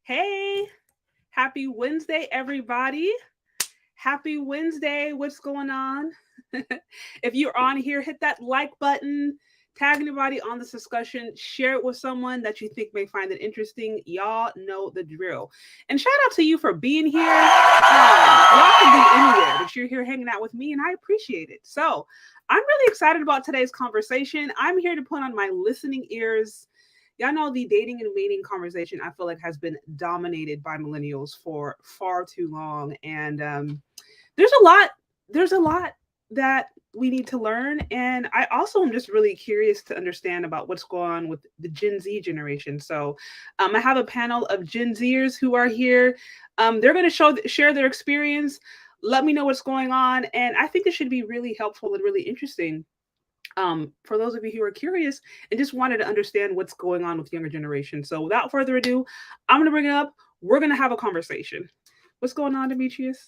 Hey, happy Wednesday, everybody. Happy Wednesday. What's going on? If you're on here, hit that like button, tag anybody on this discussion, share it with someone that you think may find it interesting. Y'all know the drill. And shout out to you for being here. Y'all can be anywhere, but you're here hanging out with me, and I appreciate it. So I'm really excited about today's conversation. I'm here to put on my listening ears. Y'all know the dating and waiting conversation, I feel like, has been dominated by millennials for far too long. And there's a lot that we need to learn. And I also am just really curious to understand about what's going on with the Gen Z generation. So I have a panel of Gen Zers who are here. They're going to share their experience. Let me know what's going on. And I think it should be really helpful and really interesting. For those of you who are curious and just wanted to understand what's going on with younger generation. So without further ado, I'm going to bring it up. We're going to have a conversation. What's going on, Demetrius?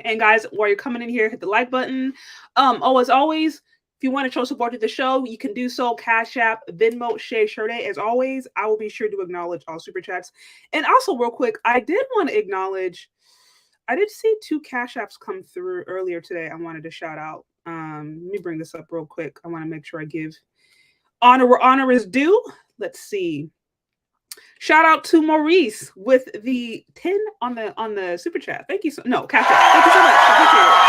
And guys, while you're coming in here, hit the like button. As always, if you want to show support to the show, you can do so. Cash App, Venmo, Shay Sherde. As always, I will be sure to acknowledge all super chats. And also, real quick, I did want to acknowledge. I did see 2 Cash Apps come through earlier today. I wanted to shout out. Let me bring this up real quick. I want to make sure I give honor where honor is due. Let's see. Shout out to Maurice with the 10 on the super chat. Thank you so Cash App. Thank you so much. I appreciate it.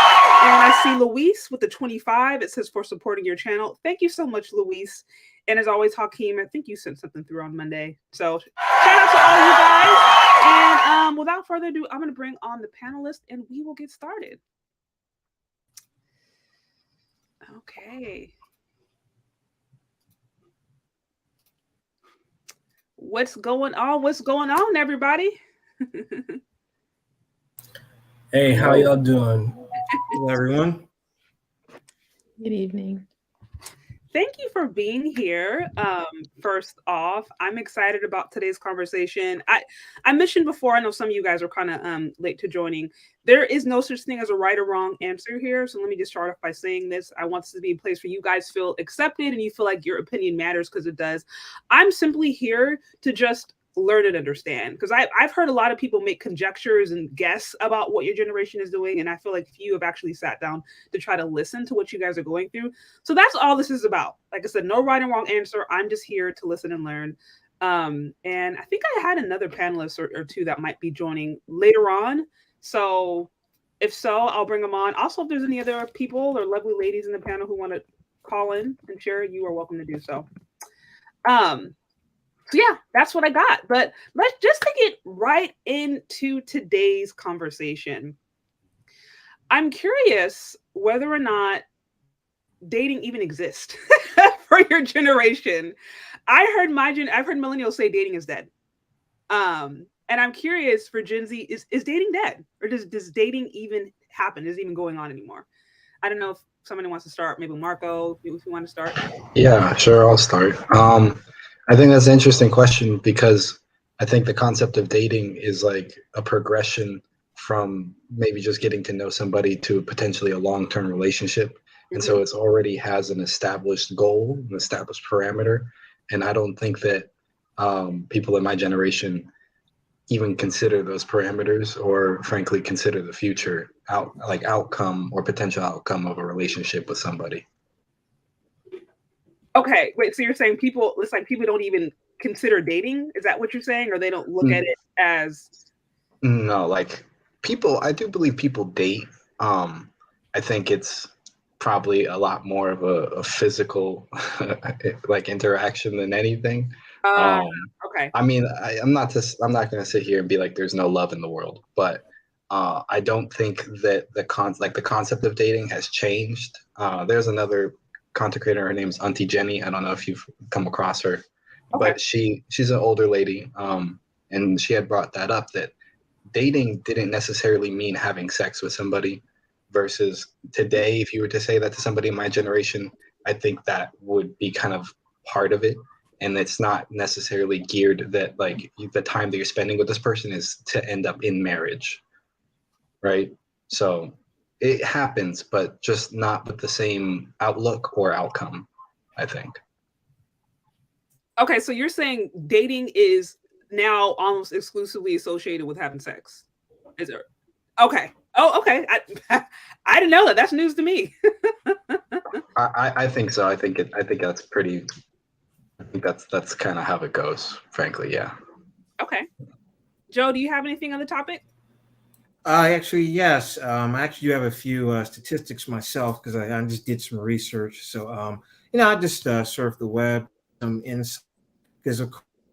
And I see Luis with the 25. It says for supporting your channel. Thank you so much, Luis. And as always, Hakeem, I think you sent something through on Monday. So shout out to all you guys. And without further ado, I'm going to bring on the panelists and we will get started. Okay. What's going on? What's going on, everybody? Hey, how y'all doing? Hello, everyone. Good evening. Thank you for being here. First off, I'm excited about today's conversation. I mentioned before, I know some of you guys are kind of late to joining. There is no such thing as a right or wrong answer here. So let me just start off by saying this. I want this to be a place where you guys feel accepted and you feel like your opinion matters, because it does. I'm simply here to just learn and understand, because I've heard a lot of people make conjectures and guess about what your generation is doing, and I feel like few have actually sat down to try to listen to what you guys are going through. So that's all this is about. Like I said, no right and wrong answer. I'm just here to listen and learn. And I think I had another panelist or 2 that might be joining later on. So if so, I'll bring them on. Also, if there's any other people or lovely ladies in the panel who want to call in and share, you are welcome to do so. So yeah, that's what I got. But let's just get right into today's conversation. I'm curious whether or not dating even exists for your generation. I've heard millennials say dating is dead. And I'm curious for Gen Z, is dating dead? Or does dating even happen? Is it even going on anymore? I don't know if somebody wants to start. Maybe Marco, if you want to start. Yeah, sure, I'll start. I think that's an interesting question, because I think the concept of dating is like a progression from maybe just getting to know somebody to potentially a long-term relationship. And so it's already has an established goal, an established parameter. And I don't think that people in my generation even consider those parameters, or frankly consider the future outcome or potential outcome of a relationship with somebody. Okay, wait, so you're saying it's like people don't even consider dating? Is that what you're saying? Or they don't look at it as... No, like I do believe people date. I think it's probably a lot more of a physical like interaction than anything. Okay. I mean, I'm not going to sit here and be like there's no love in the world, but I don't think that the concept of dating has changed. There's another content creator, her name's Auntie Jenny. I don't know if you've come across her, but she's an older lady, and she had brought that up, that dating didn't necessarily mean having sex with somebody, versus today, if you were to say that to somebody in my generation, I think that would be kind of part of it. And it's not necessarily geared that like the time that you're spending with this person is to end up in marriage, right? So it happens, but just not with the same outlook or outcome, I think. Okay, so you're saying dating is now almost exclusively associated with having sex. Is it? Okay. Oh, okay. I didn't know that. That's news to me. I think so. I think that's pretty. I think that's kind of how it goes, frankly. Yeah. Okay. Joe, do you have anything on the topic? Actually, yes. I actually do have a few statistics myself, because I just did some research. So, I just surfed the web, some insight, because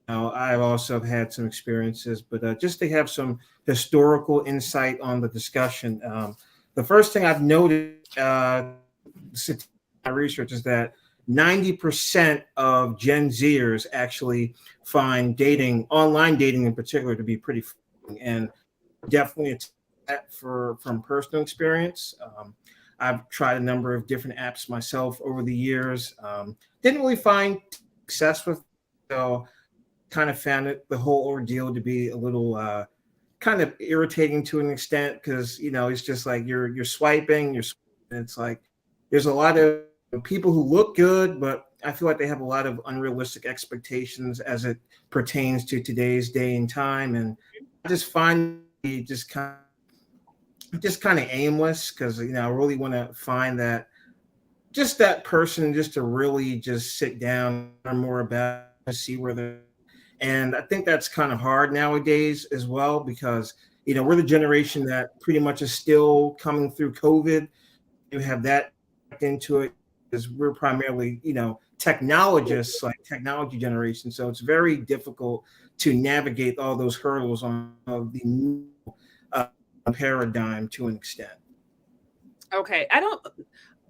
I've also had some experiences, but just to have some historical insight on the discussion. The first thing I've noticed in my research is that 90% of Gen Zers actually find online dating in particular, to be pretty fun, and definitely from personal experience. I've tried a number of different apps myself over the years. Didn't really find success with, so kind of found the whole ordeal to be a little kind of irritating to an extent because it's just like you're swiping, it's like there's a lot of people who look good, but I feel like they have a lot of unrealistic expectations as it pertains to today's day and time, and I just find it just kind of aimless because I really want to find that person just to really just sit down, learn more about, see where they're. And I think that's kind of hard nowadays as well because we're the generation that pretty much is still coming through COVID. You have that into it because we're primarily technologists, like technology generation. So it's very difficult to navigate all those hurdles on the new paradigm to an extent. Okay,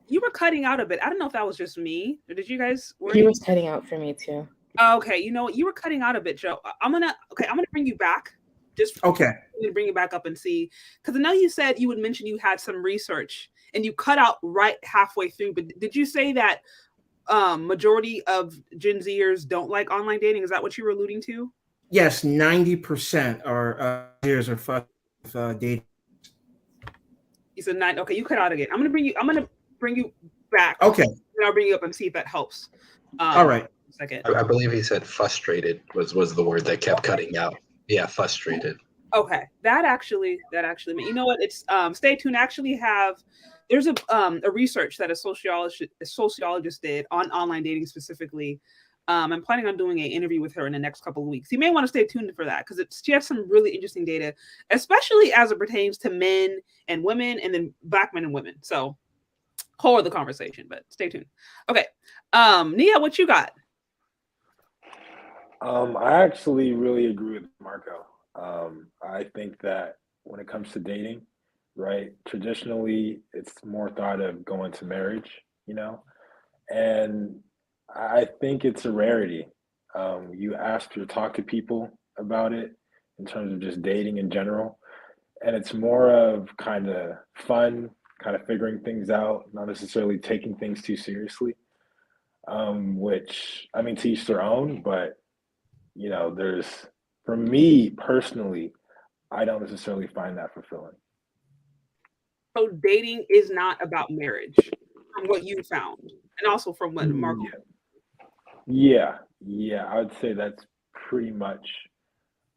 you were cutting out a bit. I don't know if that was just me or did you guys? He was cutting out for me too. Okay, you know what? You were cutting out a bit, Joe. I'm gonna bring you back. Okay. I'm gonna bring you back up and see, because I know you said you would mention you had some research and you cut out right halfway through. But did you say that majority of Gen Zers don't like online dating? Is that what you were alluding to? Yes, 90% are Zers are fuck dating. You said 9. Okay, you cut out again. I'm gonna bring you back. Okay. And I'll bring you up and see if that helps. All right. Second. I believe he said frustrated was the word that kept cutting out. Yeah, frustrated. Okay, that actually you know what? It's stay tuned. Actually, there's a research that a sociologist did on online dating specifically. I'm planning on doing an interview with her in the next couple of weeks. You may want to stay tuned for that because she has some really interesting data, especially as it pertains to men and women, and then Black men and women. So, whole other conversation, but stay tuned. Okay, Nia, what you got? I actually really agree with Marco. I think that when it comes to dating, right, traditionally it's more thought of going to marriage, and I think it's a rarity. You ask to talk to people about it in terms of just dating in general, and it's more of kind of fun, kind of figuring things out, not necessarily taking things too seriously. Which, I mean, to each their own, but for me personally, I don't necessarily find that fulfilling. So dating is not about marriage, from what you found, and also from what Marco. Yeah, I would say that's pretty much.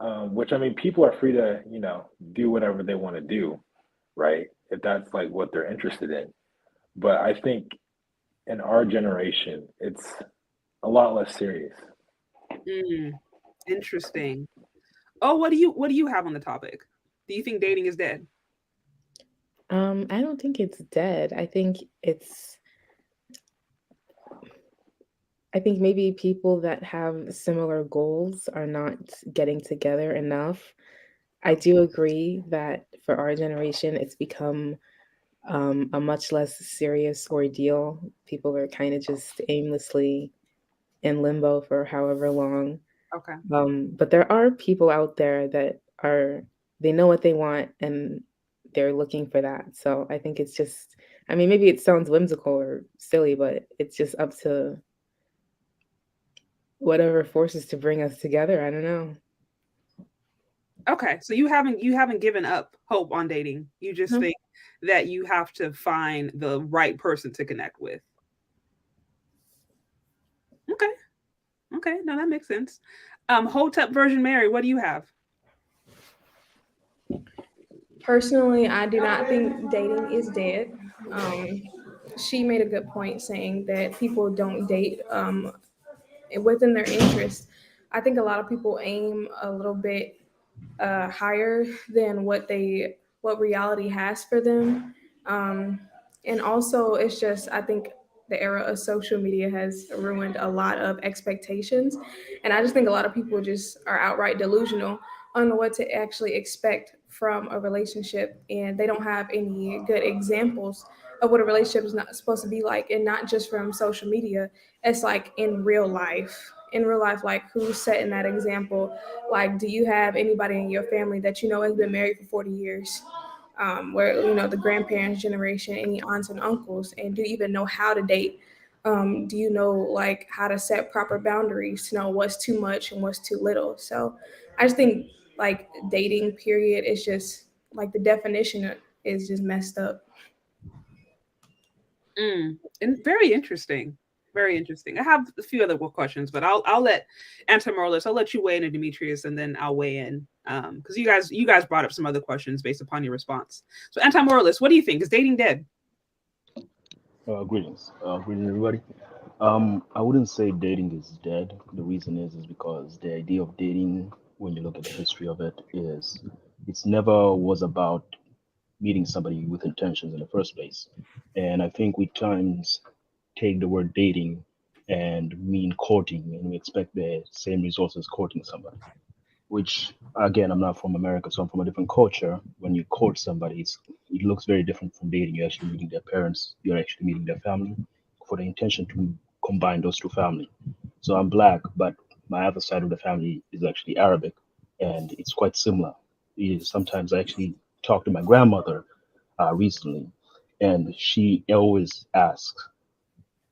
Which, I mean, people are free to do whatever they want to do, right? If that's like what they're interested in. But I think in our generation, it's a lot less serious. Interesting. Oh, what do you have on the topic? Do you think dating is dead? I don't think it's dead. I think maybe people that have similar goals are not getting together enough. I do agree that for our generation, it's become a much less serious ordeal. People are kind of just aimlessly in limbo for however long. Okay. But there are people out there that they know what they want and they're looking for that. So I think it's just, I mean, maybe it sounds whimsical or silly, but it's just up to whatever forces to bring us together. I don't know. Okay, so you haven't given up hope on dating. You just No. think that you have to find the right person to connect with. Okay, no, that makes sense. Hotep Virgin Mary, what do you have? Personally, I do not think dating is dead. She made a good point saying that people don't date within their interest. I think a lot of people aim a little bit higher than what reality has for them. And also, it's just, I think the era of social media has ruined a lot of expectations. And I just think a lot of people just are outright delusional on what to actually expect from a relationship. And they don't have any good examples of what a relationship is not supposed to be like. And not just from social media, it's like in real life. In real life, like who's setting that example? Like, do you have anybody in your family that has been married for 40 years? Where the grandparents generation, any aunts and uncles, and do you even know how to date? Do you know like how to set proper boundaries to know what's too much and what's too little? So I just think like dating period. It's just like the definition is just messed up. And very interesting. Very interesting. I have a few other questions, but I'll let Anti-Moralist, I'll let you weigh in, and Demetrius, and then I'll weigh in. Because you guys brought up some other questions based upon your response. So Anti-Moralist, what do you think? Is dating dead? Greetings, everybody. I wouldn't say dating is dead. The reason is because the idea of dating, when you look at the history of it, is it's never was about meeting somebody with intentions in the first place. And I think we times take the word dating and mean courting, and we expect the same results as courting somebody. Which, again, I'm not from America, so I'm from a different culture. When you court somebody, it looks very different from dating. You're actually meeting their parents, you're actually meeting their family for the intention to combine those two families. So I'm Black, but my other side of the family is actually Arabic, and it's quite similar. Sometimes I actually talked to my grandmother recently, and she always asks,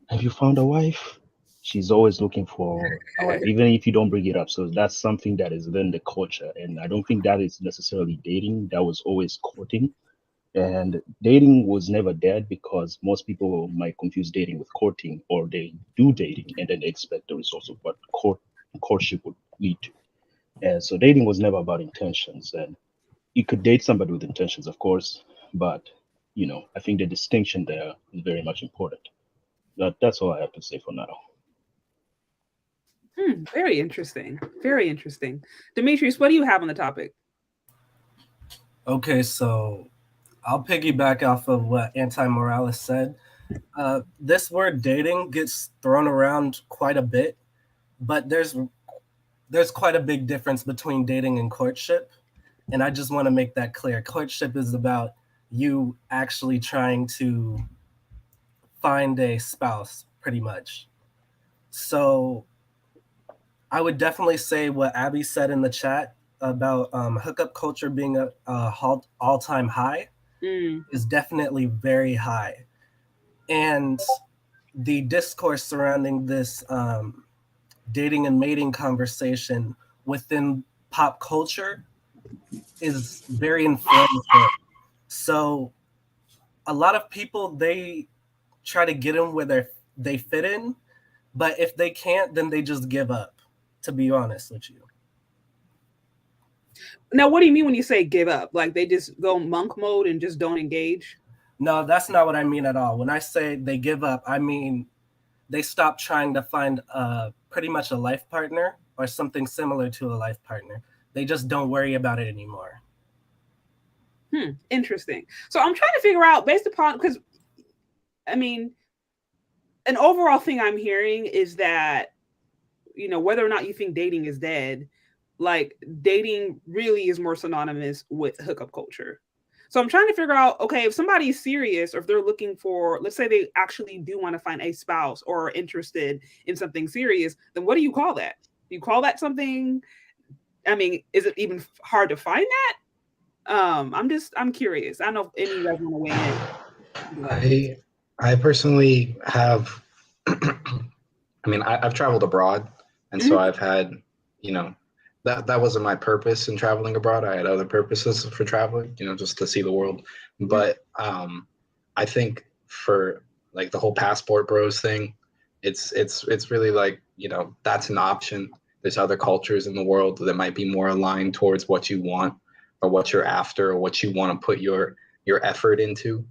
"Have you found a wife?" She's always looking for a wife, even if you don't bring it up. So that's something that is within the culture. And I don't think that is necessarily dating. That was always courting. And dating was never dead because most people might confuse dating with courting, or they do dating and then they expect the results of what courtship would lead to. And so dating was never about intentions. And you could date somebody with intentions, of course, but I think the distinction there is very much important. That's all I have to say for now. Very interesting. Very interesting. Demetrius, what do you have on the topic? Okay, so I'll piggyback off of what Anti-Moralist said. This word dating gets thrown around quite a bit, but there's quite a big difference between dating and courtship. And I just want to make that clear. Courtship is about you actually trying to find a spouse, pretty much. So I would definitely say what Abby said in the chat about hookup culture being a all-time high is definitely very high. And the discourse surrounding this dating and mating conversation within pop culture is very informative. So a lot of people, they try to get in where they fit in, but if they can't, then they just give up, to be honest with you. Now, what do you mean when you say give up? Like they just go monk mode and just don't engage? No, that's not what I mean at all. When I say they give up, I mean they stop trying to find pretty much a life partner or something similar to a life partner. They just don't worry about it anymore. Interesting. So I'm trying to figure out, based upon, because I mean, an overall thing I'm hearing is that, whether or not you think dating is dead, like dating really is more synonymous with hookup culture. So I'm trying to figure out, okay, if somebody is serious, or if they're looking for, let's say they actually do want to find a spouse or are interested in something serious, then what do you call that? Do you call that something? I mean, is it even hard to find that? I'm curious. I don't know if any of you guys want to weigh in. I personally have, I've traveled abroad, and so I've had, that wasn't my purpose in traveling abroad. I had other purposes for traveling, just to see the world. But I think for like the whole passport bros thing, it's really like, that's an option. There's other cultures in the world that might be more aligned towards what you want, or what you're after, or what you want to put your effort into.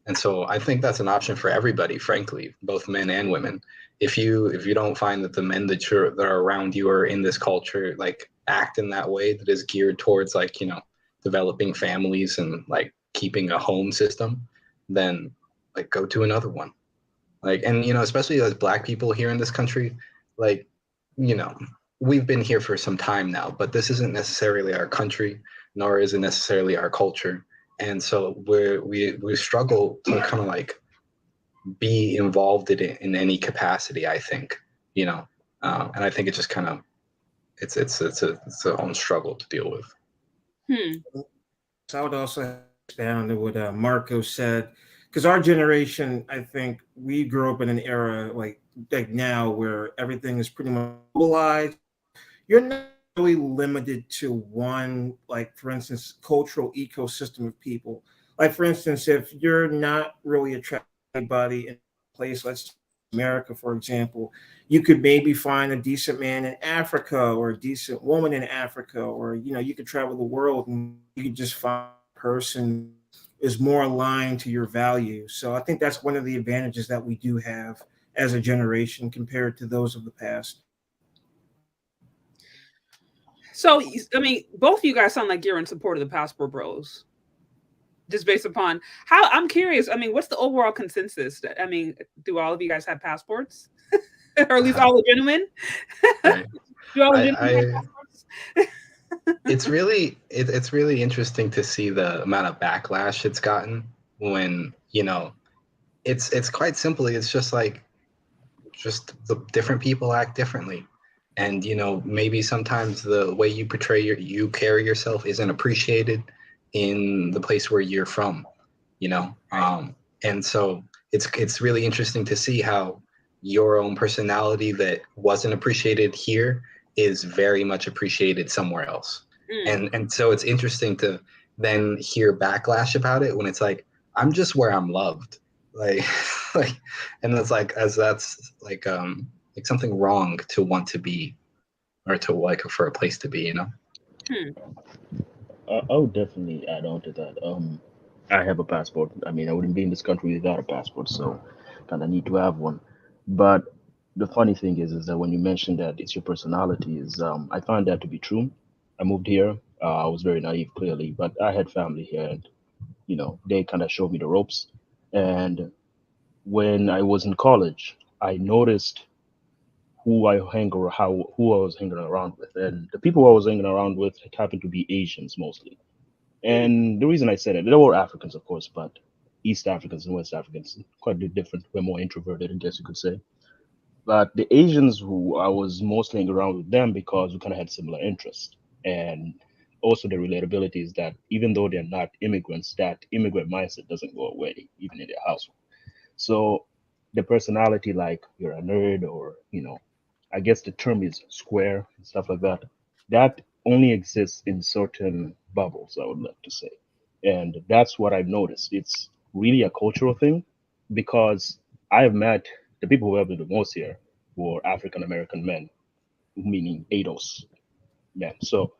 And so I think that's an option for everybody, frankly, both men and women. If you don't find that the men that are around you are in this culture, like act in that way that is geared towards like, developing families and like keeping a home system, then like go to another one. Like, and, especially as Black people here in this country, like, we've been here for some time now, but this isn't necessarily our country, nor is it necessarily our culture. And so we struggle to kind of like be involved in any capacity, I think, and I think it just kind of, it's a own struggle to deal with. So I would also expand on what Marco said, because our generation, I think we grew up in an era like now where everything is pretty much globalized. You're not really limited to one, like for instance, cultural ecosystem of people. Like for instance, if you're not really attracted to anybody in a place, let's America, for example, you could maybe find a decent man in Africa or a decent woman in Africa, or you could travel the world and you could just find a person is more aligned to your values. So I think that's one of the advantages that we do have as a generation compared to those of the past. So, I mean, both of you guys sound like you're in support of the Passport Bros. Just based upon how I'm curious. I mean, what's the overall consensus? I mean, do all of you guys have passports, or at least all the gentlemen? Right. Do all the gentlemen have passports? It's really interesting to see the amount of backlash it's gotten when it's quite simply, it's just like just the different people act differently, and maybe sometimes the way you portray you carry yourself isn't appreciated in the place where you're from, and so it's really interesting to see how your own personality that wasn't appreciated here is very much appreciated somewhere else. And so it's interesting to then hear backlash about it when it's like, I'm just where I'm loved, like like, and it's like, as that's like something wrong to want to be, or to like for a place to be. I would definitely add on to that. I have a passport. I mean, I wouldn't be in this country without a passport, so kind of need to have one. But the funny thing is that when you mentioned that it's your personality, I find that to be true. I moved here. I was very naive, clearly, but I had family here, and they kind of showed me the ropes. And when I was in college, I noticed who I was hanging around with, and the people I was hanging around with happened to be Asians mostly. And the reason I said it, there were Africans, of course, but East Africans and West Africans quite a bit different. We're more introverted, I guess you could say. But the Asians, who I was mostly hanging around with them because we kind of had similar interests, and also the relatability is that even though they're not immigrants, that immigrant mindset doesn't go away even in their household. So the personality, like you're a nerd, or I guess the term is square and stuff like that, that only exists in certain bubbles, I would like to say. And that's what I've noticed. It's really a cultural thing, because I've met the people who helped me the most here were African American men, meaning ADOS men. So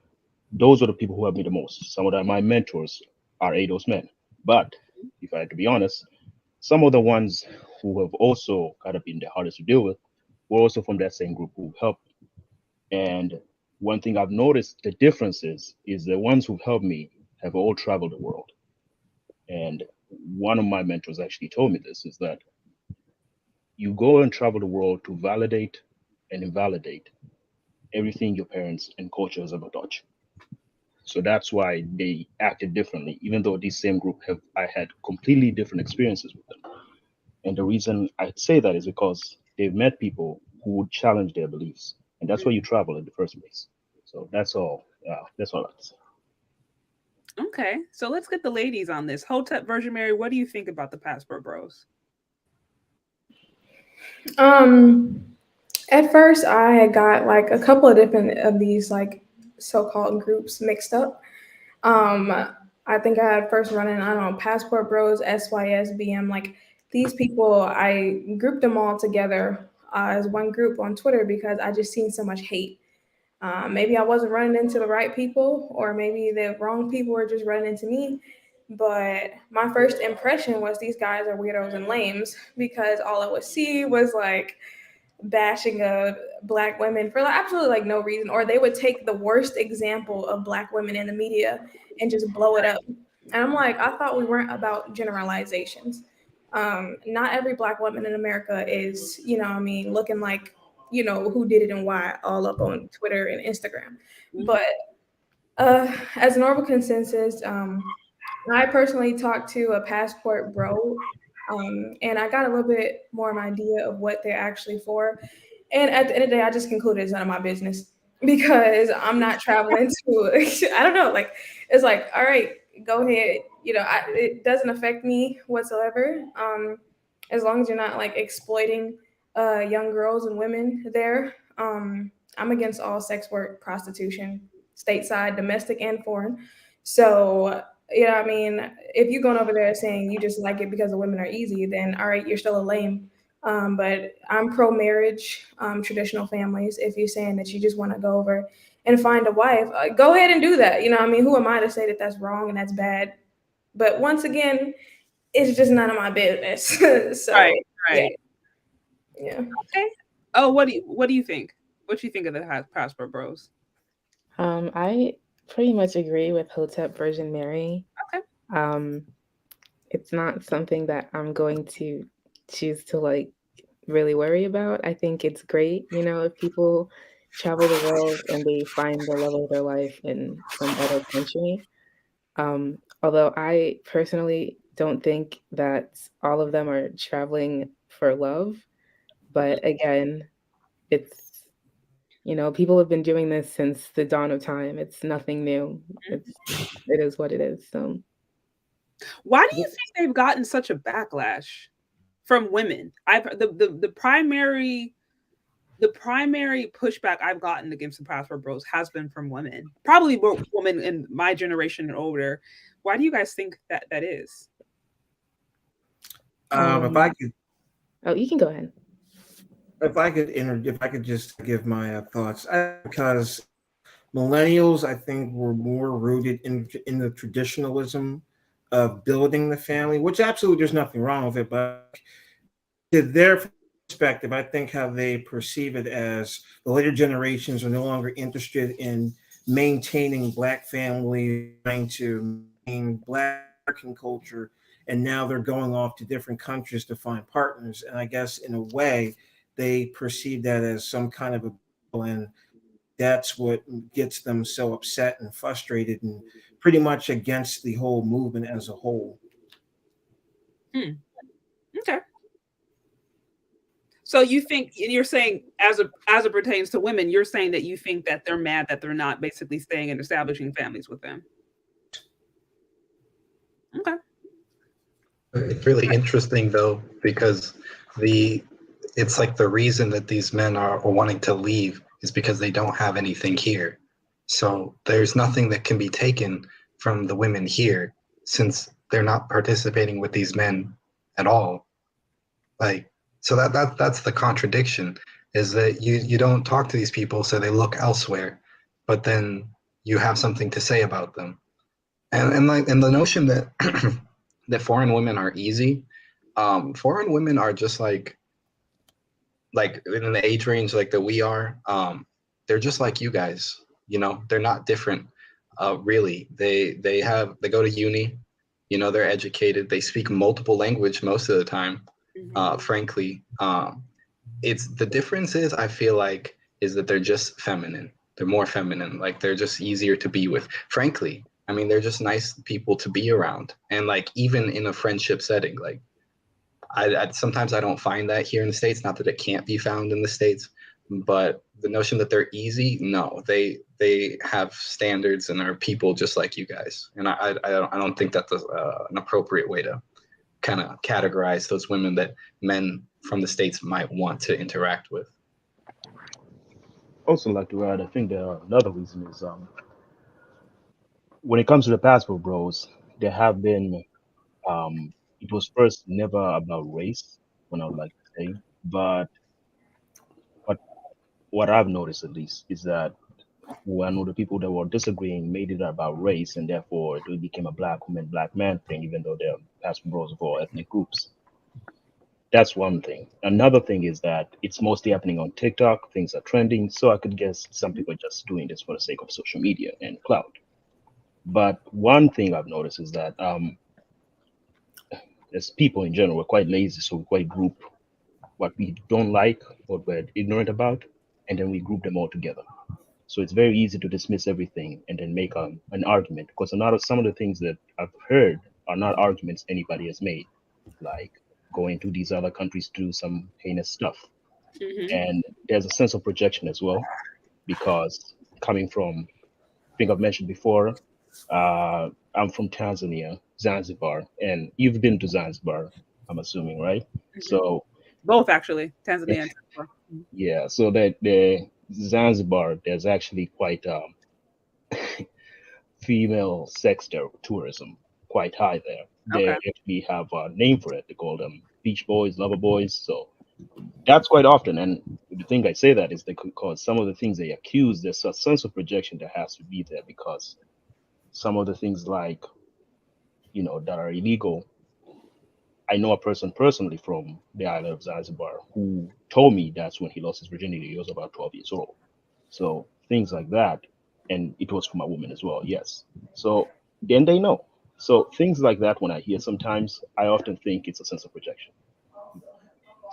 those are the people who helped me the most. Some of my mentors are ADOS men. But if I had to be honest, some of the ones who have also kind of been the hardest to deal with were also from that same group who helped me. And one thing I've noticed the difference is the ones who've helped me have all traveled the world. And one of my mentors actually told me this, is that you go and travel the world to validate and invalidate everything your parents and culture has ever taught you. So that's why they acted differently, even though this same group I had completely different experiences with them. And the reason I'd say that is because they've met people who would challenge their beliefs, and that's why you travel in the first place. So that's all. That's all I have to say. Okay, so let's get the ladies on this. Hotep, Virgin Mary, what do you think about the Passport Bros? At first, I had got like a couple of different of these like so-called groups mixed up. Um, I think I had first running, I don't know, Passport Bros, SYSBM, like these people, I grouped them all together as one group on Twitter because I just seen so much hate. Maybe I wasn't running into the right people, or maybe the wrong people were just running into me. But my first impression was these guys are weirdos and lames because all I would see was like bashing of black women for like absolutely like no reason, or they would take the worst example of black women in the media and just blow it up. And I'm like, I thought we weren't about generalizations. Not every black woman in America is, I mean, looking like, who did it and why all up on Twitter and Instagram. But as an overall consensus, I personally talked to a passport bro, and I got a little bit more of an idea of what they're actually for. And at the end of the day, I just concluded it's none of my business because I'm not traveling to, I don't know, like, it's like, all right, go ahead. It doesn't affect me whatsoever. As long as you're not like exploiting young girls and women there. I'm against all sex work, prostitution, stateside, domestic, and foreign. So, I mean, if you're going over there saying you just like it because the women are easy, then all right, you're still a lame. But I'm pro marriage, traditional families. If you're saying that you just want to go over and find a wife, go ahead and do that. I mean, who am I to say that that's wrong and that's bad? But once again, it's just none of my business. So, Right. yeah. Okay. Oh, what do you think? What do you think of the Passport Bros? I pretty much agree with Hotep Virgin Mary. Okay. It's not something that I'm going to choose to like really worry about. I think it's great, if people travel the world and they find the love of their life in some other country. Although I personally don't think that all of them are traveling for love. But again, it's, people have been doing this since the dawn of time. It's nothing new. It is what it is. So why do you think they've gotten such a backlash from women? The primary pushback I've gotten against the Passport Bros has been from women, probably more women in my generation and older. Why do you guys think that is? If I could, oh, you can go ahead. if I could just give my thoughts, because millennials, I think, were more rooted in the traditionalism of building the family, which absolutely there's nothing wrong with it, but to their perspective, I think how they perceive it as the later generations are no longer interested in maintaining Black families, trying to maintain Black American culture, and now they're going off to different countries to find partners. And I guess in a way, they perceive that as some kind of a, and that's what gets them so upset and frustrated and pretty much against the whole movement as a whole. Okay. So you think, and you're saying as it pertains to women, you're saying that you think that they're mad that they're not basically staying and establishing families with them. Okay. It's really interesting though, because it's like the reason that these men are wanting to leave is because they don't have anything here. So there's nothing that can be taken from the women here since they're not participating with these men at all. Like, so that's the contradiction, is that you don't talk to these people, so they look elsewhere, but then you have something to say about them. And the notion that that foreign women are easy, foreign women are just like in the age range like that we are, they're just like you guys, they're not different. Really, they go to uni, they're educated, they speak multiple language most of the time. Frankly, it's the difference is, I feel like, is that they're just feminine. They're more feminine. Like, they're just easier to be with. Frankly, I mean, they're just nice people to be around. And like, even in a friendship setting, like, I sometimes I don't find that here in the States. Not that it can't be found in the States, but the notion that they're easy, no, they have standards and are people just like you guys. And I don't think that's an appropriate way to kind of categorize those women that men from the States might want to interact with. Also, like to add, I think another reason is when it comes to the Passport Bros, there have been it was first never about race, when I would like to say, but what I've noticed at least is that one of the people that were disagreeing made it about race, and therefore it became a Black woman, Black man thing, even though they're Passport Bros of all ethnic groups. That's one thing. Another thing is that it's mostly happening on TikTok. Things are trending, so I could guess some people are just doing this for the sake of social media and clout. But one thing I've noticed is that as people in general, we're quite lazy, so we quite group what we don't like, what we're ignorant about, and then we group them all together. So it's very easy to dismiss everything and then make an argument, because some of the things that I've heard are not arguments anybody has made, like going to these other countries to do some heinous stuff. And there's a sense of projection as well, because coming from, I think I've mentioned before, I'm from Tanzania, Zanzibar, and you've been to Zanzibar, I'm assuming, right? So both actually, Tanzania and Zanzibar. Yeah, so that Zanzibar, there's actually quite female sex tourism quite high there. They Okay. actually have a name for it. They call them beach boys, lover boys. So that's quite often. And the thing I say that is because some of the things they accuse, there's a sense of projection that has to be there, because some of the things like, that are illegal. I know a person personally from the island of Zanzibar who told me that's when he lost his virginity. He was about 12 years old. So things like that. And it was from a woman as well, yes. So then they know. So things like that, when I hear sometimes, I often think it's a sense of projection.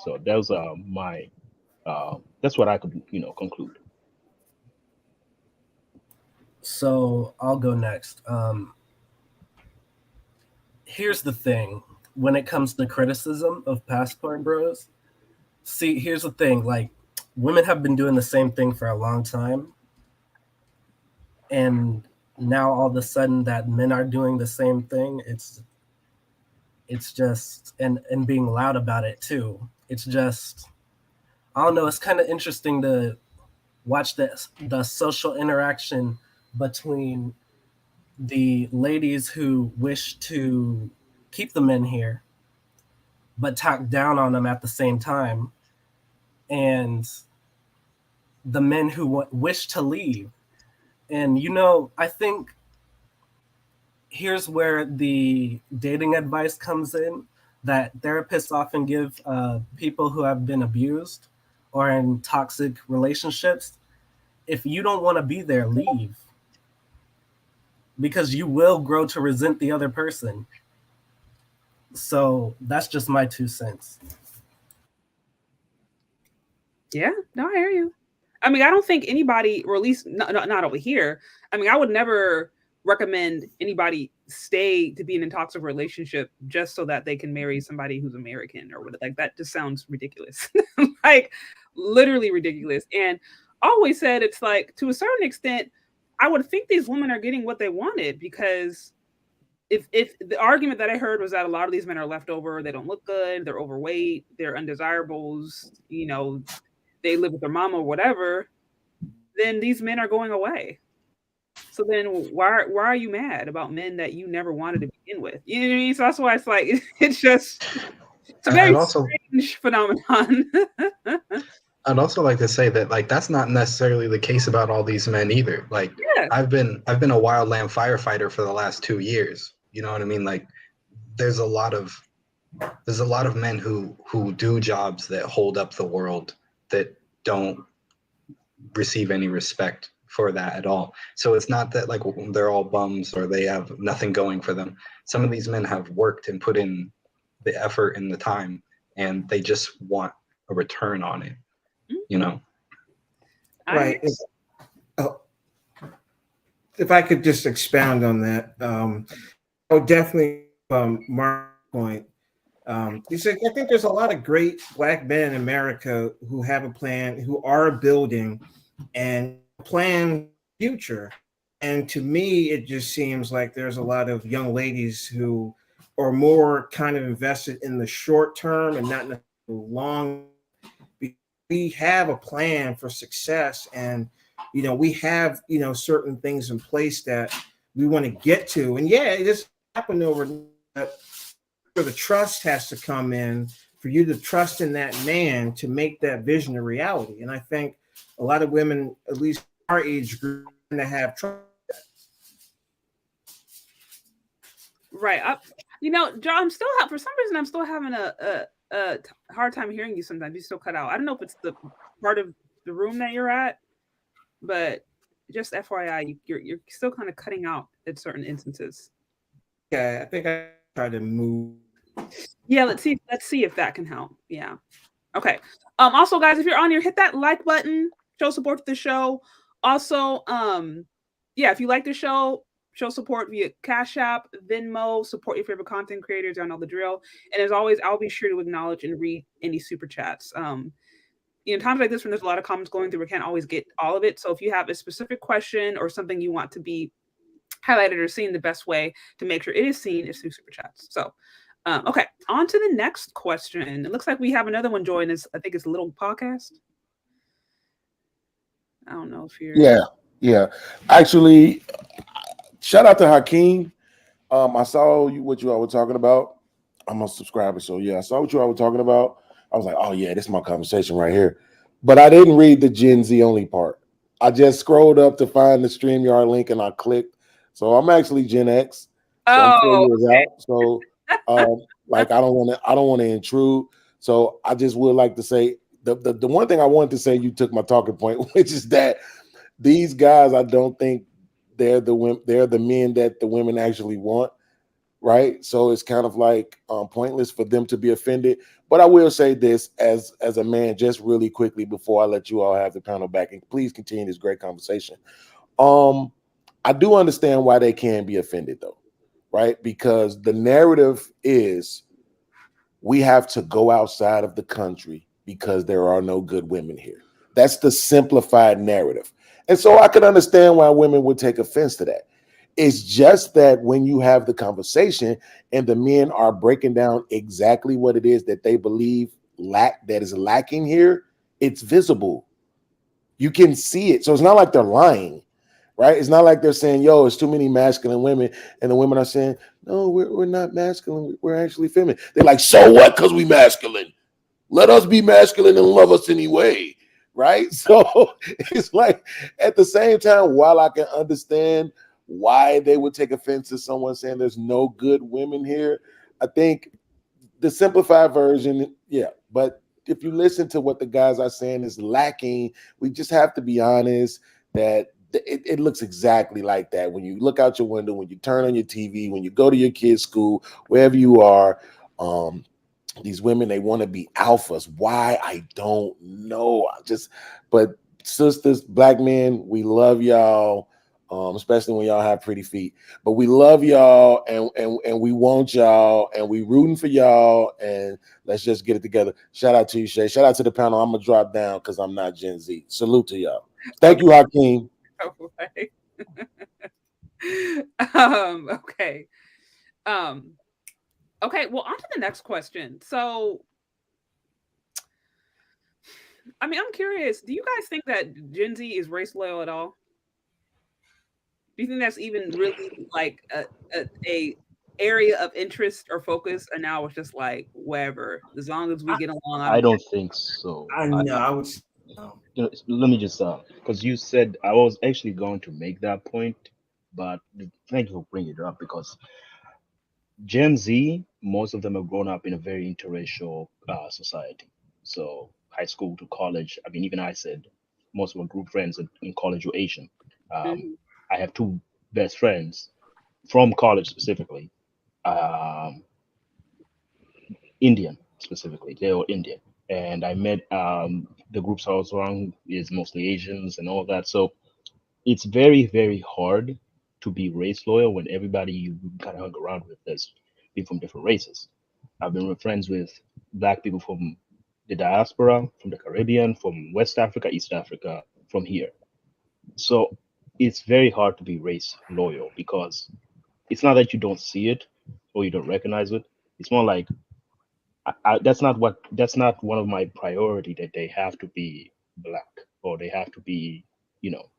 So those are that's what I could, conclude. So I'll go next. Here's the thing. When it comes to criticism of passport bros, see, here's the thing. Like, women have been doing the same thing for a long time. And now all of a sudden that men are doing the same thing, it's just, and being loud about it too. It's just, I don't know, it's kind of interesting to watch the social interaction between the ladies who wish to keep the men here, but talk down on them at the same time, and the men who wish to leave. And, I think here's where the dating advice comes in, that therapists often give people who have been abused or in toxic relationships. If you don't want to be there, leave. Because you will grow to resent the other person. So that's just my 2 cents. Yeah, no, I hear you. I mean, I don't think anybody, or at least not over here. I mean, I would never recommend anybody stay to be in a toxic relationship just so that they can marry somebody who's American or whatever. Like, that just sounds ridiculous. Like, literally ridiculous. And I always said, it's like, to a certain extent, I would think these women are getting what they wanted, because if the argument that I heard was that a lot of these men are leftover, they don't look good, they're overweight, they're undesirables, they live with their mama or whatever, then these men are going away. So then why are you mad about men that you never wanted to begin with? You know what I mean? So that's why it's like, it's a very strange phenomenon. I'd also like to say that, like, that's not necessarily the case about all these men either. Like, yeah. I've been a wildland firefighter for the last 2 years. You know what I mean? Like, there's a lot of men who do jobs that hold up the world that don't receive any respect for that at all. So it's not that, like, they're all bums or they have nothing going for them. Some of these men have worked and put in the effort and the time, and they just want a return on it. Right. If I could just expound on that, I would definitely Mark's point. He said, I think there's a lot of great Black men in America who have a plan, who are building and plan future. And to me, it just seems like there's a lot of young ladies who are more kind of invested in the short term and not in the long. We have a plan for success, and we have certain things in place that we want to get to. And yeah, it just happened over. The trust has to come in for you to trust in that man to make that vision a reality. And I think a lot of women, at least our age group, to have trust. Right. John, I'm still for some reason I'm still having a hard time hearing you sometimes. You still cut out. I don't know if it's the part of the room that you're at, but just FYI, you're still kind of cutting out at certain instances. Okay, I think I try to move. Yeah, let's see if that can help. Yeah. Okay. Also, guys, if you're on here, hit that like button, show support to the show. Also, if you like the show, show support via Cash App, Venmo, support your favorite content creators. I know the drill. And as always, I'll be sure to acknowledge and read any super chats. Times like this when there's a lot of comments going through, we can't always get all of it. So if you have a specific question or something you want to be highlighted or seen, the best way to make sure it is seen is through super chats. So, okay, on to the next question. It looks like we have another one join us. I think it's a little podcast. I don't know if you're. Yeah. Actually, shout out to Hakeem. I saw what you all were talking about. I'm a subscriber, so yeah, I saw what you all were talking about. I was like, oh yeah, this is my conversation right here. But I didn't read the Gen Z only part. I just scrolled up to find the StreamYard link and I clicked. So I'm actually Gen X. So I'm 4 years out. So like I don't want to intrude. So I just would like to say the one thing I wanted to say, you took my talking point, which is that these guys, I don't think they're the men that the women actually want, right? So it's kind of like pointless for them to be offended. But I will say this as a man, just really quickly before I let you all have the panel back, and please continue this great conversation. I do understand why they can be offended though, right? Because the narrative is we have to go outside of the country because there are no good women here. That's the simplified narrative. And so I can understand why women would take offense to that. It's just that when you have the conversation and the men are breaking down exactly what it is that they believe that is lacking here, it's visible. You can see it. So it's not like they're lying, right? It's not like they're saying, yo, it's too many masculine women. And the women are saying, no, we're not masculine. We're actually feminine. They're like, so what? Because we masculine. Let us be masculine and love us anyway, right? So it's like at the same time, while I can understand why they would take offense to someone saying there's no good women here, I think the simplified version, yeah. But if you listen to what the guys are saying is lacking, we just have to be honest that it looks exactly like that. When you look out your window, when you turn on your TV, when you go to your kid's school, wherever you are, these women, they want to be alphas. Why? I don't know. But sisters, black men, we love y'all, especially when y'all have pretty feet. But we love y'all and we want y'all and we rooting for y'all. And let's just get it together. Shout out to you, Shay. Shout out to the panel. I'm gonna drop down because I'm not Gen Z. Salute to y'all. Thank you, Hakeem. Okay. Okay. Okay, well, on to the next question. So, I mean, I'm curious. Do you guys think that Gen Z is race loyal at all? Do you think that's even really like a area of interest or focus? And now it's just like whatever, as long as we get along. I I don't care. don't think so. I know. I would. Let me just because you said I was actually going to make that point, but thank you for bringing it up because Gen Z, most of them have grown up in a very interracial society. So high school to college. I mean, even I said most of my group friends in college were Asian. Um, Mhm. I have two best friends from college specifically, um, Indian specifically. They were Indian, and I met the groups I was around is mostly Asians and all that. So it's very very hard to be race loyal when everybody you kind of hung around with is people from different races. I've been with friends with black people from the diaspora, from the Caribbean, from West Africa, East Africa, from here. So it's very hard to be race loyal because it's not that you don't see it or you don't recognize it. It's more like that's not one of my priority that they have to be black or they have to be you know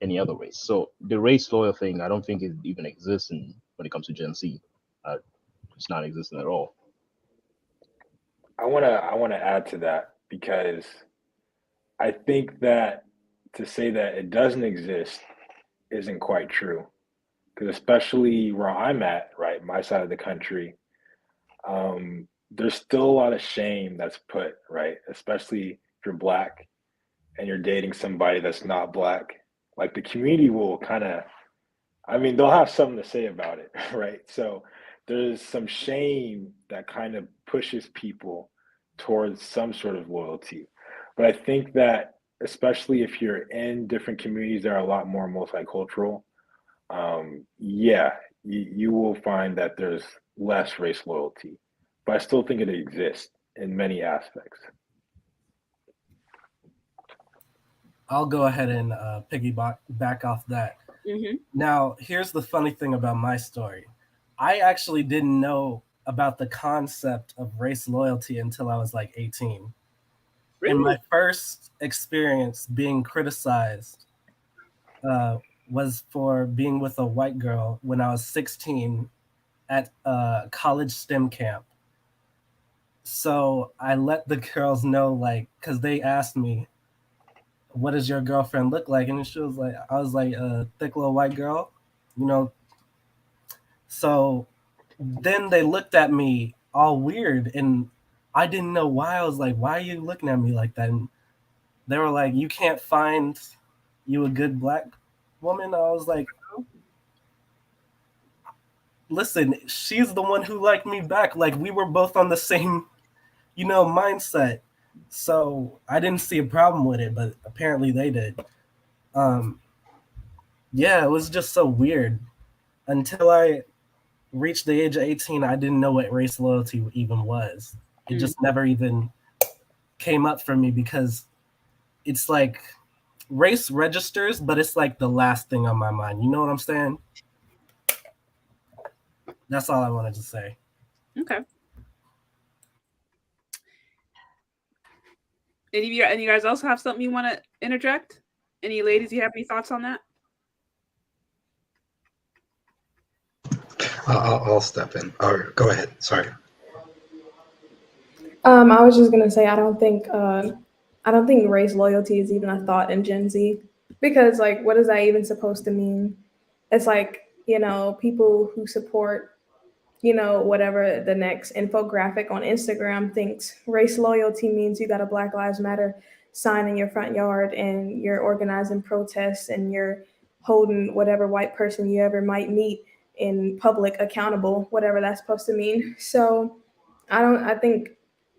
any other race. So the race loyal thing, I don't think it even exists when it comes to Gen Z. It's not existing at all. I wanna add to that because I think that to say that it doesn't exist isn't quite true. Because especially where I'm at, right, my side of the country, there's still a lot of shame that's put, right, especially if you're black and you're dating somebody that's not black. Like the community will kind of, I mean, they'll have something to say about it, right? So there's some shame that kind of pushes people towards some sort of loyalty. But I think that especially if you're in different communities that are a lot more multicultural, yeah, you will find that there's less race loyalty. But I still think it exists in many aspects. I'll go ahead and piggyback back off that. Mhm. Now, here's the funny thing about my story. I actually didn't know about the concept of race loyalty until I was like 18. And my Really? first experience being criticized was for being with a white girl when I was 16 at a college STEM camp. So I let the girls know, like, because they asked me, what does your girlfriend look like? And she was like, I was like, a thick little white girl, you know. So then they looked at me all weird, and I didn't know why. I was like, why are you looking at me like that? And they were like, you can't find you a good black woman? I was like, listen, she's the one who liked me back. Like, we were both on the same, mindset. So I didn't see a problem with it, but apparently they did. Yeah, it was just so weird. Until I reached the age of 18, I didn't know what race loyalty even was. It just never even came up for me because it's like race registers, but it's like the last thing on my mind. You know what I'm saying? That's all I wanted to say. Okay. Any of you guys also have something you want to interject? Any ladies, you have any thoughts on that? I'll step in. Or go ahead. Sorry. I was just gonna say I don't think race loyalty is even a thought in Gen Z, because like what is that even supposed to mean? It's like, people who support, whatever the next infographic on Instagram thinks race loyalty means you got a Black Lives Matter sign in your front yard and you're organizing protests and you're holding whatever white person you ever might meet in public accountable, whatever that's supposed to mean. So I think,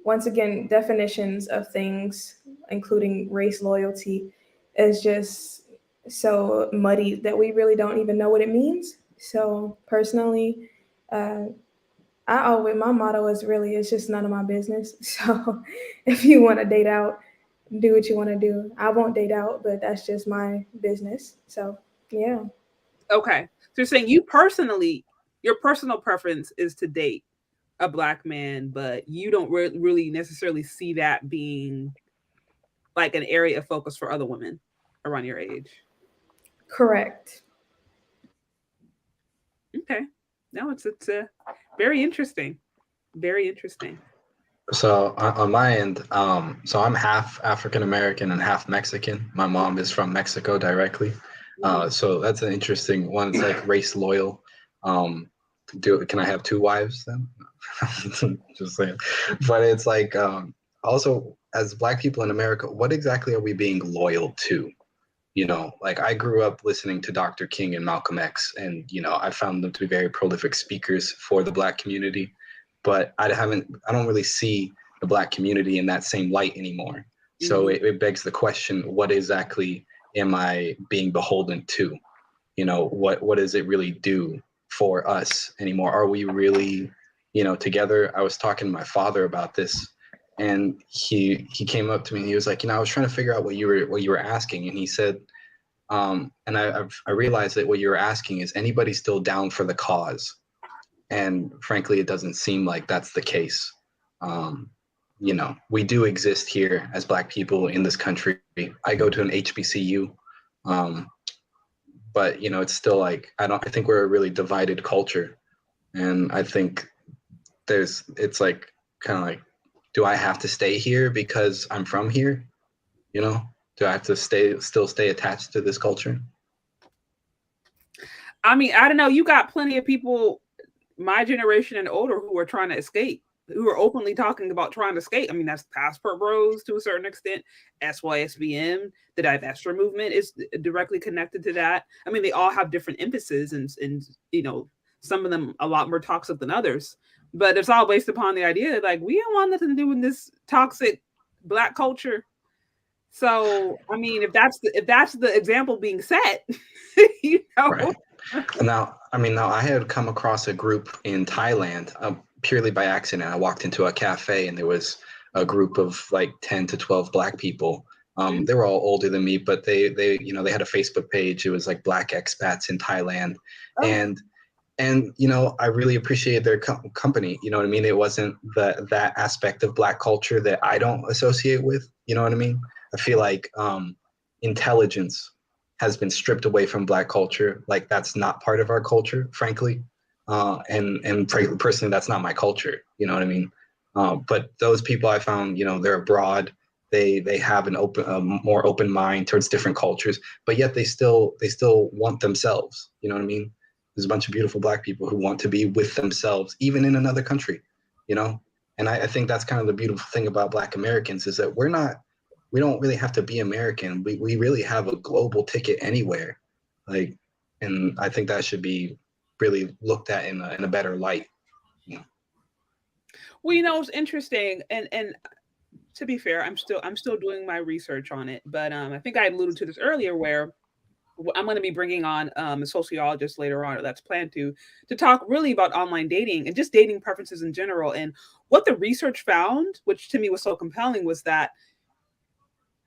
once again, definitions of things, including race loyalty, is just so muddy that we really don't even know what it means. So personally, my motto is really, it's just none of my business. So if you want to date out, do what you want to do. I won't date out, but that's just my business. So yeah. Okay. So you're saying your personal preference is to date a Black man, but you don't really necessarily see that being like an area of focus for other women around your age. Correct. Okay. No, it's very interesting. Very interesting. So on my end, so I'm half African American and half Mexican. My mom is from Mexico directly. So that's an interesting one. It's like race loyal. Can I have two wives then? Just saying. But it's like also, as Black people in America, what exactly are we being loyal to? Like I grew up listening to Dr. King and Malcolm X, and I found them to be very prolific speakers for the Black community. But I don't really see the Black community in that same light anymore. So it begs the question, what exactly am I being beholden to? What does it really do for us anymore? Are we really, together? I was talking to my father about this, and he came up to me and he was like, I was trying to figure out what you were asking. And he said, and I realized that what you were asking is, anybody still down for the cause? And frankly, it doesn't seem like that's the case. We do exist here as Black people in this country. I go to an HBCU, but it's still like I think we're a really divided culture, and I think it's like kind of like, do I have to stay here because I'm from here? Do I have to still stay attached to this culture? I mean, I don't know. You got plenty of people, my generation and older, who are trying to escape, who are openly talking about trying to escape. I mean, that's Passport Bros to a certain extent. SYSBM, the Divester movement is directly connected to that. I mean, they all have different emphases, and some of them a lot more toxic than others. But it's all based upon the idea like we don't want nothing to do with this toxic Black culture. So I mean, if that's the example being set, Right. Now I had come across a group in Thailand purely by accident. I walked into a cafe and there was a group of like 10 to 12 Black people. They were all older than me, but they had a Facebook page. It was like Black expats in Thailand. And And I really appreciate their company. You know what I mean? It wasn't that aspect of Black culture that I don't associate with. You know what I mean? I feel like intelligence has been stripped away from Black culture. Like that's not part of our culture, frankly. And personally, that's not my culture. You know what I mean? But those people I found, they're abroad. They have a more open mind towards different cultures, but yet they still want themselves. You know what I mean? There's a bunch of beautiful Black people who want to be with themselves, even in another country, And I think that's kind of the beautiful thing about Black Americans is that we don't really have to be American. We really have a global ticket anywhere. And I think that should be really looked at in a better light. Well, it's interesting, and to be fair, I'm still doing my research on it, but I think I alluded to this earlier where I'm going to be bringing on a sociologist later on, or that's planned to talk really about online dating and just dating preferences in general. And what the research found, which to me was so compelling, was that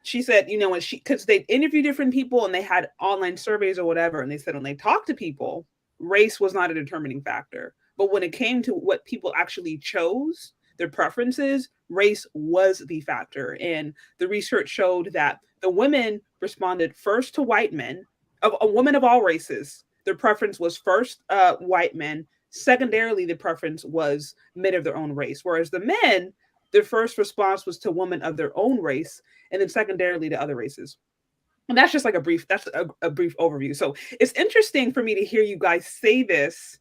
she said, because they interviewed different people and they had online surveys or whatever, and they said when they talked to people, race was not a determining factor. But when it came to what people actually chose, their preferences, race was the factor. And the research showed that the women responded first to white men, a woman of all races. Their preference was first white men. Secondarily, the preference was men of their own race. Whereas the men, their first response was to women of their own race, and then secondarily to other races. And that's just like a brief overview. So it's interesting for me to hear you guys say this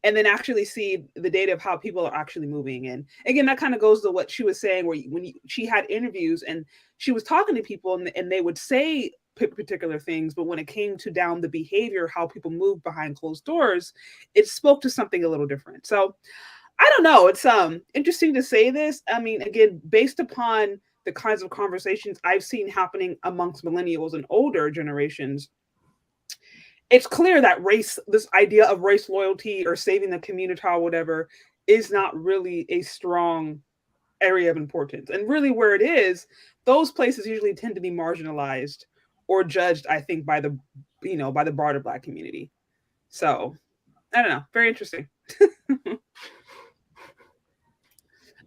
and then actually see the data of how people are actually moving. And again, that kind of goes to what she was saying, where she had interviews and she was talking to people and they would say particular things, but when it came to down the behavior, how people move behind closed doors, it spoke to something a little different. So I don't know. It's interesting to say this. I mean, again, based upon the kinds of conversations I've seen happening amongst millennials and older generations, it's clear that this idea of race loyalty or saving the community or whatever is not really a strong area of importance. And really where it is, those places usually tend to be marginalized or judged, I think, by the broader Black community. So I don't know. Very interesting.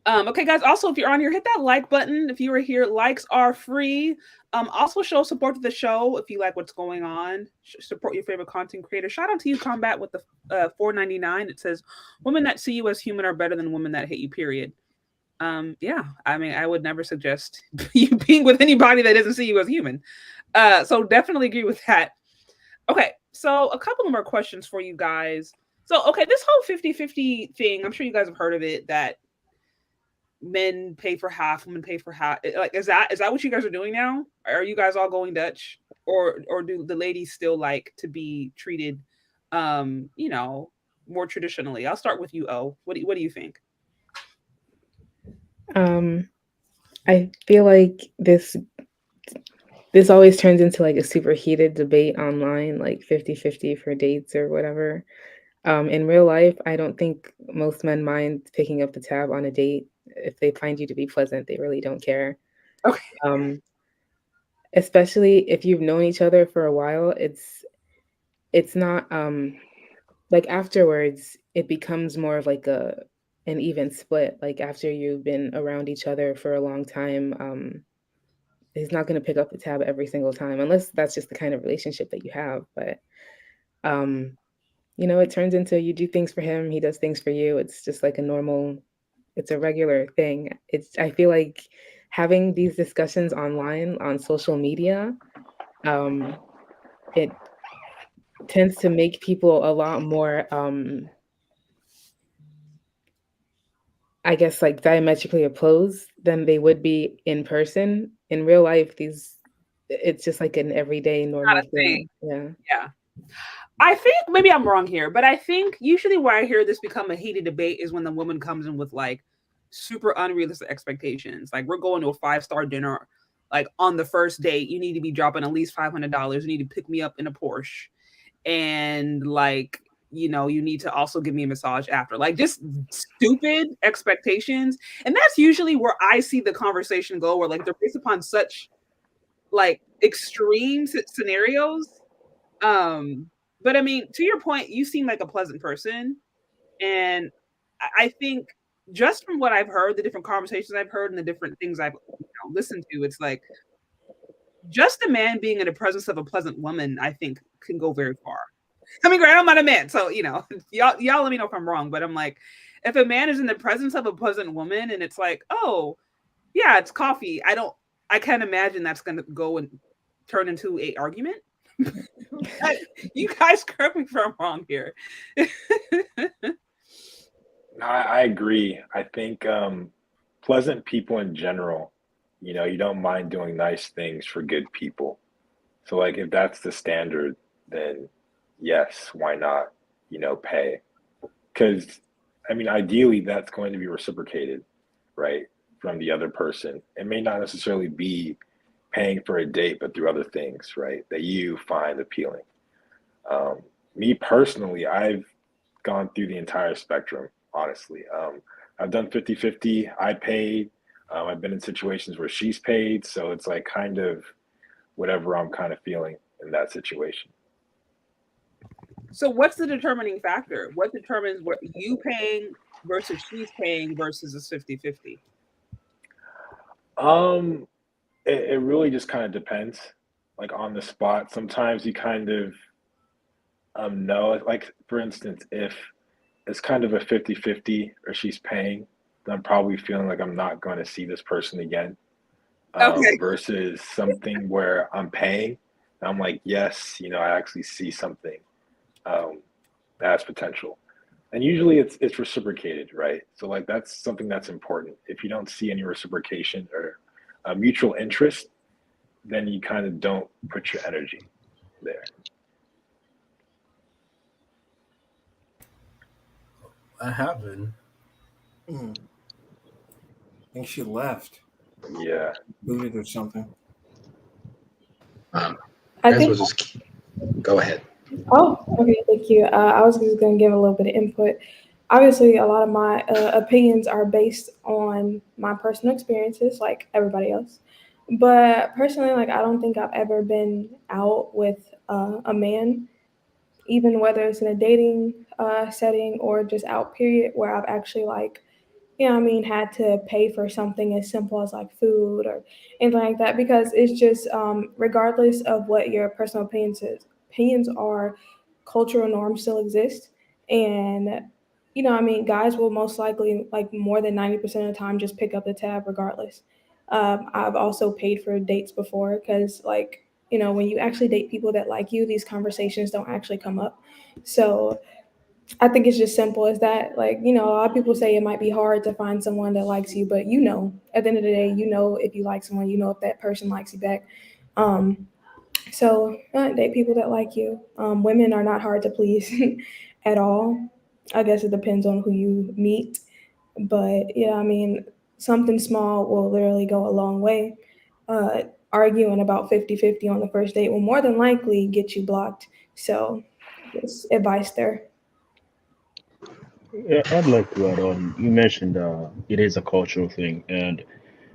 Okay, guys, also, if you're on here, hit that like button. If you are here, likes are free. Also show support to the show if you like what's going on. Support your favorite content creator. Shout out to you, Combat, with the $4.99. It says, women that see you as human are better than women that hate you, period. Yeah, I mean, I would never suggest you being with anybody that doesn't see you as human. So definitely agree with that. Okay, so a couple of more questions for you guys. So, okay, this whole 50-50 thing, I'm sure you guys have heard of it, that men pay for half, women pay for half. Like, is that what you guys are doing now? Are you guys all going Dutch, or do the ladies still like to be treated, more traditionally? I'll start with you, O. What do you think? I feel like this always turns into like a super heated debate online, like 50-50 for dates or whatever. In real life, I don't think most men mind picking up the tab on a date. If they find you to be pleasant, they really don't care. Okay. Especially if you've known each other for a while, it's not like afterwards it becomes more of like an even split. Like after you've been around each other for a long time, he's not going to pick up the tab every single time, unless that's just the kind of relationship that you have. But it turns into you do things for him, he does things for you. It's just like it's a regular thing. I feel like having these discussions online on social media, it tends to make people a lot more, I guess, like diametrically opposed than they would be in person. In real life, it's just like an everyday normal thing. Yeah. I think maybe I'm wrong here, but I think usually where I hear this become a heated debate is when the woman comes in with like super unrealistic expectations. Like, we're going to a 5-star dinner, like on the first date, you need to be dropping at least $500. You need to pick me up in a Porsche. And like, you need to also give me a massage after. Like, just stupid expectations. And that's usually where I see the conversation go, where like they're based upon such like extreme scenarios. But I mean, to your point, you seem like a pleasant person, and I think just from what I've heard, the different conversations I've heard, and the different things I've listened to, it's like just a man being in the presence of a pleasant woman, I think, can go very far. I mean, granted, I'm not a man, so y'all let me know if I'm wrong. But I'm like, if a man is in the presence of a pleasant woman, and it's like, oh, yeah, it's coffee. I can't imagine that's gonna go and turn into a argument. You guys correct me if I'm wrong here. I agree. I think pleasant people in general, you don't mind doing nice things for good people. So like if that's the standard, then yes, why not, pay? Because I mean, ideally that's going to be reciprocated, right, from the other person. It may not necessarily be paying for a date, but through other things, right, that you find appealing. Me personally, I've gone through the entire spectrum, honestly. I've done 50-50. I paid. I've been in situations where she's paid. So it's like kind of whatever I'm kind of feeling in that situation. So what's the determining factor? What determines what you paying versus she's paying versus it's 50-50? It really just kind of depends, like on the spot. Sometimes you kind of know, like for instance, if it's kind of a 50-50 or she's paying, then I'm probably feeling like I'm not going to see this person again. Okay. Versus something where I'm paying, and I'm like, yes, I actually see something that has potential. And usually it's reciprocated, right? So like that's something that's important. If you don't see any reciprocation or a mutual interest, then you kind of don't put your energy there. I haven't. I think she left. Yeah. Booted or something. I Guys think. will just go ahead. Oh, okay, thank you. I was just going to give a little bit of input. Obviously, a lot of my opinions are based on my personal experiences, like everybody else. But personally, like I don't think I've ever been out with a man, even whether it's in a dating setting or just out period, where I've actually like, had to pay for something as simple as like food or anything like that, because it's just regardless of what your personal opinions are, cultural norms still exist. And guys will most likely, like more than 90% of the time, just pick up the tab regardless. I've also paid for dates before because, like, when you actually date people that like you, these conversations don't actually come up. So I think it's just simple as that. Like, a lot of people say it might be hard to find someone that likes you, but at the end of the day, if you like someone, if that person likes you back. So date people that like you. Women are not hard to please at all. I guess it depends on who you meet. But yeah, something small will literally go a long way. Arguing about 50-50 on the first date will more than likely get you blocked. So just advice there. Yeah, I'd like to add on. You mentioned it is a cultural thing, and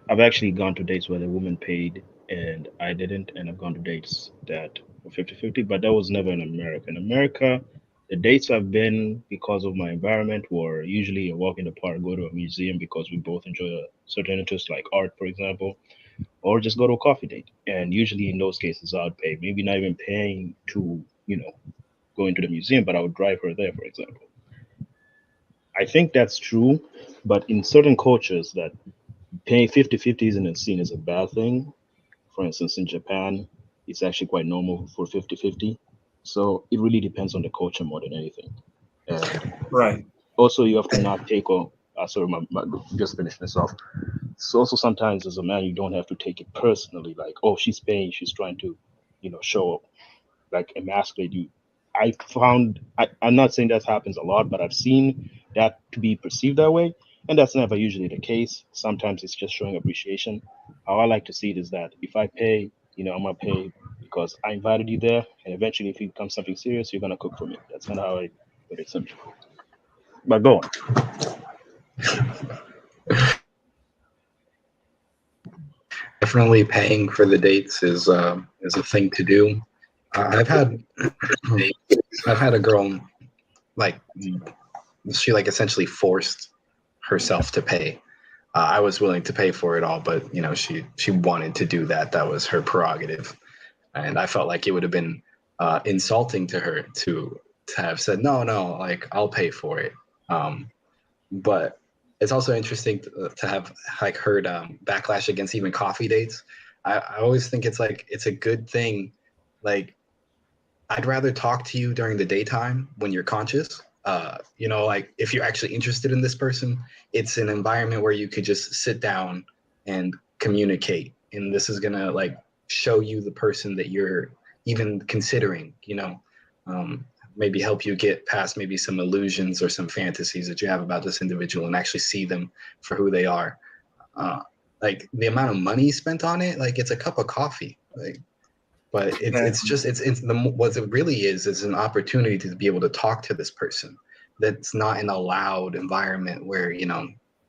I've actually gone to dates where the woman paid and I didn't, and I've gone to dates that were 50-50, but that was never in America. In America, the dates I've been because of my environment were usually a walk in the park, go to a museum because we both enjoy a certain interest like art, for example, or just go to a coffee date. And usually in those cases, I would pay, maybe not even paying to, go into the museum, but I would drive her there, for example. I think that's true, but in certain cultures that paying 50-50 isn't seen as a bad thing. For instance, in Japan, it's actually quite normal for 50-50. So it really depends on the culture more than anything. And Right. also, you have to not take on, sorry, just finish this off. So also sometimes as a man, you don't have to take it personally, like, oh, she's paying, she's trying to, show, like, emasculate you. I'm not saying that happens a lot, but I've seen that to be perceived that way. And that's never usually the case. Sometimes it's just showing appreciation. How I like to see it is that if I pay, I'm gonna pay because I invited you there, and eventually, if it becomes something serious, you're gonna cook for me. That's kind of how I put it simply. But go on. Definitely paying for the dates is a thing to do. I've had dates I've had a girl like she like essentially forced herself to pay. I was willing to pay for it all, but you know, she wanted to do that. That was her prerogative, and I felt like it would have been insulting to her to have said no, like I'll pay for it. But it's also interesting to have like heard backlash against even coffee dates. I always think it's like it's a good thing. Like I'd rather talk to you during the daytime when you're conscious. You know, like if you're actually interested in this person, it's an environment where you could just sit down and communicate. And this is gonna like show you the person that you're even considering, you know, maybe help you get past maybe some illusions or some fantasies that you have about this individual and actually see them for who they are. Like the amount of money spent on it, like it's a cup of coffee. Like, but it's what it really is an opportunity to be able to talk to this person that's not in a loud environment where, you know,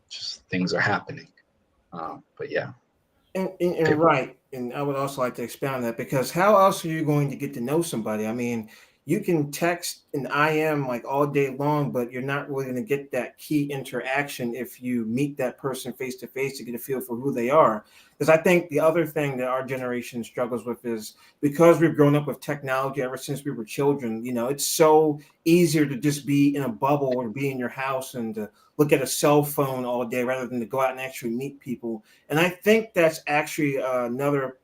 just things are happening. But yeah. And right. And I would also like to expound on that, because how else are you going to get to know somebody? I mean, you can text and IM like all day long, but you're not really going to get that key interaction if you meet that person face to face to get a feel for who they are. Because I think the other thing that our generation struggles with is because we've grown up with technology ever since we were children, you know, it's so easier to just be in a bubble or be in your house and to look at a cell phone all day rather than to go out and actually meet people. And I think that's actually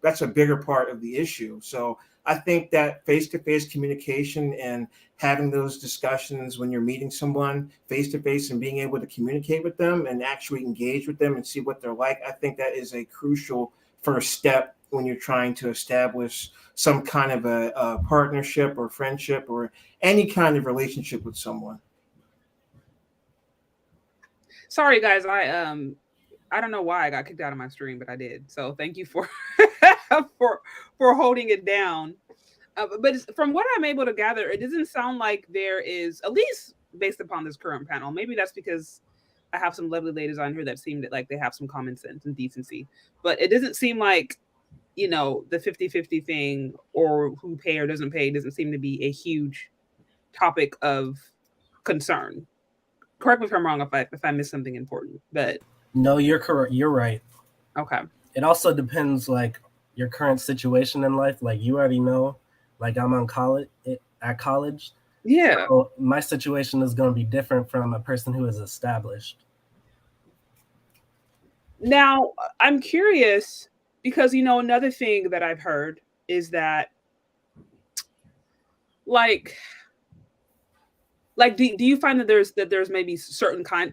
that's a bigger part of the issue. So I think that face-to-face communication and having those discussions when you're meeting someone face-to-face and being able to communicate with them and actually engage with them and see what they're like, I think that is a crucial first step when you're trying to establish some kind of a partnership or friendship or any kind of relationship with someone. Sorry, guys. I don't know why I got kicked out of my stream, but I did. So thank you for for holding it down. But from what I'm able to gather, it doesn't sound like there is, at least based upon this current panel. Maybe that's because I have some lovely ladies on here that seem like they have some common sense and decency. But it doesn't seem like, you know, the 50-50 thing or who pay or doesn't pay doesn't seem to be a huge topic of concern. Correct me if I'm wrong if I missed something important, but no, you're correct. You're right. Okay. It also depends, like your current situation in life. Like you already know, like I'm on college at college. Yeah. So my situation is going to be different from a person who is established. Now I'm curious because, you know, another thing that I've heard is that like do you find that there's maybe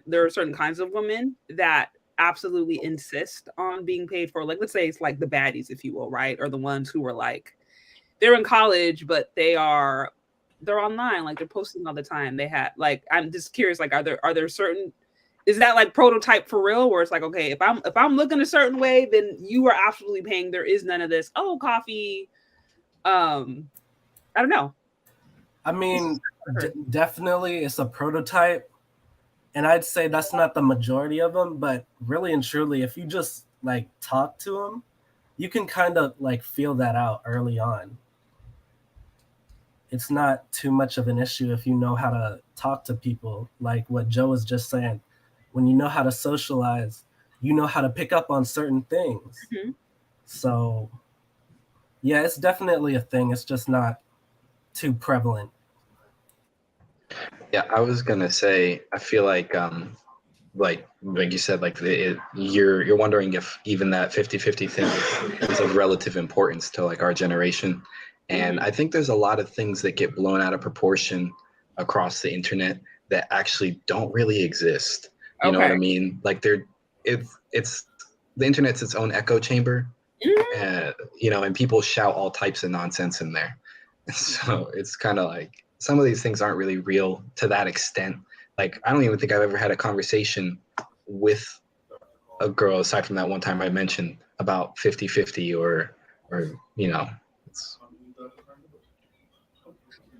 there are certain kinds of women that absolutely insist on being paid for, like, let's say it's like the baddies, if you will, right? Or the ones who are like, they're in college, but they're online, like they're posting all the time. They have, like, I'm just curious, like, are there certain, is that like prototype for real, where it's like, okay, if I'm looking a certain way, then you are absolutely paying. There is none of this, oh, coffee. I don't know. I mean, definitely it's a prototype. And I'd say that's not the majority of them, but really and truly, if you just like talk to them, you can kind of like feel that out early on. It's not too much of an issue if you know how to talk to people, like what Joe was just saying. When you know how to socialize, you know how to pick up on certain things. Mm-hmm. So, yeah, it's definitely a thing. It's just not too prevalent. Yeah, I was gonna say, I feel like you said, like you're wondering if even that 50-50 thing is of relative importance to like our generation. And I think there's a lot of things that get blown out of proportion across the internet that actually don't really exist. You know what I mean? Like it's the internet's its own echo chamber, you know, and people shout all types of nonsense in there. So it's kind of like some of these things aren't really real to that extent. Like, I don't even think I've ever had a conversation with a girl, aside from that one time I mentioned, about 50-50 or you know.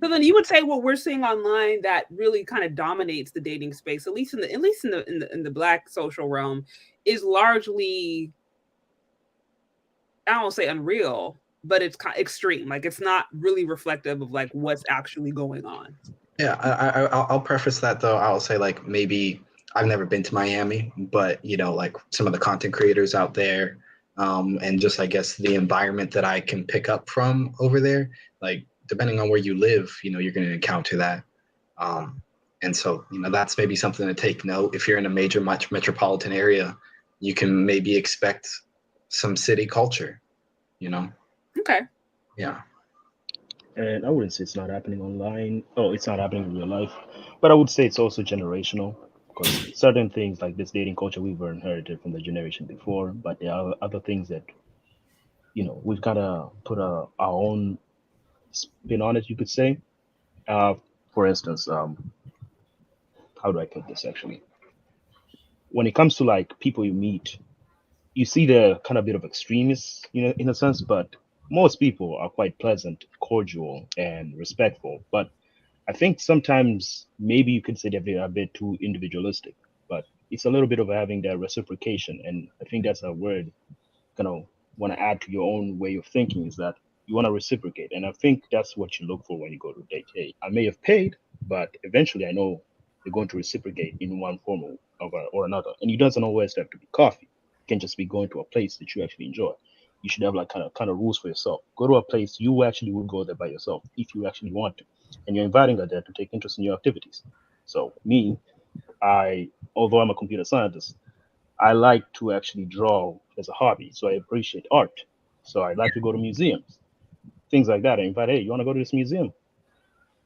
So then you would say what we're seeing online that really kind of dominates the dating space, at least in the Black social realm, is largely, I don't say unreal, but it's extreme. Like it's not really reflective of like what's actually going on. Yeah, I'll preface that though. I'll say like maybe I've never been to Miami, but you know, like some of the content creators out there, and just I guess the environment that I can pick up from over there, like depending on where you live, you know, you're going to encounter that. And so, you know, that's maybe something to take note. If you're in a major metropolitan area, you can maybe expect some city culture, you know? Okay. Yeah. And I wouldn't say it's not happening online. Oh, it's not happening in real life. But I would say it's also generational because certain things like this dating culture we've inherited from the generation before, but there are other things that, you know, we've got to put our own spin on it, you could say. For instance, how do I put this actually? When it comes to like people you meet, you see the kind of bit of extremists, you know, in a sense, but most people are quite pleasant, cordial, and respectful. But I think sometimes maybe you could say that they're a bit too individualistic, but it's a little bit of having that reciprocation. And I think that's a word kind of want to add to your own way of thinking is that you want to reciprocate. And I think that's what you look for when you go to date. Hey, I may have paid, but eventually I know they're going to reciprocate in one form or another. And it doesn't always have to be coffee. It can just be going to a place that you actually enjoy. You should have like kind of rules for yourself. Go to a place you actually would go there by yourself if you actually want to, and you're inviting her there to take interest in your activities. So me, although I'm a computer scientist, I like to actually draw as a hobby. So I appreciate art. So I like to go to museums, things like that. I invite, hey, you want to go to this museum?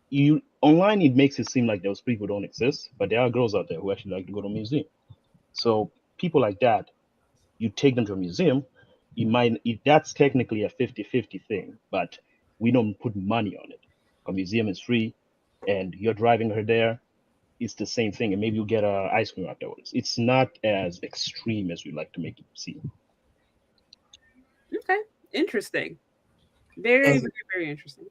You online, it makes it seem like those people don't exist, but there are girls out there who actually like to go to a museum. So people like that, you take them to a museum, that's technically a 50-50 thing, but we don't put money on it. A museum is free and you're driving her there, it's the same thing, and maybe you get ice cream afterwards. It's not as extreme as we like to make it seem. Okay, interesting. Very, And- very, very interesting.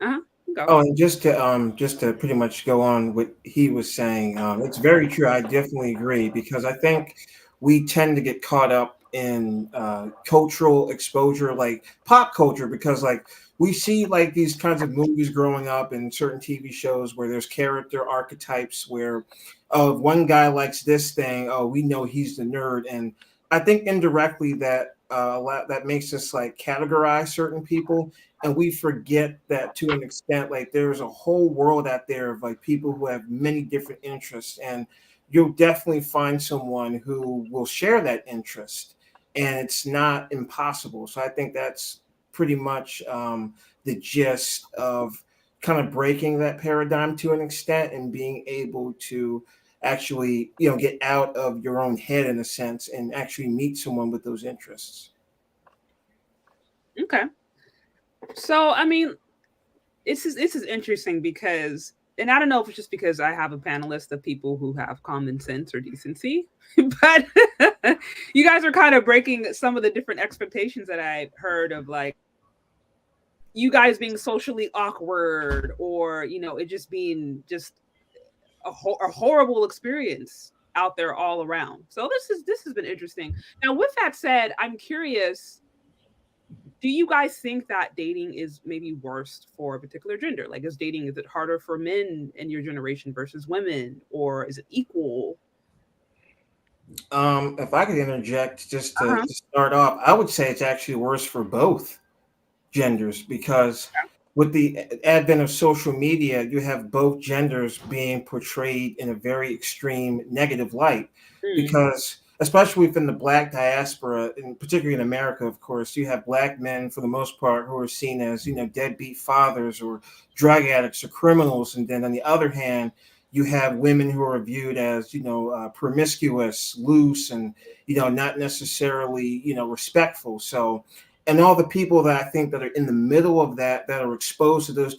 Go. Oh, and just to pretty much go on what he was saying, it's very true. I definitely agree because I think we tend to get caught up in cultural exposure, like pop culture, because like we see like these kinds of movies growing up and certain TV shows where there's character archetypes where, oh, one guy likes this thing, oh, we know he's the nerd, and I think indirectly that that makes us like categorize certain people, and we forget that to an extent, like there's a whole world out there of like people who have many different interests, and you'll definitely find someone who will share that interest, and it's not impossible. So I think that's pretty much the gist of kind of breaking that paradigm to an extent and being able to actually, you know, get out of your own head in a sense and actually meet someone with those interests. Okay. So, I mean, this is interesting because, and I don't know if it's just because I have a panelist of people who have common sense or decency, but you guys are kind of breaking some of the different expectations that I heard of, like you guys being socially awkward, or you know, it just being just a horrible experience out there all around. So this has been interesting. Now, with that said, I'm curious, do you guys think that dating is maybe worse for a particular gender? Like, is it harder for men in your generation versus women, or is it equal? If I could interject just to start off, I would say it's actually worse for both genders because with the advent of social media, you have both genders being portrayed in a very extreme negative light because especially within the Black diaspora, and particularly in America, of course, you have Black men for the most part who are seen as, you know, deadbeat fathers or drug addicts or criminals. And then on the other hand, you have women who are viewed as, you know, promiscuous, loose, and, you know, not necessarily, you know, respectful. So, and all the people that I think that are in the middle of that are exposed to those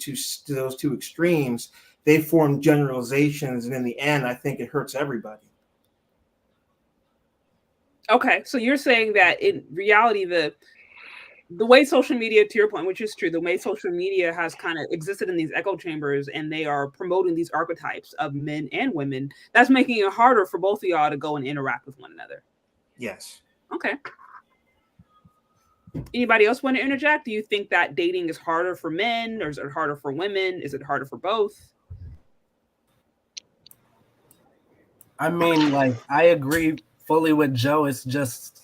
two extremes, they form generalizations, and in the end, I think it hurts everybody. Okay, so you're saying that in reality, the way social media, to your point, which is true, the way social media has kind of existed in these echo chambers, and they are promoting these archetypes of men and women, that's making it harder for both of y'all to go and interact with one another. Yes. Okay. Anybody else want to interject? Do you think that dating is harder for men, or is it harder for women? Is it harder for both? I mean, like, I agree fully with Joe. It's just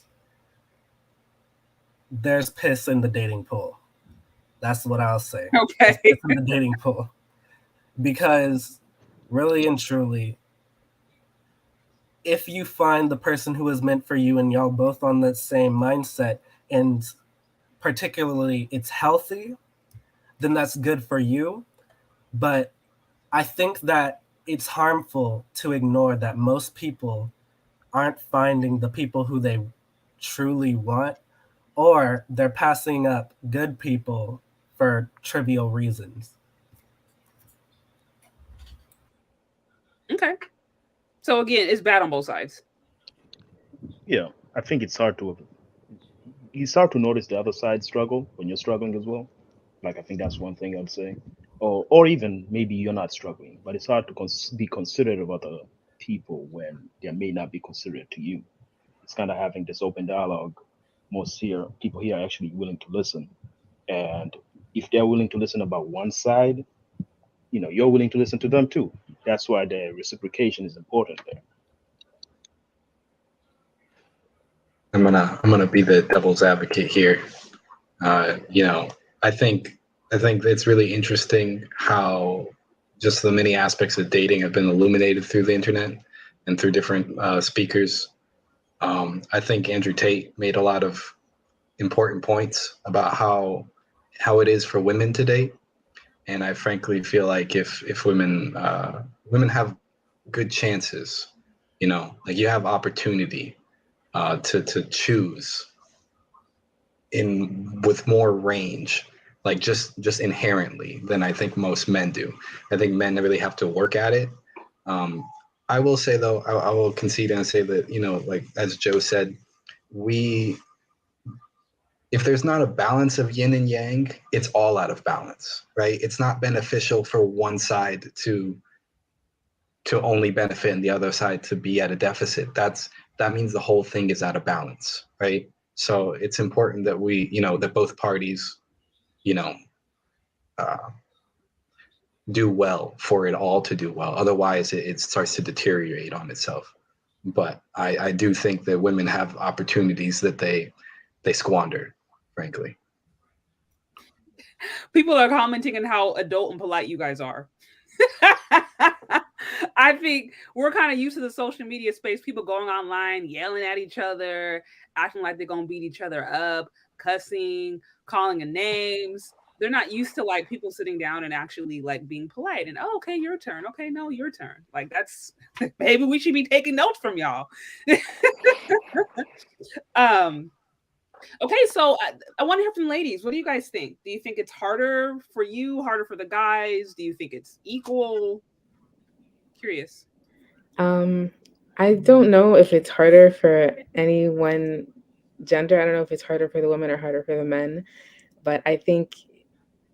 there's piss in the dating pool. That's what I'll say. Okay. There's piss in the dating pool. Because really and truly, if you find the person who is meant for you and y'all both on the same mindset, and particularly it's healthy, then that's good for you. But I think that it's harmful to ignore that most people aren't finding the people who they truly want, or they're passing up good people for trivial reasons. Okay. So again, it's bad on both sides. Yeah, I think it's hard to notice the other side struggle when you're struggling as well. Like, I think that's one thing I'd say. Or even maybe you're not struggling, but it's hard to be considerate of other people when they may not be considerate to you. It's kind of having this open dialogue. People here are actually willing to listen. And if they're willing to listen about one side, you're willing to listen to them too. That's why the reciprocation is important there. I'm gonna be the devil's advocate here. I think it's really interesting how just the many aspects of dating have been illuminated through the internet and through different speakers. I think Andrew Tate made a lot of important points about how it is for women to date, and I frankly feel like if women have good chances, like you have opportunity to choose with more range, like just inherently, than I think most men do. I think men really have to work at it. I will say though, I will concede and say that, like as Joe said, if there's not a balance of yin and yang, it's all out of balance, right? It's not beneficial for one side to only benefit and the other side to be at a deficit. That means the whole thing is out of balance, right? So it's important that that both parties, do well for it all to do well. Otherwise, it starts to deteriorate on itself. But I do think that women have opportunities that they squander, frankly. People are commenting on how adult and polite you guys are. I think we're kind of used to the social media space, people going online, yelling at each other, acting like they're going to beat each other up, cussing, calling in names. They're not used to like people sitting down and actually like being polite and, oh, okay, your turn. Okay, no, your turn. Like that's maybe we should be taking notes from y'all. Okay, so I want to hear from ladies. What do you guys think? Do you think it's harder for you, harder for the guys? Do you think it's equal? Curious. I don't know if it's harder for any one gender. I don't know if it's harder for the women or harder for the men, but I think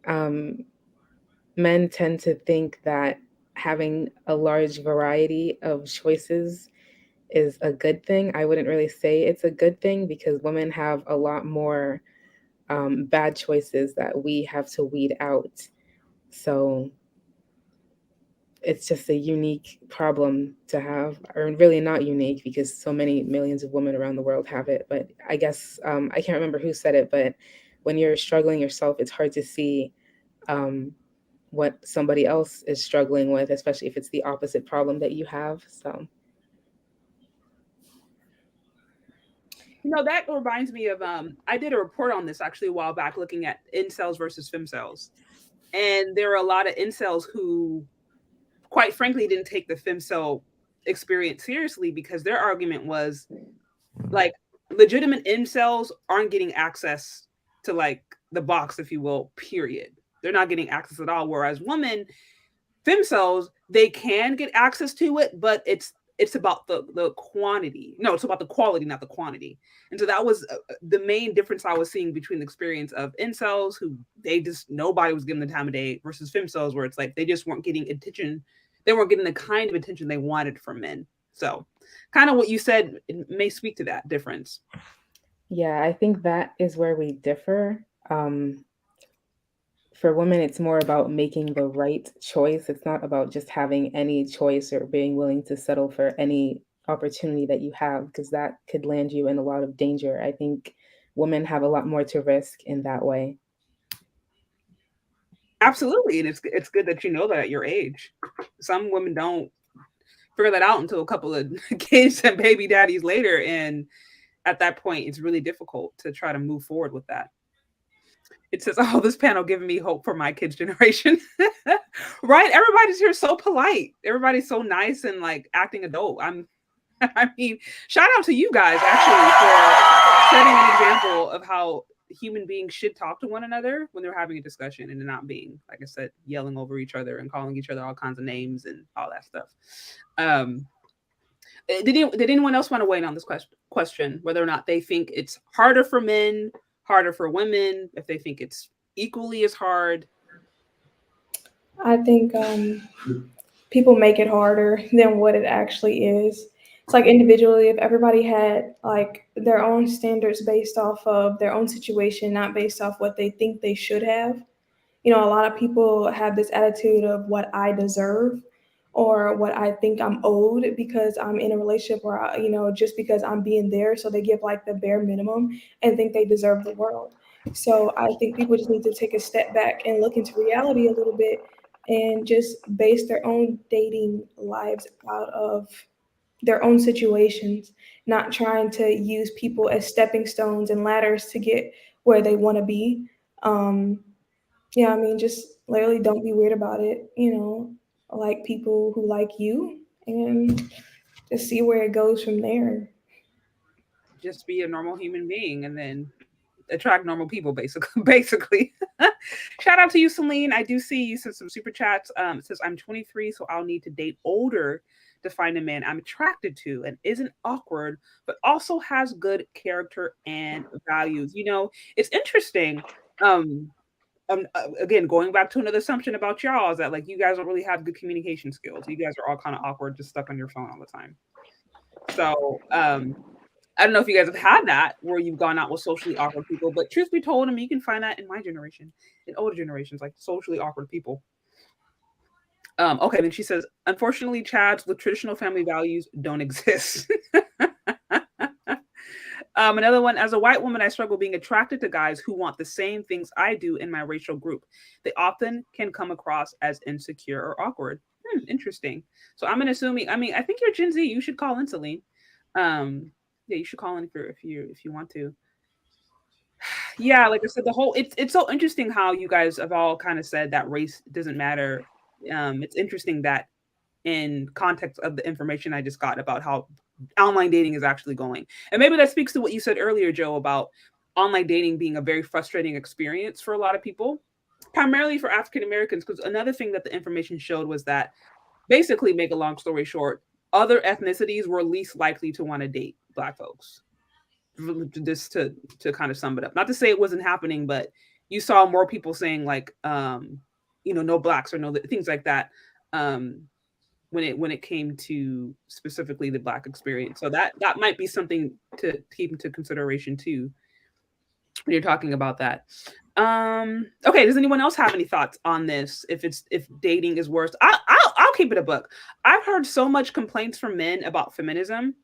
men tend to think that having a large variety of choices is a good thing. I wouldn't really say it's a good thing because women have a lot more bad choices that we have to weed out. So it's just a unique problem to have, or really not unique because so many millions of women around the world have it. But I guess I can't remember who said it, but when you're struggling yourself, it's hard to see what somebody else is struggling with, especially if it's the opposite problem that you have. So. That reminds me of I did a report on this actually a while back looking at incels versus femcels. And there are a lot of incels who, quite frankly, didn't take the femcel experience seriously because their argument was like legitimate incels aren't getting access to like the box, if you will, period. They're not getting access at all. Whereas femcels, they can get access to it, but it's about the quantity. No, it's about the quality, not the quantity. And so that was the main difference I was seeing between the experience of incels, who nobody was giving the time of day, versus femcels, where it's like they just weren't getting attention. They weren't getting the kind of attention they wanted from men. So kind of what you said may speak to that difference. Yeah, I think that is where we differ. For women, it's more about making the right choice. It's not about just having any choice or being willing to settle for any opportunity that you have, because that could land you in a lot of danger. I think women have a lot more to risk in that way. Absolutely, and it's good that you know that at your age. Some women don't figure that out until a couple of kids and baby daddies later, and at that point, it's really difficult to try to move forward with that. It says, "Oh, this panel giving me hope for my kids' generation." Right? Everybody's here so polite. Everybody's so nice and like acting adult. I mean, shout out to you guys actually for setting an example of how human beings should talk to one another when they're having a discussion and not being, like I said, yelling over each other and calling each other all kinds of names and all that stuff. Um, did anyone else want to weigh in on this question, whether or not they think it's harder for men, harder for women, if they think it's equally as hard? I think people make it harder than what it actually is. It's like individually, if everybody had like their own standards based off of their own situation, not based off what they think they should have. You know, a lot of people have this attitude of what I deserve or what I think I'm owed because I'm in a relationship where, just because I'm being there. So they give like the bare minimum and think they deserve the world. So I think people just need to take a step back and look into reality a little bit and just base their own dating lives out of their own situations, not trying to use people as stepping stones and ladders to get where they want to be. Um, yeah, I mean, just literally don't be weird about it, like people who like you and just see where it goes from there. Just be a normal human being and then attract normal people, basically. Basically. Shout out to you, Celine. I do see you sent some super chats. It says, I'm 23, so I'll need to date older to find a man I'm attracted to and isn't awkward, but also has good character and values. It's interesting. Um, again, going back to another assumption about y'all is that like you guys don't really have good communication skills. You guys are all kind of awkward, just stuck on your phone all the time. So I don't know if you guys have had that where you've gone out with socially awkward people, but truth be told, I mean, you can find that in my generation, in older generations, like socially awkward people. Okay, then she says, unfortunately, Chads with traditional family values don't exist. Another one, as a white woman, I struggle being attracted to guys who want the same things I do in my racial group. They often can come across as insecure or awkward. Interesting. So I'm gonna assuming. I mean, I think you're Gen Z. You should call in, Celine. Yeah, you should call in if you want to. Yeah, like I said, it's so interesting how you guys have all kind of said that race doesn't matter. It's interesting that in context of the information I just got about how online dating is actually going. And maybe that speaks to what you said earlier, Joe, about online dating being a very frustrating experience for a lot of people, primarily for African Americans. Because another thing that the information showed was that basically, make a long story short, other ethnicities were least likely to want to date Black folks. Just to kind of sum it up, not to say it wasn't happening, but you saw more people saying like, no blacks or no things like that. When it came to specifically the Black experience. So that might be something to keep into consideration too when you're talking about that. Okay, does anyone else have any thoughts on this? If dating is worse, I'll keep it a book. I've heard so much complaints from men about feminism,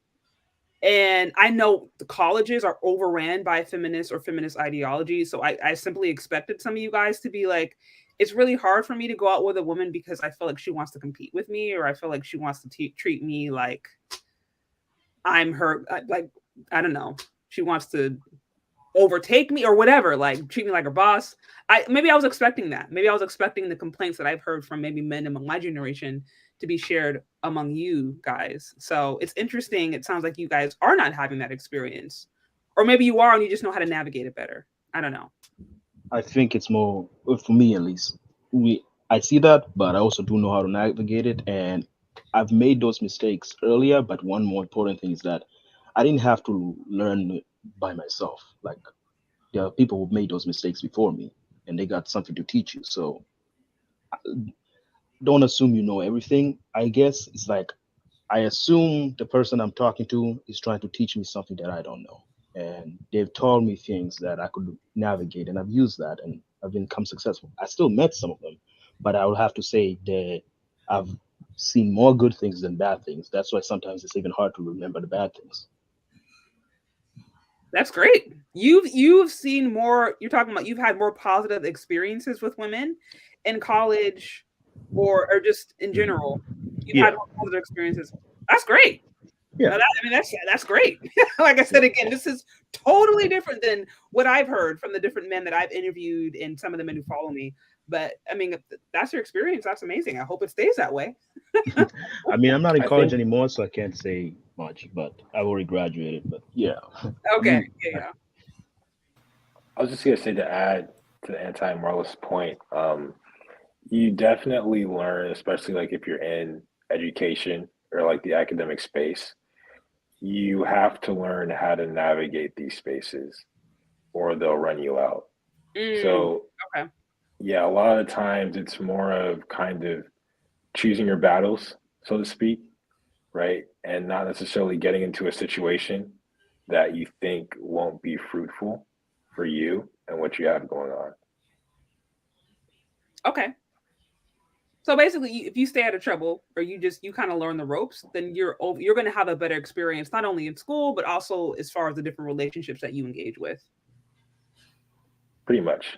and I know the colleges are overran by feminists or feminist ideology. So I simply expected some of you guys to be like, it's really hard for me to go out with a woman because I feel like she wants to compete with me, or I feel like she wants to treat me like I'm her, like, I don't know, she wants to overtake me or whatever, like treat me like her boss. Maybe I was expecting that. Maybe I was expecting the complaints that I've heard from maybe men among my generation to be shared among you guys. So it's interesting. It sounds like you guys are not having that experience, or maybe you are and you just know how to navigate it better. I don't know. I think it's more, for me at least. I see that, but I also do know how to navigate it, and I've made those mistakes earlier. But one more important thing is that I didn't have to learn by myself. Like, there are people who've made those mistakes before me, and they got something to teach you. So don't assume you know everything. I guess it's like I assume the person I'm talking to is trying to teach me something that I don't know. and they've told me things that I could navigate, and I've used that, and I've become successful. I still met some of them, but I would have to say that I've seen more good things than bad things. That's why sometimes it's even hard to remember the bad things. That's great. You've seen more. You're talking about you've had more positive experiences with women in college, or just in general. You've had Yeah. more positive experiences. That's great. Yeah. I mean, that's great. Like I said again, this is totally different than what I've heard from the different men that I've interviewed and some of the men who follow me. But I mean, if that's your experience. That's amazing. I hope it stays that way. I mean, I'm not in I college think anymore, so I can't say much, but I've already graduated. But yeah. Okay. Mm. Yeah. I was just gonna say, to add to the anti-moralist point, you definitely learn, especially like if you're in education or like the academic space, you have to learn how to navigate these spaces or they'll run you out. Mm, So okay. yeah, a lot of the times it's more of kind of choosing your battles, so to speak, right? And not necessarily getting into a situation that you think won't be fruitful for you and what you have going on. Okay. So basically, if you stay out of trouble or you kind of learn the ropes, then you're going to have a better experience not only in school but also as far as the different relationships that you engage with. Pretty much.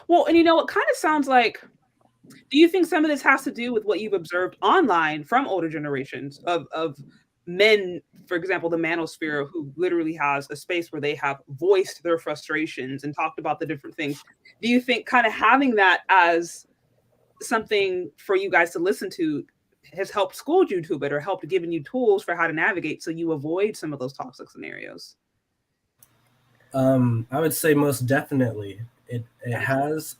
Well, and it kind of sounds like. Do you think some of this has to do with what you've observed online from older generations of men, for example, the Manosphere, who literally has a space where they have voiced their frustrations and talked about the different things? Do you think kind of having that as something for you guys to listen to has helped schooled you to it or helped giving you tools for how to navigate so you avoid some of those toxic scenarios? I would say most definitely it has.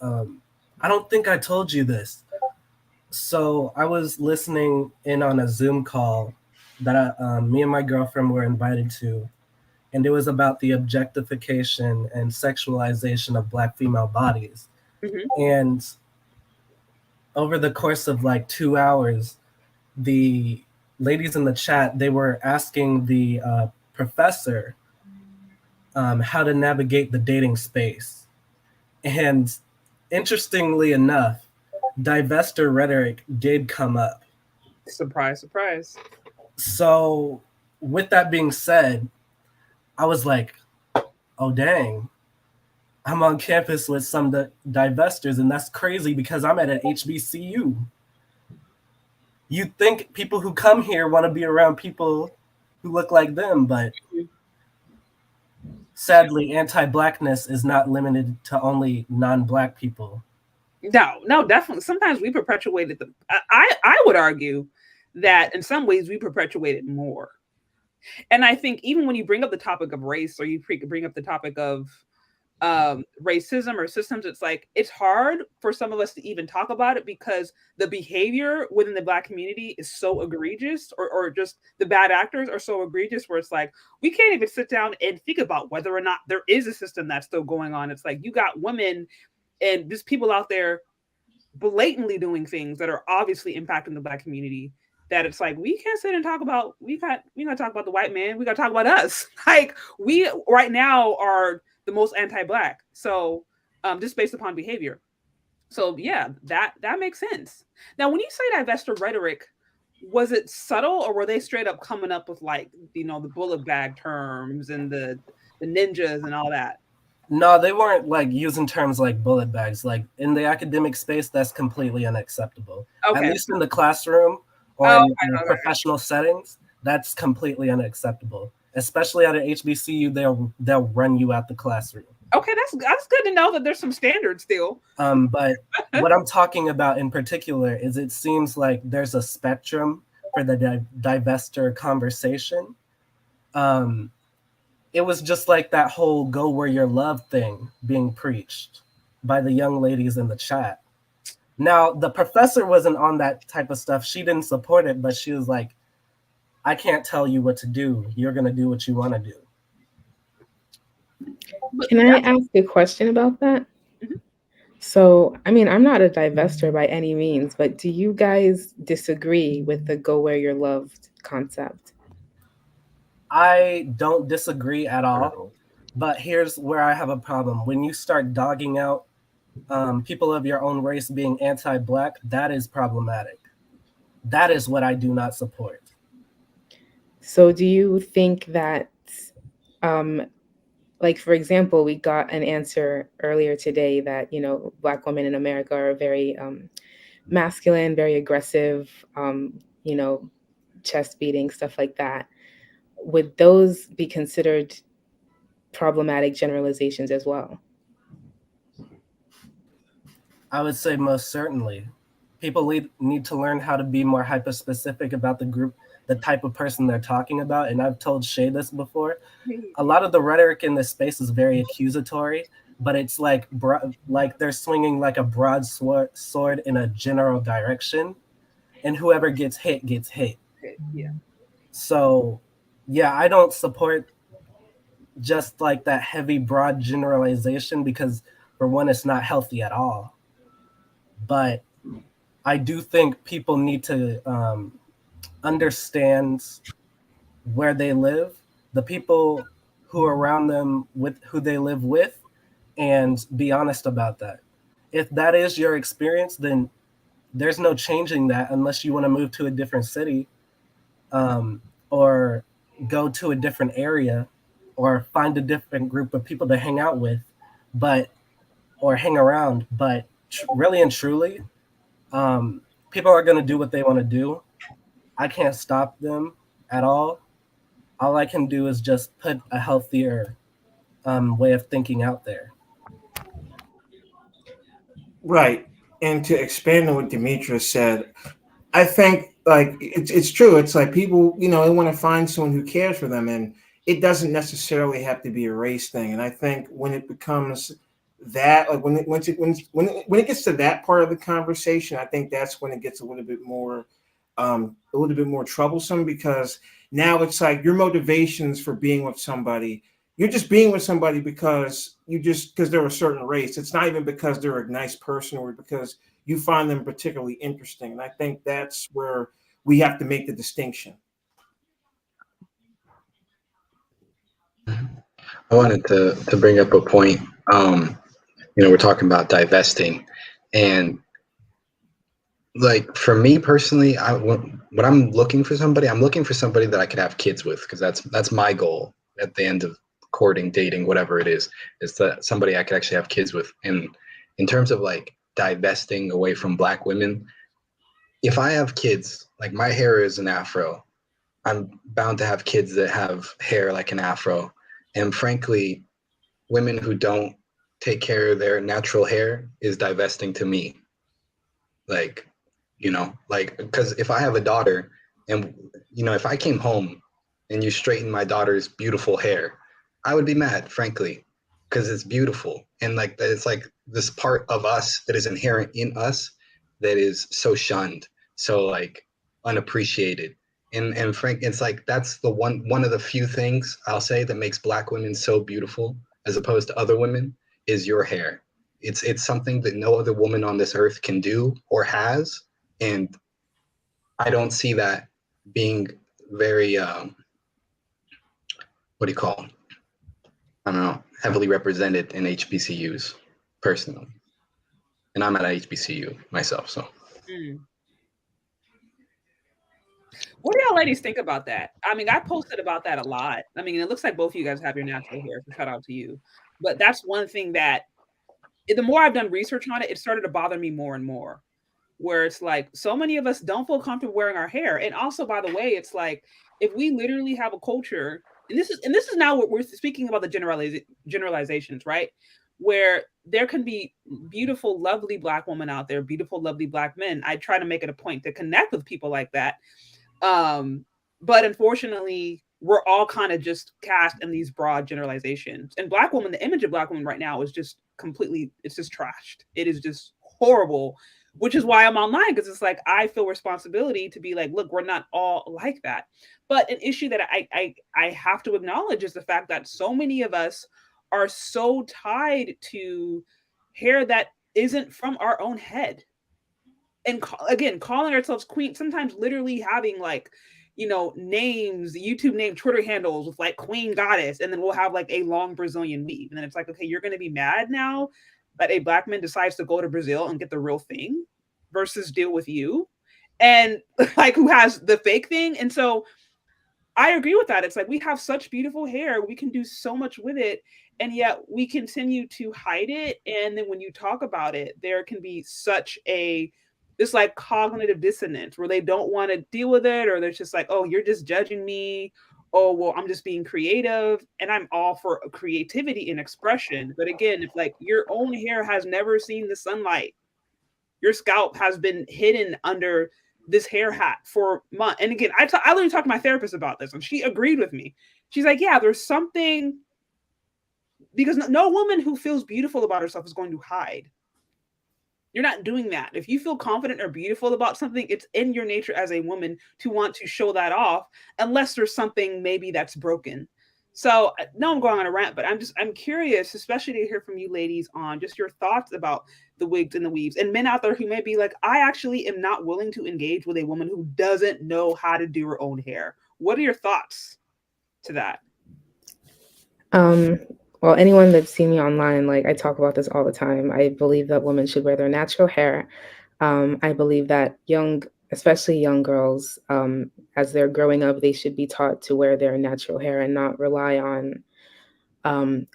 I don't think I told you this. So I was listening in on a Zoom call that me and my girlfriend were invited to, and it was about the objectification and sexualization of Black female bodies. Mm-hmm. And over the course of like 2 hours, the ladies in the chat, they were asking the professor how to navigate the dating space. And interestingly enough, divester rhetoric did come up. Surprise, surprise. So with that being said, I was like, oh dang, I'm on campus with some divestors, and that's crazy because I'm at an HBCU. You'd think people who come here want to be around people who look like them, but sadly, anti-Blackness is not limited to only non-Black people. No, definitely. Sometimes we perpetuated the. I would argue that in some ways we perpetuated more. And I think even when you bring up the topic of race or you bring up the topic of racism or systems, it's like it's hard for some of us to even talk about it because the behavior within the Black community is so egregious, or just the bad actors are so egregious where it's like we can't even sit down and think about whether or not there is a system that's still going on. It's like you got women and just people out there blatantly doing things that are obviously impacting the Black community, that it's like we can't sit and talk about we gotta talk about the white man, we gotta talk about us. Like we right now are the most anti-Black, so just based upon behavior. So yeah, that makes sense. Now when you say divester rhetoric, was it subtle or were they straight up coming up with like the bullet bag terms and the ninjas and all that? No, they weren't like using terms like bullet bags. Like in the academic space, that's completely unacceptable. Okay. At least in the classroom or in professional settings, that's completely unacceptable. Especially at an HBCU, they'll run you out the classroom. Okay, that's good to know that there's some standards still. But what I'm talking about in particular is it seems like there's a spectrum for the divester conversation. It was just like that whole go where your love thing being preached by the young ladies in the chat. Now, the professor wasn't on that type of stuff. She didn't support it, but she was like, I can't tell you what to do. You're going to do what you want to do. Can I ask a question about that? Mm-hmm. So, I mean, I'm not a divester by any means, but do you guys disagree with the go where you're loved concept? I don't disagree at all, but here's where I have a problem. When you start dogging out people of your own race being anti-Black, that is problematic. That is what I do not support. So do you think that, like, for example, we got an answer earlier today that, Black women in America are very masculine, very aggressive, chest beating, stuff like that. Would those be considered problematic generalizations as well? I would say most certainly. People need to learn how to be more hyper-specific about the group, the type of person they're talking about. And I've told Shay this before. A lot of the rhetoric in this space is very accusatory, but it's like they're swinging like a broadsword in a general direction, and whoever gets hit gets hit. Yeah. So, yeah, I don't support just like that heavy, broad generalization because, for one, it's not healthy at all. But I do think people need to understand where they live, the people who are around them, with who they live with, and be honest about that. If that is your experience, then there's no changing that unless you want to move to a different city, or go to a different area, or find a different group of people to hang out with, or hang around. But really and truly, people are going to do what they want to do. I can't stop them at all. All I can do is just put a healthier way of thinking out there. Right. And to expand on what Demetrius said, I think like it's true. It's like people, they want to find someone who cares for them, and it doesn't necessarily have to be a race thing. And I think when it becomes that, like when it gets to that part of the conversation, I think that's when it gets a little bit more troublesome, because now it's like your motivations for being with somebody, you're just being with somebody because they're a certain race. It's not even because they're a nice person or because you find them particularly interesting. And I think that's where we have to make the distinction. I wanted to bring up a point. We're talking about divesting, and like for me personally, when I'm looking for somebody, I'm looking for somebody that I could have kids with, because that's my goal at the end of courting, dating, whatever it is that somebody I could actually have kids with. And in terms of like divesting away from Black women, if I have kids, like my hair is an afro, I'm bound to have kids that have hair like an afro. And frankly, women who don't take care of their natural hair is divesting to me. Like, because if I have a daughter and, if I came home and you straightened my daughter's beautiful hair, I would be mad, frankly, because it's beautiful. And like, it's like this part of us that is inherent in us that is so shunned, so like unappreciated. And Frank, it's like, that's the one of the few things I'll say that makes Black women so beautiful as opposed to other women is your hair. It's something that no other woman on this earth can do or has. And I don't see that being very, what do you call, I don't know, heavily represented in HBCUs personally. And I'm at HBCU myself, so. What do y'all ladies think about that? I mean, I posted about that a lot. I mean, it looks like both of you guys have your natural hair, so shout out to you. But that's one thing that, the more I've done research on it, it started to bother me more and more, where it's like so many of us don't feel comfortable wearing our hair. And also, by the way, it's like if we literally have a culture, and this is now what we're speaking about, the generalizations, right? Where there can be beautiful, lovely Black women out there, beautiful, lovely Black men. I try to make it a point to connect with people like that. But unfortunately, we're all kind of just cast in these broad generalizations. And Black woman, the image of Black woman right now is just completely, it's just trashed. It is just horrible, which is why I'm online, because it's like I feel responsibility to be like, look, we're not all like that. But an issue that I have to acknowledge is the fact that so many of us are so tied to hair that isn't from our own head. And again, calling ourselves queen, sometimes literally having like names, YouTube name, Twitter handles with like Queen Goddess, and then we'll have like a long Brazilian weave. And then it's like, okay, you're gonna be mad now that a black man decides to go to Brazil and get the real thing versus deal with you and like who has the fake thing. And so I agree with that. It's like we have such beautiful hair, we can do so much with it, and yet we continue to hide it. And then when you talk about it, there can be such this like cognitive dissonance where they don't want to deal with it, or they're just like, oh, you're just judging me. Oh, well, I'm just being creative, and I'm all for creativity and expression. But again, if like your own hair has never seen the sunlight, your scalp has been hidden under this hair hat for months. And again, I literally talked to my therapist about this, and she agreed with me. She's like, yeah, there's something, because no woman who feels beautiful about herself is going to hide. You're not doing that. If you feel confident or beautiful about something, it's in your nature as a woman to want to show that off, unless there's something maybe that's broken. So no, I'm going on a rant, but I'm curious, especially to hear from you ladies on just your thoughts about the wigs and the weaves, and men out there who may be like, I actually am not willing to engage with a woman who doesn't know how to do her own hair. What are your thoughts to that? Well, anyone that's seen me online, like I talk about this all the time. I believe that women should wear their natural hair. I believe that especially young girls, as they're growing up, they should be taught to wear their natural hair and not rely on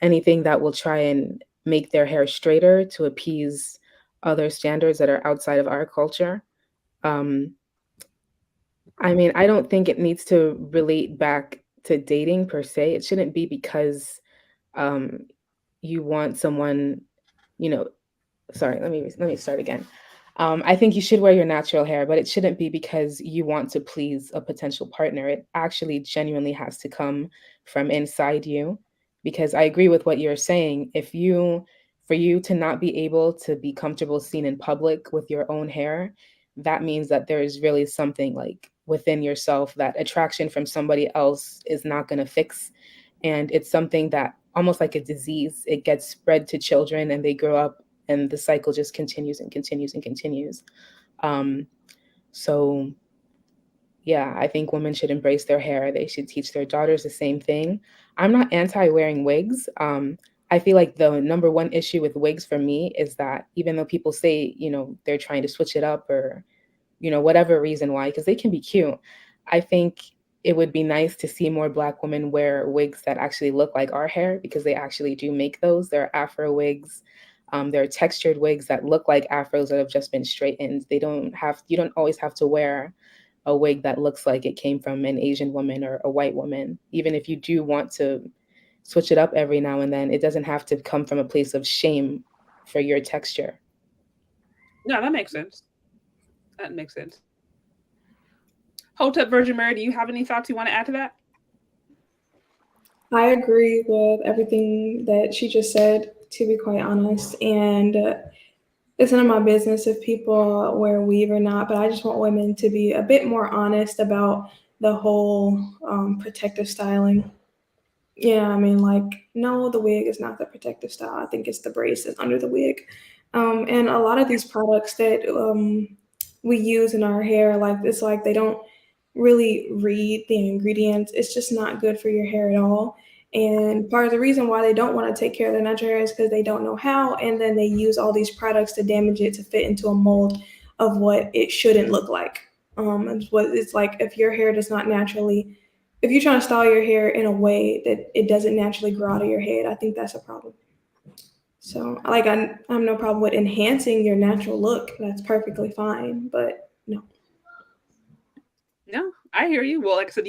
anything that will try and make their hair straighter to appease other standards that are outside of our culture. I mean, I don't think it needs to relate back to dating per se. It shouldn't be because you want someone, sorry, let me start again. I think you should wear your natural hair, but it shouldn't be because you want to please a potential partner. It actually genuinely has to come from inside you, because I agree with what you're saying. For you to not be able to be comfortable seen in public with your own hair, that means that there is really something like within yourself that attraction from somebody else is not going to fix. And it's something that almost like a disease, it gets spread to children and they grow up and the cycle just continues and continues and continues. So yeah, I think women should embrace their hair. They should teach their daughters the same thing. I'm not anti-wearing wigs. I feel like the number one issue with wigs for me is that even though people say, they're trying to switch it up or, whatever reason why, because they can be cute, I think it would be nice to see more Black women wear wigs that actually look like our hair, because they actually do make those. There are Afro wigs. There are textured wigs that look like afros that have just been straightened. You don't always have to wear a wig that looks like it came from an Asian woman or a white woman. Even if you do want to switch it up every now and then, it doesn't have to come from a place of shame for your texture. No, that makes sense. That makes sense. Hotep Virgin Mary, do you have any thoughts you want to add to that? I agree with everything that she just said, to be quite honest. And it's none of my business if people wear weave or not, but I just want women to be a bit more honest about the whole protective styling. Yeah, I mean, like, no, the wig is not the protective style. I think it's the brace that's under the wig. And a lot of these products that we use in our hair, like, it's like they don't really read the ingredients. It's just not good for your hair at all. And part of the reason why they don't want to take care of their natural hair is because they don't know how, and then they use all these products to damage it to fit into a mold of what it shouldn't look like. It's like if your hair does not naturally, if you're trying to style your hair in a way that it doesn't naturally grow out of your head, I think that's a problem. So like I have no problem with enhancing your natural look. That's perfectly fine, but no. No, I hear you. Well, like I said,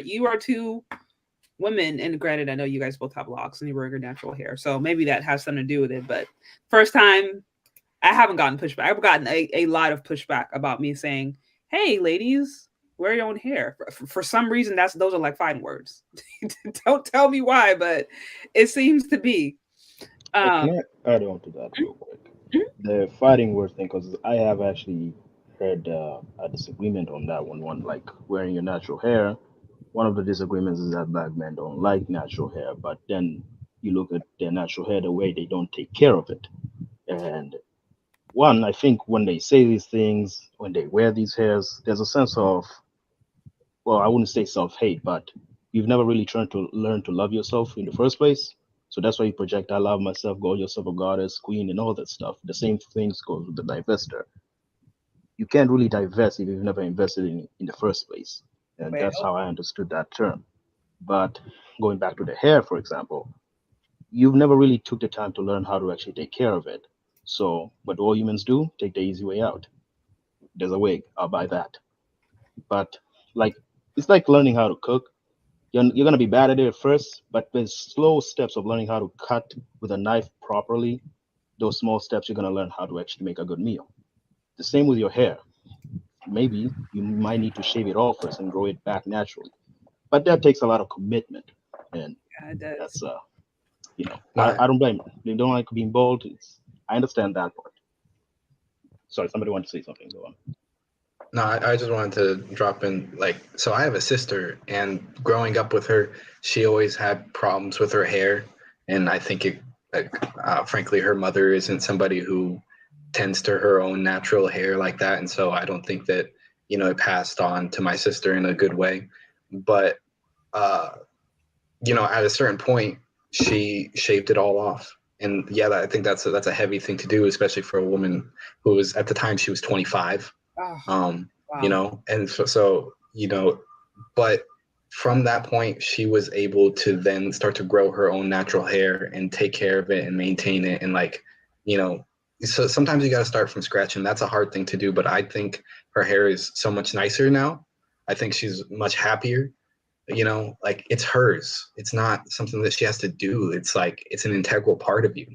you are two women, and granted, I know you guys both have locks and you wear your natural hair, so maybe that has something to do with it. But first time, I haven't gotten pushback. I've gotten a lot of pushback about me saying, "Hey, ladies, wear your own hair." For some reason, those are like fighting words. Don't tell me why, but it seems to be. Can I add on to that real quick? The fighting word thing, because I have actually heard a disagreement on that one. Like wearing your natural hair, one of the disagreements is that Black men don't like natural hair, but then you look at their natural hair, the way they don't take care of it. And I think when they say these things, when they wear these hairs, there's a sense of well, I wouldn't say self-hate, but you've never really tried to learn to love yourself in the first place. So that's why you project, I love myself, call yourself a goddess, queen, and all that stuff. The same things goes with the divester. You can't really divest if you've never invested in the first place. And that's how I understood that term. But going back to the hair, for example, you've never really took the time to learn how to actually take care of it. So what all humans do, take the easy way out. There's a wig, I'll buy that. But like, it's like learning how to cook. You're gonna be bad at it at first, but with slow steps of learning how to cut with a knife properly, those small steps, you're gonna learn how to actually make a good meal. The same with your hair. Maybe you might need to shave it off first and grow it back naturally, but that takes a lot of commitment, and that's you know, I don't blame them. They don't like being bold. I understand that part. Sorry, somebody wanted to say something. Go on. No, I just wanted to drop in, like, so I have a sister, and growing up with her, she always had problems with her hair, and I think frankly, her mother isn't somebody who tends to her own natural hair like that, and so I don't think that, you know, it passed on to my sister in a good way. But you know, at a certain point, she shaved it all off, and yeah, I think that's a heavy thing to do, especially for a woman who was, at the time, she was 25. Wow. You know, and so you know, but from that point, she was able to then start to grow her own natural hair and take care of it and maintain it, and, like, you know, so sometimes you got to start from scratch, and that's a hard thing to do, but I think her hair is so much nicer now. I think she's much happier. You know, like, it's hers. It's not something that she has to do. It's like, it's an integral part of you,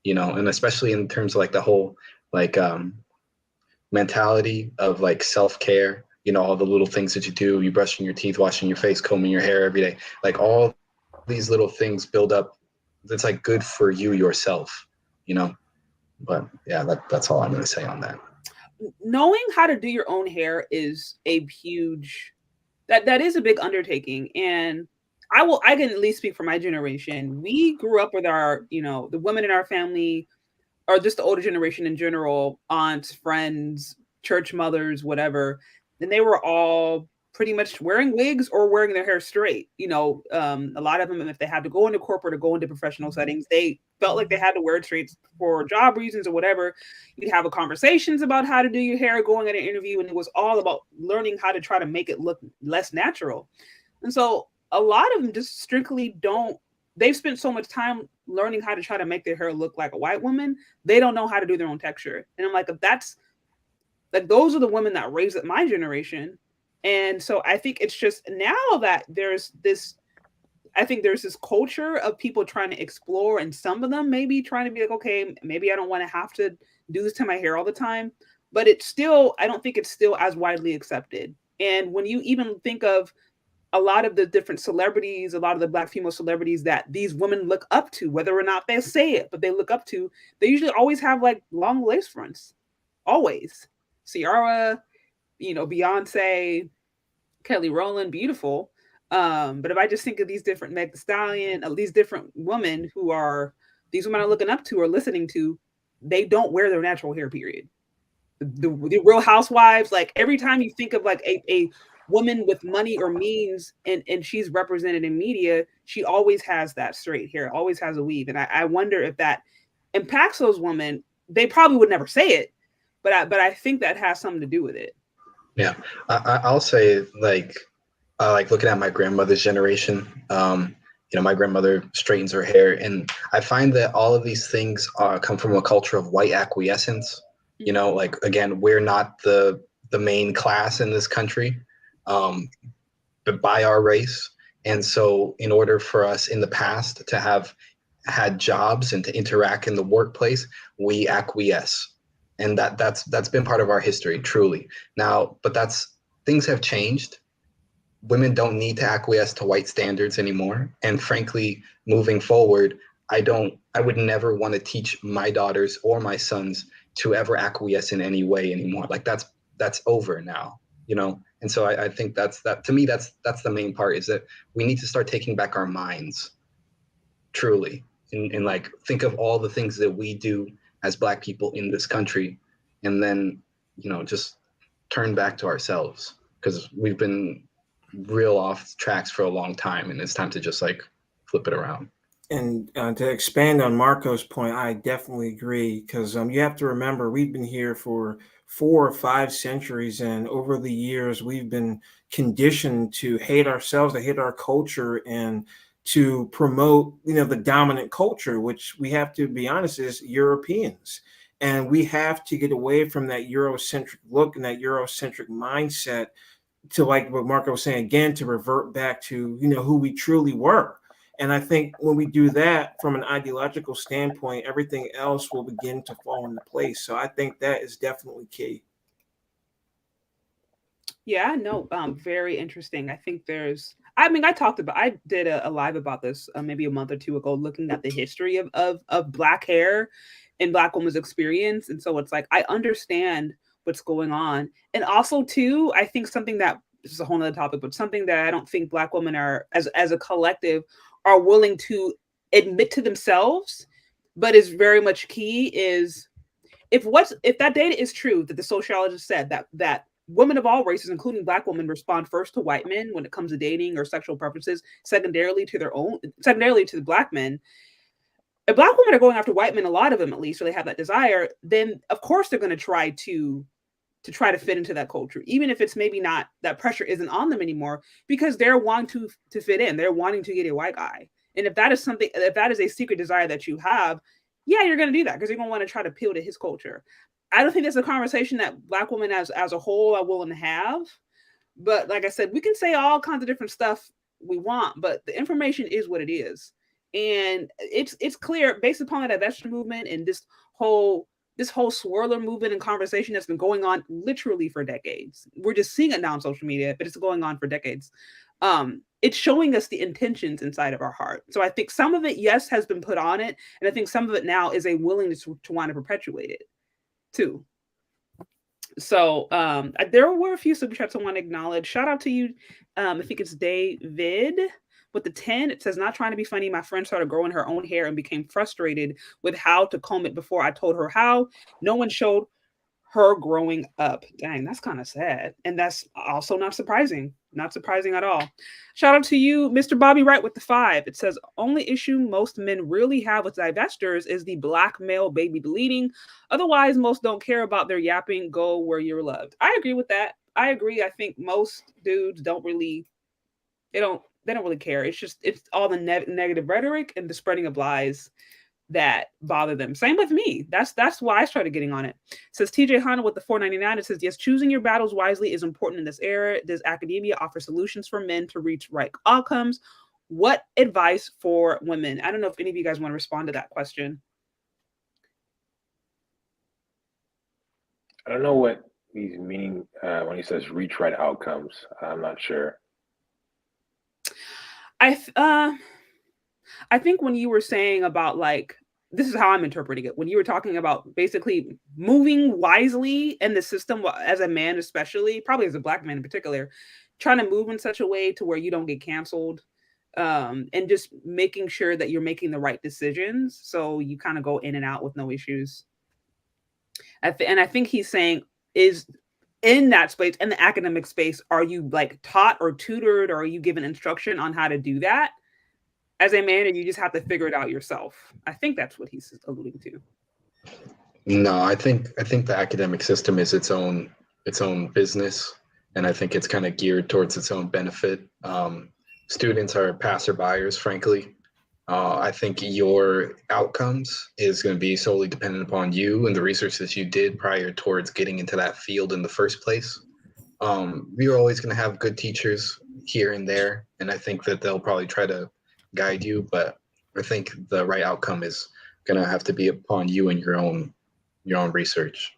you know, and especially in terms of, like, the whole, like, mentality of, like, self-care, you know, all the little things that you do, you brushing your teeth, washing your face, combing your hair every day, like, all these little things build up. That's, like, good for you yourself, you know. But yeah, that's all I'm going to say on that. Knowing how to do your own hair is a huge, that is a big undertaking. And I can at least speak for my generation. We grew up with our, you know, the women in our family, or just the older generation in general, aunts, friends, church mothers, whatever, and they were all pretty much wearing wigs or wearing their hair straight. You know, a lot of them, if they had to go into corporate or go into professional settings, they felt like they had to wear it straight for job reasons or whatever. You'd have conversations about how to do your hair going at an interview, and it was all about learning how to try to make it look less natural. And so a lot of them just strictly don't, they've spent so much time learning how to try to make their hair look like a white woman, they don't know how to do their own texture. And I'm like, that's like, those are the women that raised up my generation. And so I think it's just now that there's this, I think there's this culture of people trying to explore, and some of them maybe trying to be like, okay, maybe I don't want to have to do this to my hair all the time. But it's still, I don't think it's still as widely accepted. And when you even think of a lot of the different celebrities, a lot of the Black female celebrities that these women look up to, whether or not they say it, but they look up to, they usually always have like long lace fronts. Always. Ciara, you know, Beyonce, Kelly Rowland, beautiful. But if I just think of these different Meg Thee Stallion, these different women who are, these women are looking up to or listening to, they don't wear their natural hair, period. The Real Housewives, like, every time you think of like a woman with money or means, and she's represented in media, she always has that straight hair, always has a weave. And I wonder if that impacts those women. They probably would never say it, but I think that has something to do with it. Yeah, I'll say, like looking at my grandmother's generation, you know, my grandmother straightens her hair, and I find that all of these things come from a culture of white acquiescence. You know, like, again, we're not the main class in this country, but by our race. And so in order for us in the past to have had jobs and to interact in the workplace, we acquiesce. And that's been part of our history, truly. Now, but things have changed. Women don't need to acquiesce to white standards anymore. And frankly, moving forward, I would never want to teach my daughters or my sons to ever acquiesce in any way anymore. Like, that's over now, you know? And so I think that to me, that's the main part, is that we need to start taking back our minds, truly. And like, think of all the things that we do as Black people in this country, and then, you know, just turn back to ourselves, because we've been real off tracks for a long time, and it's time to just like flip it around. And to expand on Marco's point, I definitely agree, because you have to remember we've been here for 4 or 5 centuries, and over the years we've been conditioned to hate ourselves, to hate our culture, and to promote, the dominant culture, which we have to be honest is Europeans. And we have to get away from that Eurocentric look and that Eurocentric mindset to, like what Marco was saying again, to revert back to, who we truly were. And I think when we do that from an ideological standpoint, everything else will begin to fall into place. So I think that is definitely key. Yeah, no, very interesting. I think I did a live about this maybe a month or two ago, looking at the history of Black hair and Black women's experience. And so it's like, I understand what's going on. And also too, I think something that, this is a whole nother topic, but something that I don't think Black women are, as a collective, are willing to admit to themselves, but is very much key, is if that data is true, that the sociologist said that women of all races, including Black women, respond first to white men when it comes to dating or sexual preferences, secondarily to the Black men. If Black women are going after white men, a lot of them at least, or they have that desire, then of course they're going to try to fit into that culture, even if it's maybe not, that pressure isn't on them anymore, because they're wanting to fit in. They're wanting to get a white guy. And if that is a secret desire that you have, yeah, you're going to do that because you're going to want to try to appeal to his culture. I don't think that's a conversation that Black women as a whole are willing to have. But like I said, we can say all kinds of different stuff we want, but the information is what it is. And it's clear based upon the divestiture movement and this whole swirler movement and conversation that's been going on literally for decades. We're just seeing it now on social media, but it's going on for decades. It's showing us the intentions inside of our heart. So I think some of it, yes, has been put on it. And I think some of it now is a willingness to want to perpetuate it too. So there were a few super chats I want to acknowledge. Shout out to you. I think it's David with the 10. It says, not trying to be funny, my friend started growing her own hair and became frustrated with how to comb it before I told her how. No one showed her growing up. Dang, that's kind of sad. And that's also not surprising. Not surprising at all. Shout out to you, Mr. Bobby Wright with the 5. It says, only issue most men really have with divestors is the Black male baby deleting. Otherwise, most don't care about their yapping. Go where you're loved. I agree with that. I agree. I think most dudes don't really care. It's all the negative rhetoric and the spreading of lies that bother them. Same with me. That's why I started getting on it. It says TJ Hanna with the 4.99. It says, yes, choosing your battles wisely is important in this era. Does academia offer solutions for men to reach right outcomes? What advice for women? I don't know if any of you guys want to respond to that question. I don't know what he's meaning when he says reach right outcomes. I'm not sure. I think when you were saying about, like, this is how I'm interpreting it. When you were talking about basically moving wisely in the system as a man, especially, probably as a Black man in particular, trying to move in such a way to where you don't get canceled, and just making sure that you're making the right decisions. So you kind of go in and out with no issues. And I think he's saying, is in that space, in the academic space, are you like taught or tutored, or are you given instruction on how to do that as a man, and you just have to figure it out yourself? I think that's what he's alluding to. No, I think the academic system is its own business, and I think it's kind of geared towards its own benefit. Students are passerbyers, frankly. I think your outcomes is going to be solely dependent upon you and the research that you did prior towards getting into that field in the first place. You're always going to have good teachers here and there, and I think that they'll probably try to guide you, but I think the right outcome is going to have to be upon you and your own research.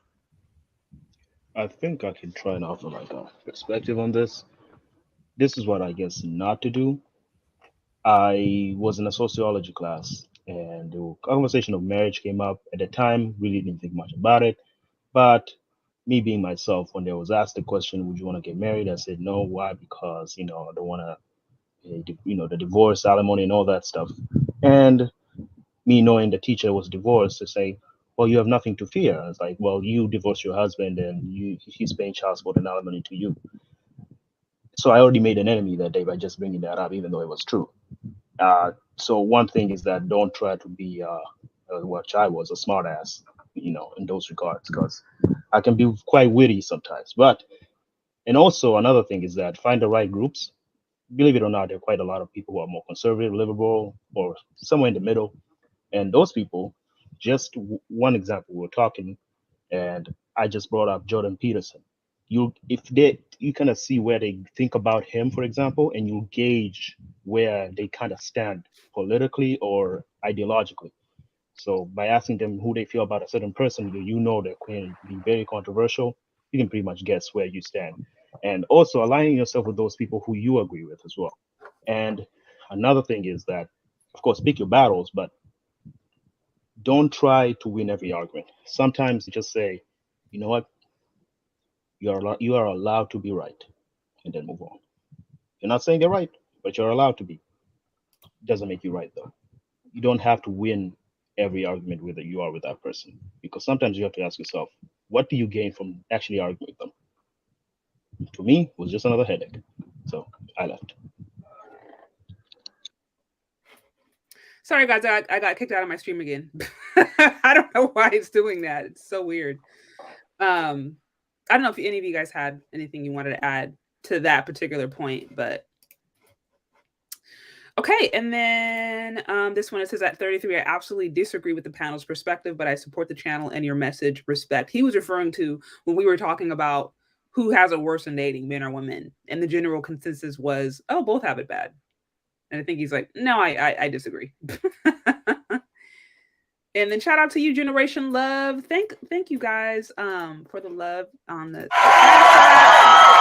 I think I can try and offer like a perspective on this. This is what I guess not to do. I was in a sociology class and the conversation of marriage came up. At the time, really didn't think much about it. But me being myself, when there was asked the question, would you want to get married? I said no. Why? Because, I don't want to, the divorce, alimony, and all that stuff. And me knowing the teacher was divorced to say, well, you have nothing to fear. I was like, well, you divorce your husband and he's paying child support and alimony to you. So I already made an enemy that day by just bringing that up, even though it was true. So one thing is that don't try to be what I was, a smart ass, in those regards, because I can be quite witty sometimes. And also another thing is that find the right groups. Believe it or not, there are quite a lot of people who are more conservative, liberal, or somewhere in the middle. And those people, just one example, we're talking, and I just brought up Jordan Peterson. You kind of see where they think about him, for example, and you gauge where they kind of stand politically or ideologically. So by asking them who they feel about a certain person, you know they're going to be very controversial. You can pretty much guess where you stand. And also aligning yourself with those people who you agree with as well. And another thing is that, of course, pick your battles, but don't try to win every argument. Sometimes you just say, you know what, you are allowed to be right, and then move on. You're not saying they're right, but you're allowed to be. Doesn't make you right though. You don't have to win every argument with you are with that person, because sometimes you have to ask yourself, what do you gain from actually arguing with them? To me, it was just another headache. So I left. Sorry, guys, I got kicked out of my stream again. I don't know why it's doing that. It's so weird. I don't know if any of you guys had anything you wanted to add to that particular point, but okay. And then this one, it says at 33, I absolutely disagree with the panel's perspective, but I support the channel and your message, respect. He was referring to when we were talking about who has it worse in dating, men or women. And the general consensus was, oh, both have it bad. And I think he's like, no, I disagree. And then shout out to you, Generation Love. Thank you guys for the love on the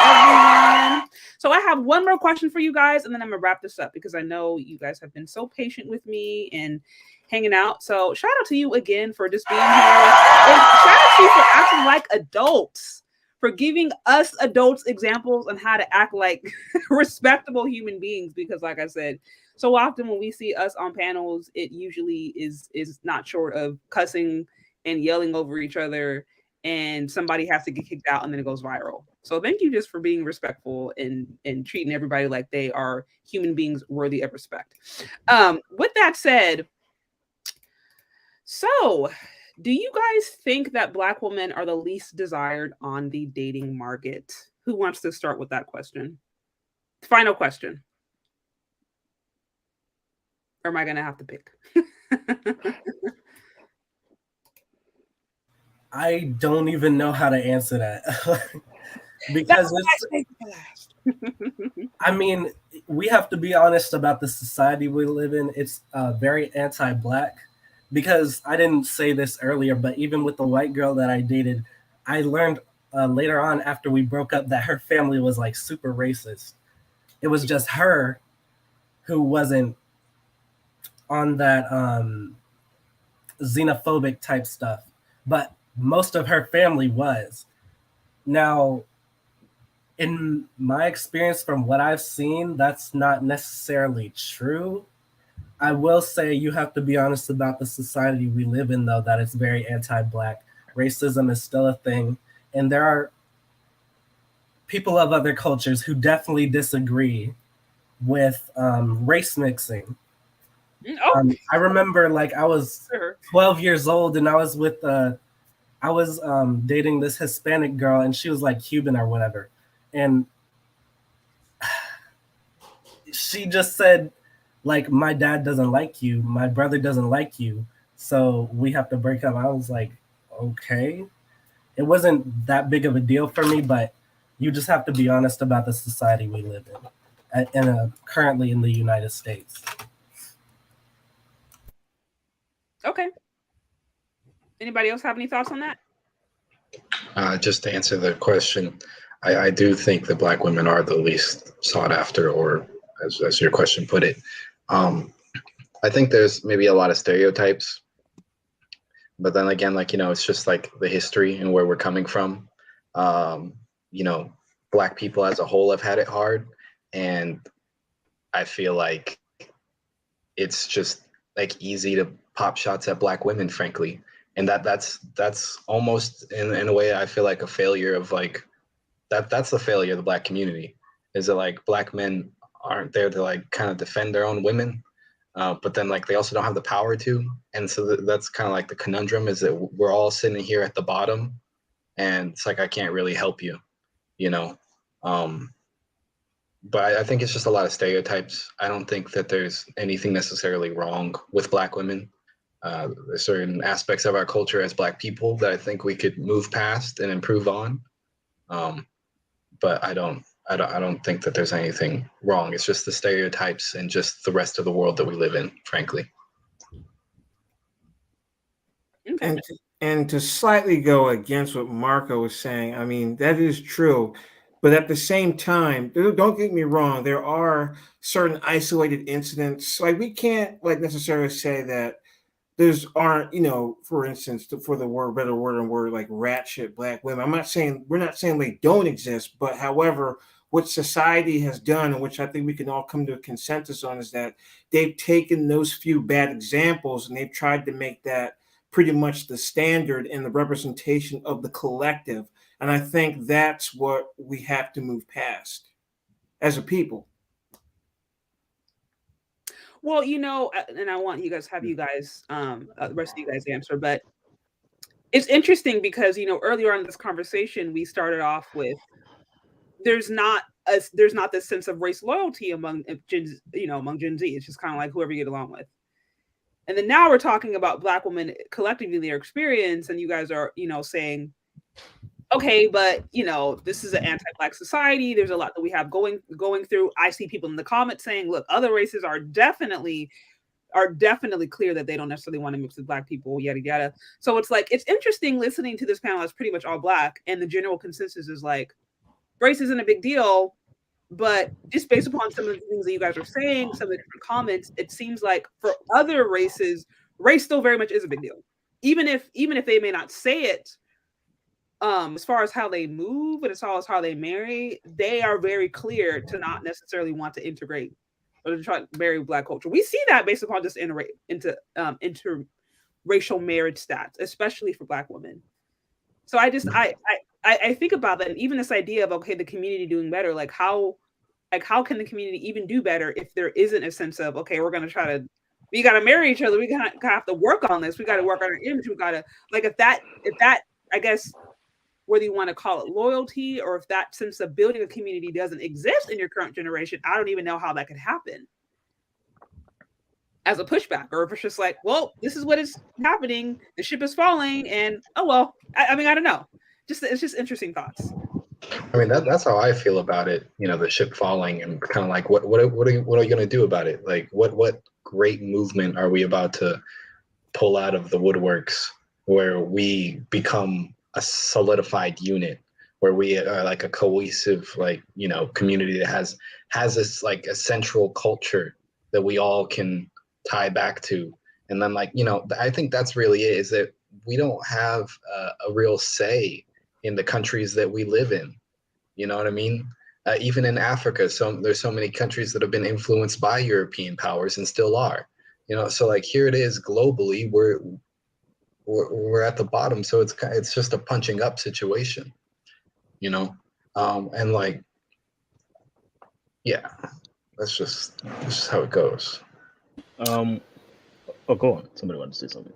everyone. So I have one more question for you guys, and then I'm gonna wrap this up because I know you guys have been so patient with me and hanging out. So shout out to you again for just being here. And shout out to you for acting like adults, for giving us adults examples on how to act like respectable human beings. Because like I said, so often when we see us on panels, it usually is not short of cussing and yelling over each other, and somebody has to get kicked out and then it goes viral. So thank you just for being respectful and treating everybody like they are human beings worthy of respect. With that said, so do you guys think that Black women are the least desired on the dating market? Who wants to start with that question? Final question. Or am I going to have to pick? I don't even know how to answer that. Because I mean, we have to be honest about the society we live in. It's very anti-Black. Because I didn't say this earlier, but even with the white girl that I dated, I learned later on after we broke up that her family was like super racist. It was just her who wasn't on that xenophobic type stuff, but most of her family was. Now, in my experience from what I've seen, that's not necessarily true. I will say you have to be honest about the society we live in, though, that it's very anti-Black. Racism is still a thing. And there are people of other cultures who definitely disagree with race mixing. I remember like I was 12 years old and I was with, I was dating this Hispanic girl and she was like Cuban or whatever. And she just said, like, my dad doesn't like you, my brother doesn't like you, so we have to break up. I was like, okay. It wasn't that big of a deal for me, but you just have to be honest about the society we live in currently in the United States. Okay. Anybody else have any thoughts on that? Just to answer the question, I do think that Black women are the least sought after, or as your question put it. I think there's maybe a lot of stereotypes, but then again, like, it's just like the history and where we're coming from. Black people as a whole have had it hard, and I feel like it's just like easy to pop shots at Black women, frankly, and that's almost in a way I feel like a failure of like that's the failure of the Black community, Is it like black men aren't there to like kind of defend their own women, but then like they also don't have the power to, and so that's kind of like the conundrum, is that we're all sitting here at the bottom, and it's like I can't really help you, you know. But I think it's just a lot of stereotypes. I don't think that there's anything necessarily wrong with black women. There's certain aspects of our culture as black people that I think we could move past and improve on. But I don't think that there's anything wrong. It's just the stereotypes and just the rest of the world that we live in, frankly. Okay. And to slightly go against what Marco was saying, I mean, that is true. But at the same time, don't get me wrong, there are certain isolated incidents. Like we can't like necessarily say that there's aren't, you know, for instance, for the word better word and word like rat shit black women. We're not saying they don't exist, but however, what society has done, and which I think we can all come to a consensus on, is that they've taken those few bad examples and they've tried to make that pretty much the standard and the representation of the collective. And I think that's what we have to move past as a people. Well, you know, and I want you guys the rest of you guys answer, but it's interesting because, you know, earlier on in this conversation, we started off with there's not this sense of race loyalty among Gen Z. It's just kind of like whoever you get along with. And then now we're talking about black women collectively, their experience, and you guys are, you know, saying, okay, but you know, this is an anti-black society. There's a lot that we have going through. I see people in the comments saying, look, other races are definitely clear that they don't necessarily want to mix with black people, yada yada. So it's like, it's interesting listening to this panel that's pretty much all black, and the general consensus is like, race isn't a big deal. But just based upon some of the things that you guys are saying, some of the different comments, it seems like for other races, race still very much is a big deal. Even if they may not say it, as far as how they move and as far as how they marry, they are very clear to not necessarily want to integrate or to try to marry black culture. We see that based upon just interracial marriage stats, especially for black women. So I think about that, and even this idea of, okay, the community doing better, like how can the community even do better if there isn't a sense of, okay, we got to marry each other, we have to work on this, we got to work on our image, we got to, like, if that I guess, whether you want to call it loyalty or if that sense of building a community doesn't exist in your current generation, I don't even know how that could happen as a pushback, or if it's just like, well, this is what is happening, the ship is falling, and oh well, I mean, I don't know. It's just interesting thoughts. I mean, that's how I feel about it. You know, the ship falling, and kind of like, what are you going to do about it? Like, what great movement are we about to pull out of the woodworks where we become a solidified unit, where we are like a cohesive, like, you know, community that has this like a central culture that we all can tie back to. And then, like, you know, I think that's really it, is that we don't have a real say in the countries that we live in. You know what I mean? Even in Africa, there's so many countries that have been influenced by European powers and still are. You know, so like here it is globally, we're at the bottom, so it's just a punching up situation. You know, and like, yeah, that's just how it goes. Oh, go on. Somebody wanted to say something.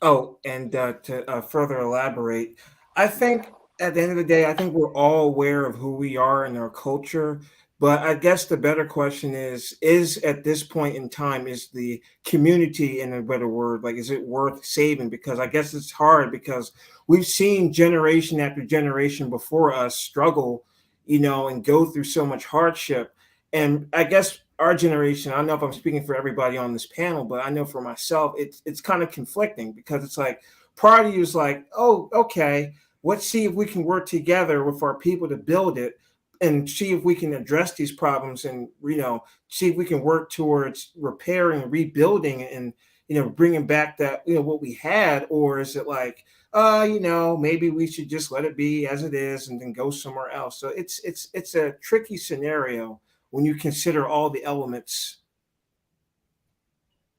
Oh, and to further elaborate, I think at the end of the day, I think we're all aware of who we are in our culture. But I guess the better question is at this point in time, is the community, in a better word, like, is it worth saving? Because I guess it's hard, because we've seen generation after generation before us struggle, you know, and go through so much hardship. And I guess our generation, I don't know if I'm speaking for everybody on this panel, but I know for myself, it's kind of conflicting, because it's like part of you is like, oh, okay, let's see if we can work together with our people to build it and see if we can address these problems, and, you know, see if we can work towards repairing and rebuilding and, you know, bringing back that, you know, what we had. Or is it like, you know, maybe we should just let it be as it is and then go somewhere else? So it's a tricky scenario when you consider all the elements.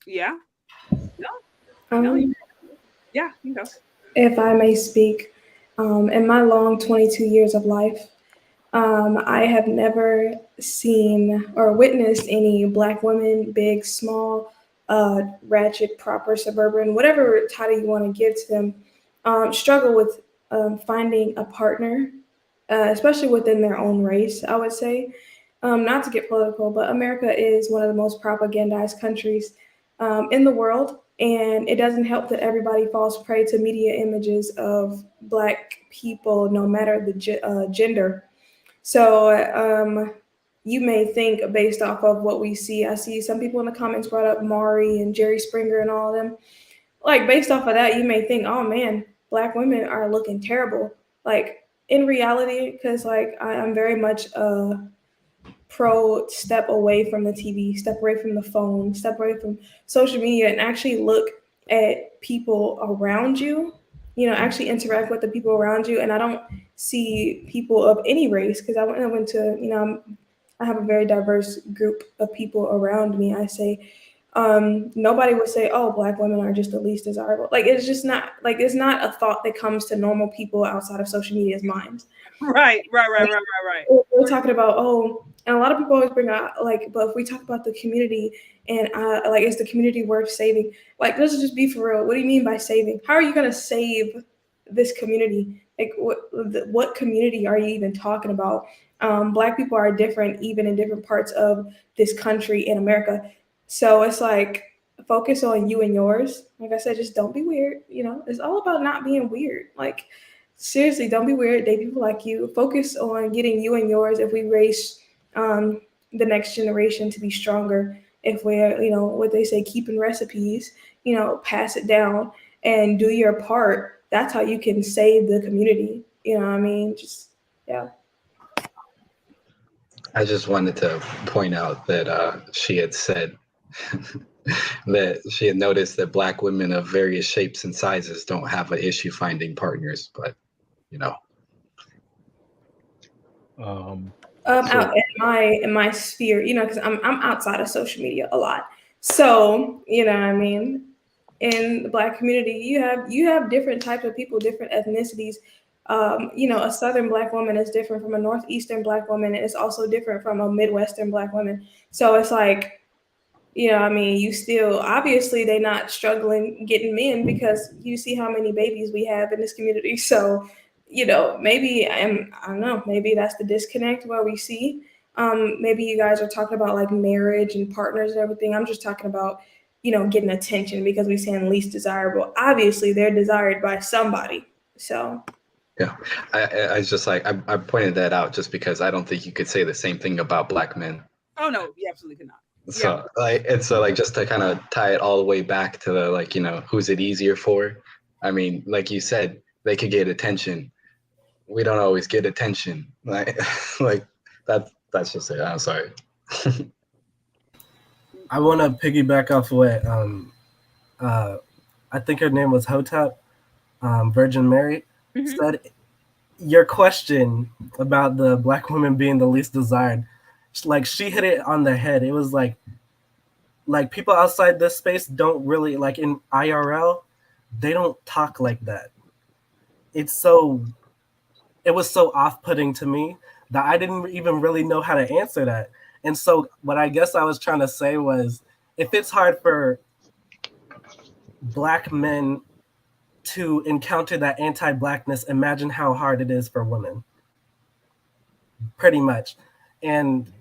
Yeah. No. Yeah, you know. If I may speak, in my long 22 years of life, I have never seen or witnessed any Black women, big, small, ratchet, proper, suburban, whatever title you want to give to them, struggle with finding a partner, especially within their own race, I would say. Not to get political, but America is one of the most propagandized countries in the world. And it doesn't help that everybody falls prey to media images of Black people, no matter the gender. So you may think based off of what we see. I see some people in the comments brought up Maury and Jerry Springer and all of them. Like based off of that, you may think, oh man, Black women are looking terrible. Like in reality, because like I'm very much pro step away from the TV, step away from the phone, step away from social media, and actually look at people around you. You know, actually interact with the people around you. And I don't see people of any race because I went to, you know, I have a very diverse group of people around me. I say nobody would say, "Oh, Black women are just the least desirable." Like it's just not like it's not a thought that comes to normal people outside of social media's minds. Right. We're talking about and a lot of people always bring out like, but if we talk about the community and like, is the community worth saving? Like, let's just be for real. What do you mean by saving? How are you going to save this community? Like, what community are you even talking about? Black people are different, even in different parts of this country in America. So it's like, focus on you and yours. Like I said, just don't be weird. You know, it's all about not being weird. Like, seriously, don't be weird. Date people like you. Focus on getting you and yours. If we raise the next generation to be stronger, if we're, you know, what they say, keeping recipes, you know, pass it down and do your part. That's how you can save the community. You know what I mean? Just, yeah. I just wanted to point out that she had said that she had noticed that Black women of various shapes and sizes don't have an issue finding partners, but you know. Out in my sphere, you know, because I'm outside of social media a lot. So, you know what I mean? In the Black community, you have different types of people, different ethnicities. You know, a Southern Black woman is different from a Northeastern Black woman, and it's also different from a Midwestern Black woman. So it's like, you know, I mean, you still obviously they're not struggling getting men because you see how many babies we have in this community. So, you know, maybe I don't know, maybe that's the disconnect where we see. Maybe you guys are talking about like marriage and partners and everything. I'm just talking about, you know, getting attention because we're saying least desirable. Obviously, they're desired by somebody. So. Yeah, I just like I pointed that out just because I don't think you could say the same thing about Black men. Oh no, you absolutely cannot. So like just to kind of tie it all the way back to the like, you know, who's it easier for? I mean, like you said, they could get attention. We don't always get attention. Like like that's just it. I'm sorry. I want to piggyback off what I think her name was Hotep, Virgin Mary, said. Your question about the Black woman being the least desired, like she hit it on the head. It was like people outside this space don't really, like in IRL, they don't talk like that. It was so off-putting to me that I didn't even really know how to answer that. And so what I guess I was trying to say was, if it's hard for Black men to encounter that anti-Blackness, imagine how hard it is for women. Pretty much. And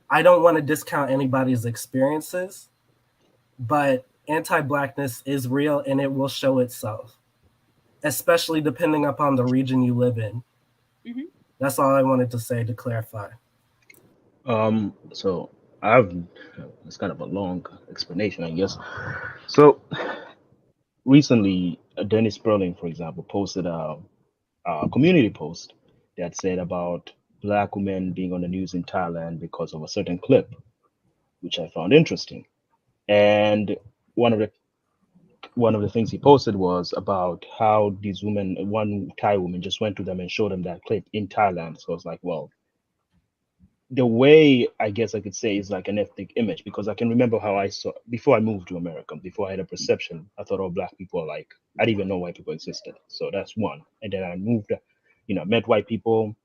I don't want to discount anybody's experiences, but anti-Blackness is real and it will show itself, especially depending upon the region you live in. Mm-hmm. That's all I wanted to say to clarify. So it's kind of a long explanation, I guess. So recently, Dennis Sperling, for example, posted a community post that said about Black women being on the news in Thailand because of a certain clip, which I found interesting. And one of the things he posted was about how these women, one Thai woman just went to them and showed them that clip in Thailand. So I was like, well, the way I guess I could say is like an ethnic image, because I can remember how I saw before I moved to America, before I had a perception, I thought all Black people are like, I didn't even know white people existed. So that's one. And then I moved, met white people,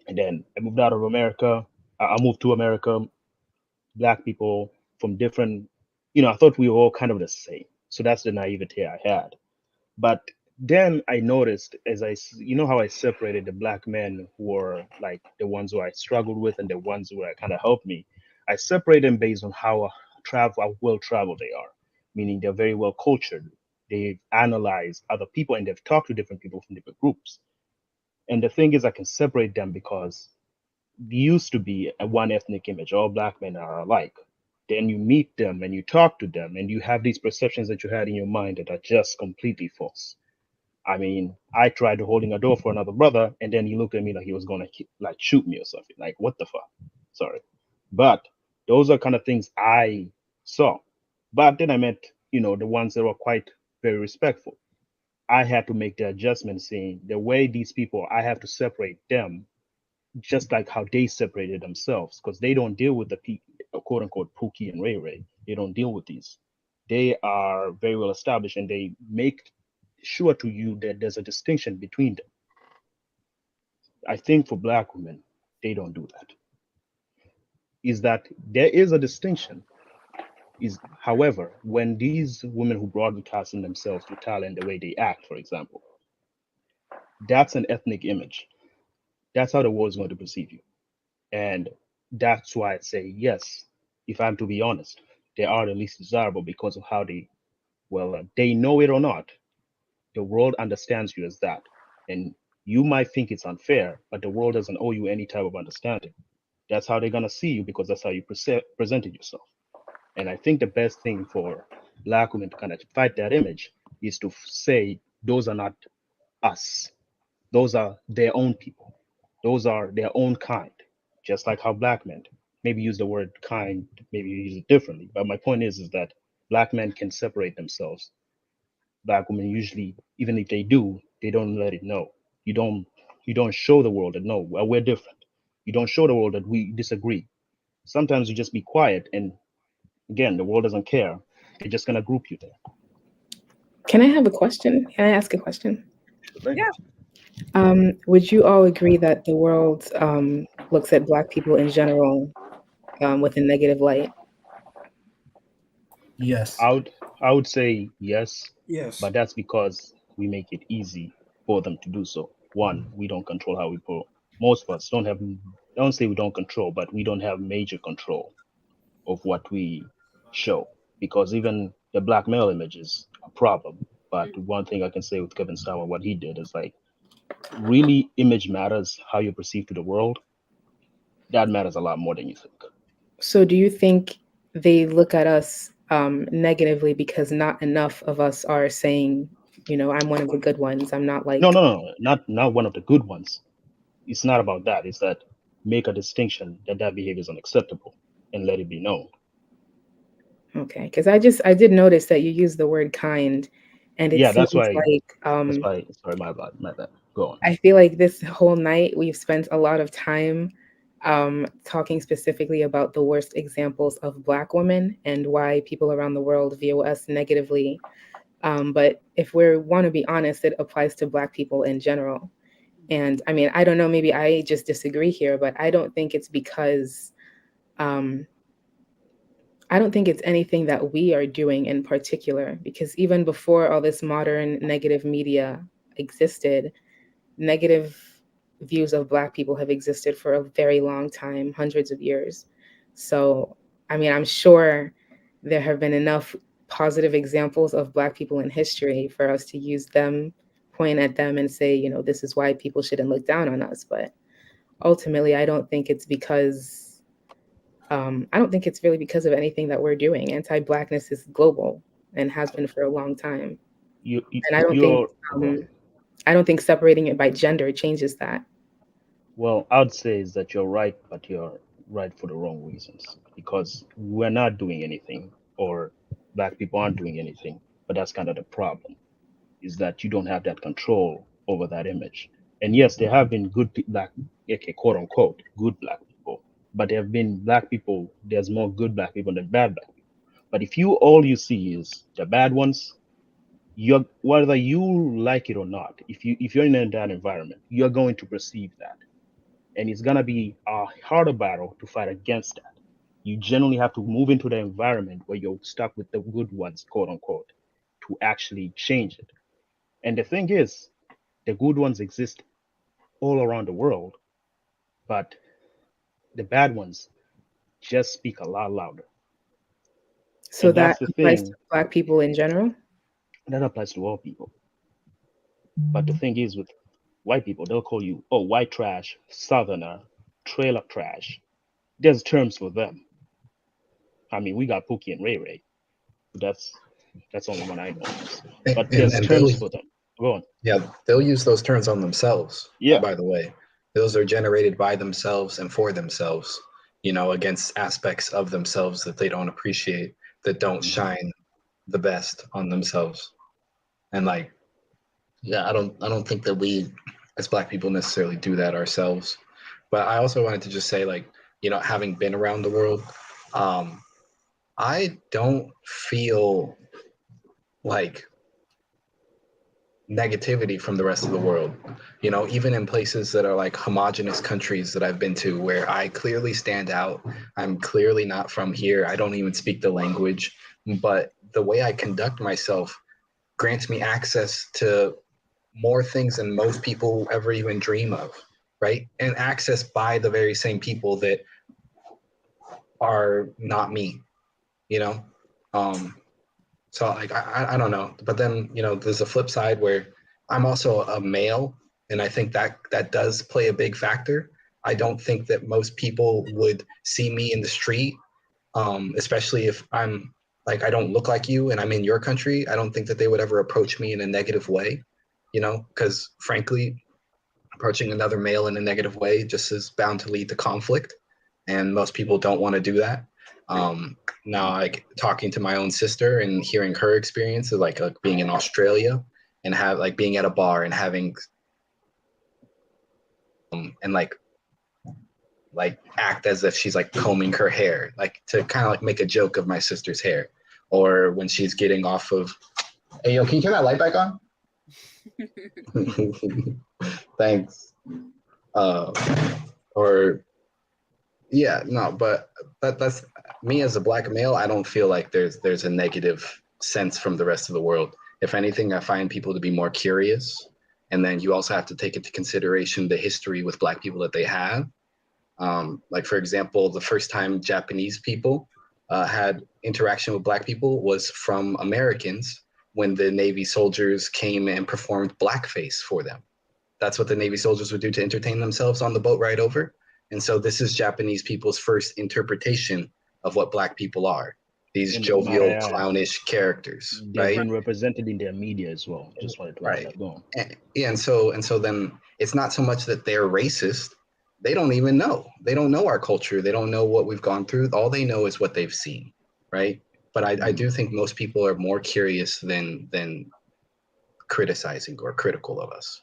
And then I moved out of America. I moved to America. Black people from different, I thought we were all kind of the same. So that's the naivete I had. But then I noticed how I separated the black men who were like the ones who I struggled with and the ones who kind of helped me. I separate them based on how well traveled they are, meaning they're very well cultured. They've analyzed other people and they've talked to different people from different groups. And the thing is, I can separate them because there used to be a one ethnic image. All black men are alike. Then you meet them and you talk to them and you have these perceptions that you had in your mind that are just completely false. I mean, I tried holding a door for another brother, and then he looked at me like he was gonna like shoot me or something. Like, what the fuck? Sorry, but those are kind of things I saw. But then I met, the ones that were quite very respectful. I had to make the adjustment, saying the way these people, I have to separate them, just like how they separated themselves, because they don't deal with the quote unquote Pookie and Ray Ray. They don't deal with these. They are very well established, and they make sure to you that there's a distinction between them. I think for black women, they don't do that. Is that there is a distinction. However, when these women who broadcast in themselves through talent, the way they act, for example, that's an ethnic image. That's how the world is going to perceive you. And that's why I say, yes, if I'm to be honest, they are the least desirable because of how they know it or not. The world understands you as that. And you might think it's unfair, but the world doesn't owe you any type of understanding. That's how they're going to see you because that's how you presented yourself. And I think the best thing for black women to kind of fight that image is to say, those are not us. Those are their own people. Those are their own kind. Just like how black men, maybe use the word kind, maybe use it differently. But my point is that black men can separate themselves. Black women usually, even if they do, they don't let it know. You don't show the world that no, well, we're different. You don't show the world that we disagree. Sometimes you just be quiet, and again, the world doesn't care. They're just gonna group you there. Can I have a question? Can I ask a question? Yeah. Would you all agree that the world looks at Black people in general with a negative light? Yes. I would say yes, Yes. but that's because we make it easy for them to do so. One, we don't control how we pull. Most of us don't say we don't control, but we don't have major control of what we show, because even the black male image is a problem. But one thing I can say with Kevin Starr, what he did is like, really, image matters. How you're perceived to the world, that matters a lot more than you think. So do you think they look at us negatively because not enough of us are saying, I'm one of the good ones. I'm not like... No, not one of the good ones. It's not about that. It's that make a distinction that behavior is unacceptable and let it be known. Okay, because I did notice that you use the word kind, and it seems like that's why. Sorry, my bad. Go on. I feel like this whole night we've spent a lot of time talking specifically about the worst examples of Black women and why people around the world view us negatively. But if we want to be honest, it applies to Black people in general. And I mean, I don't know, maybe I just disagree here, but I don't think it's because I don't think it's anything that we are doing in particular, because even before all this modern negative media existed, negative views of Black people have existed for a very long time, hundreds of years. So, I mean, I'm sure there have been enough positive examples of Black people in history for us to use them, point at them and say, this is why people shouldn't look down on us. But ultimately, I don't think it's because I don't think it's really because of anything that we're doing. Anti-Blackness is global and has been for a long time. And I don't think separating it by gender changes that. Well, I'd say is that you're right, but you're right for the wrong reasons. Because we're not doing anything, or Black people aren't doing anything. But that's kind of the problem, is that you don't have that control over that image. And yes, there have been good Black, quote unquote, good Black people. But there have been Black people, there's more good Black people than bad Black people. But if all you see is the bad ones, whether you like it or not, if you're in that environment, you're going to perceive that. And it's gonna be a harder battle to fight against that. You generally have to move into the environment where you're stuck with the good ones, quote unquote, to actually change it. And the thing is, the good ones exist all around the world, but the bad ones just speak a lot louder. So And that that's the applies to thing Black people in general? that applies to all people. But the thing is, with white people, they'll call you, oh, white trash, southerner, trailer trash. There's terms for them. I mean, we got Pookie and Ray Ray. That's only one I know. But there's And terms for them. Go on. yeah, they'll use those terms on themselves. Yeah. By the way, those are generated by themselves and for themselves, against aspects of themselves that they don't appreciate, that don't shine the best on themselves. And like, yeah, I don't think that we as Black people necessarily do that ourselves. But I also wanted to just say, like, having been around the world, I don't feel like negativity from the rest of the world. Even in places that are like homogenous countries that I've been to, where I clearly stand out, I'm clearly not from here, I don't even speak the language, but the way I conduct myself grants me access to more things than most people ever even dream of, right? And access by the very same people that are not me, so like I don't know, but then there's a flip side where I'm also a male, and I think that does play a big factor. I don't think that most people would see me in the street, especially if I'm like, I don't look like you and I'm in your country. I don't think that they would ever approach me in a negative way, because frankly, approaching another male in a negative way just is bound to lead to conflict, and most people don't want to do that. Now, like talking to my own sister and hearing her experience of like being in Australia and being at a bar and having and like act as if she's like combing her hair, like to kind of like make a joke of my sister's hair, or when she's getting off of, hey yo, can you turn that light back on? Thanks. Or yeah, no, but that's me as a Black male. I don't feel like there's a negative sense from the rest of the world. If anything, I find people to be more curious, and then you also have to take into consideration the history with Black people that they have. Like for example, the first time Japanese people had interaction with Black people was from Americans when the Navy soldiers came and performed blackface for them. That's what the Navy soldiers would do to entertain themselves on the boat ride over. And so this is Japanese people's first interpretation of what Black people are. These jovial, clownish characters, They've right? been represented in their media as well. Just wanted to add that. Go on. And so then it's not so much that they're racist. They don't even know. They don't know our culture. They don't know what we've gone through. All they know is what they've seen, right? But I do think most people are more curious than criticizing or critical of us.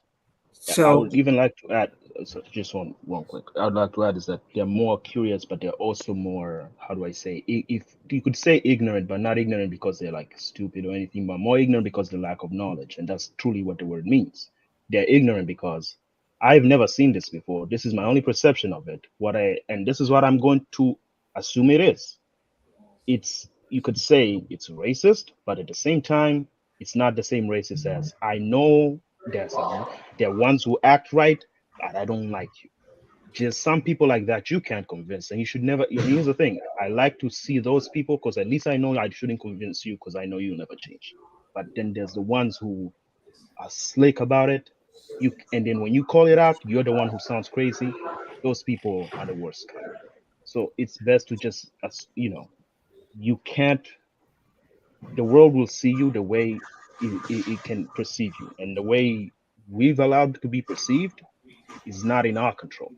So I would even like to add, so just one quick. I would like to add is that they're more curious, but they're also more, how do I say, if you could say ignorant, but not ignorant because they're like stupid or anything, but more ignorant because of the lack of knowledge. And that's truly what the word means. They're ignorant because I've never seen this before. This is my only perception of it. And this is what I'm going to assume it is. You could say it's racist, but at the same time, it's not the same racist as I know there are ones who act right, but I don't like you. Just some people like that you can't convince, and you should never. Here's the thing: I like to see those people because at least I know I shouldn't convince you because I know you'll never change. But then there's the ones who are slick about it. And then when you call it out, you're the one who sounds crazy. Those people are the worst kind. So it's best to just, you can't. The world will see you the way it can perceive you, and the way we've allowed to be perceived is not in our control.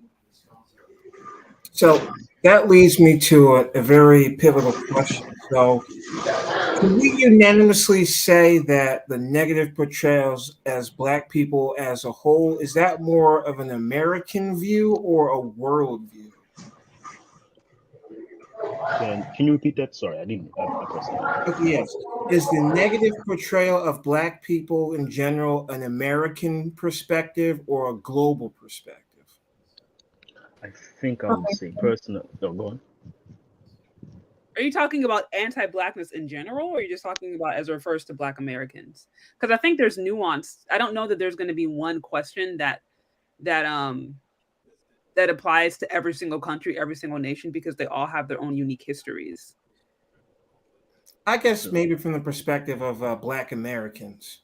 So that leads me to a very pivotal question. So can we unanimously say that the negative portrayals as Black people as a whole, is that more of an American view or a world view? Can you repeat that? Sorry, I didn't. I pressed it. Okay, yes. Is the negative portrayal of Black people in general an American perspective or a global perspective? I think I would say personal. Oh, go on. Are you talking about anti-blackness in general, or are you just talking about as it refers to Black Americans? Because I think there's nuance. I don't know that there's going to be one question that that applies to every single country, every single nation, because they all have their own unique histories. I guess So maybe from the perspective of Black Americans.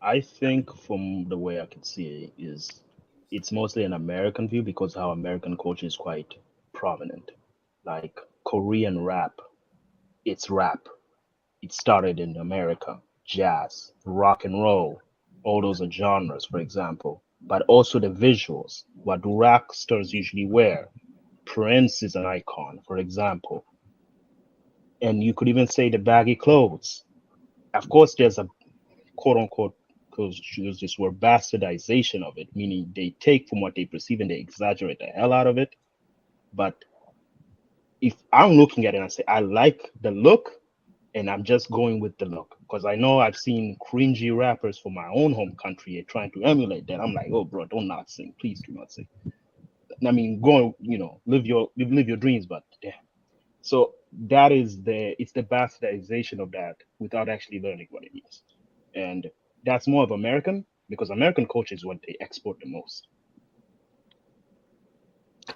I think from the way I can see it is it's mostly an American view because how American culture is quite prominent. Like Korean rap, it's rap. It started in America. Jazz, rock and roll, all those are genres, for example. But also the visuals. What do rock stars usually wear? Prince is an icon, for example. And you could even say the baggy clothes. Of course, there's a quote unquote, because this were bastardization of it, meaning they take from what they perceive and they exaggerate the hell out of it. But if I'm looking at it and I say, I like the look, and I'm just going with the look, because I know I've seen cringy rappers from my own home country trying to emulate that. I'm like, oh, bro, don't not sing. Please do not sing. I mean, go, live your dreams, but yeah. So that is it's the bastardization of that without actually learning what it is. And that's more of American, because American culture is what they export the most.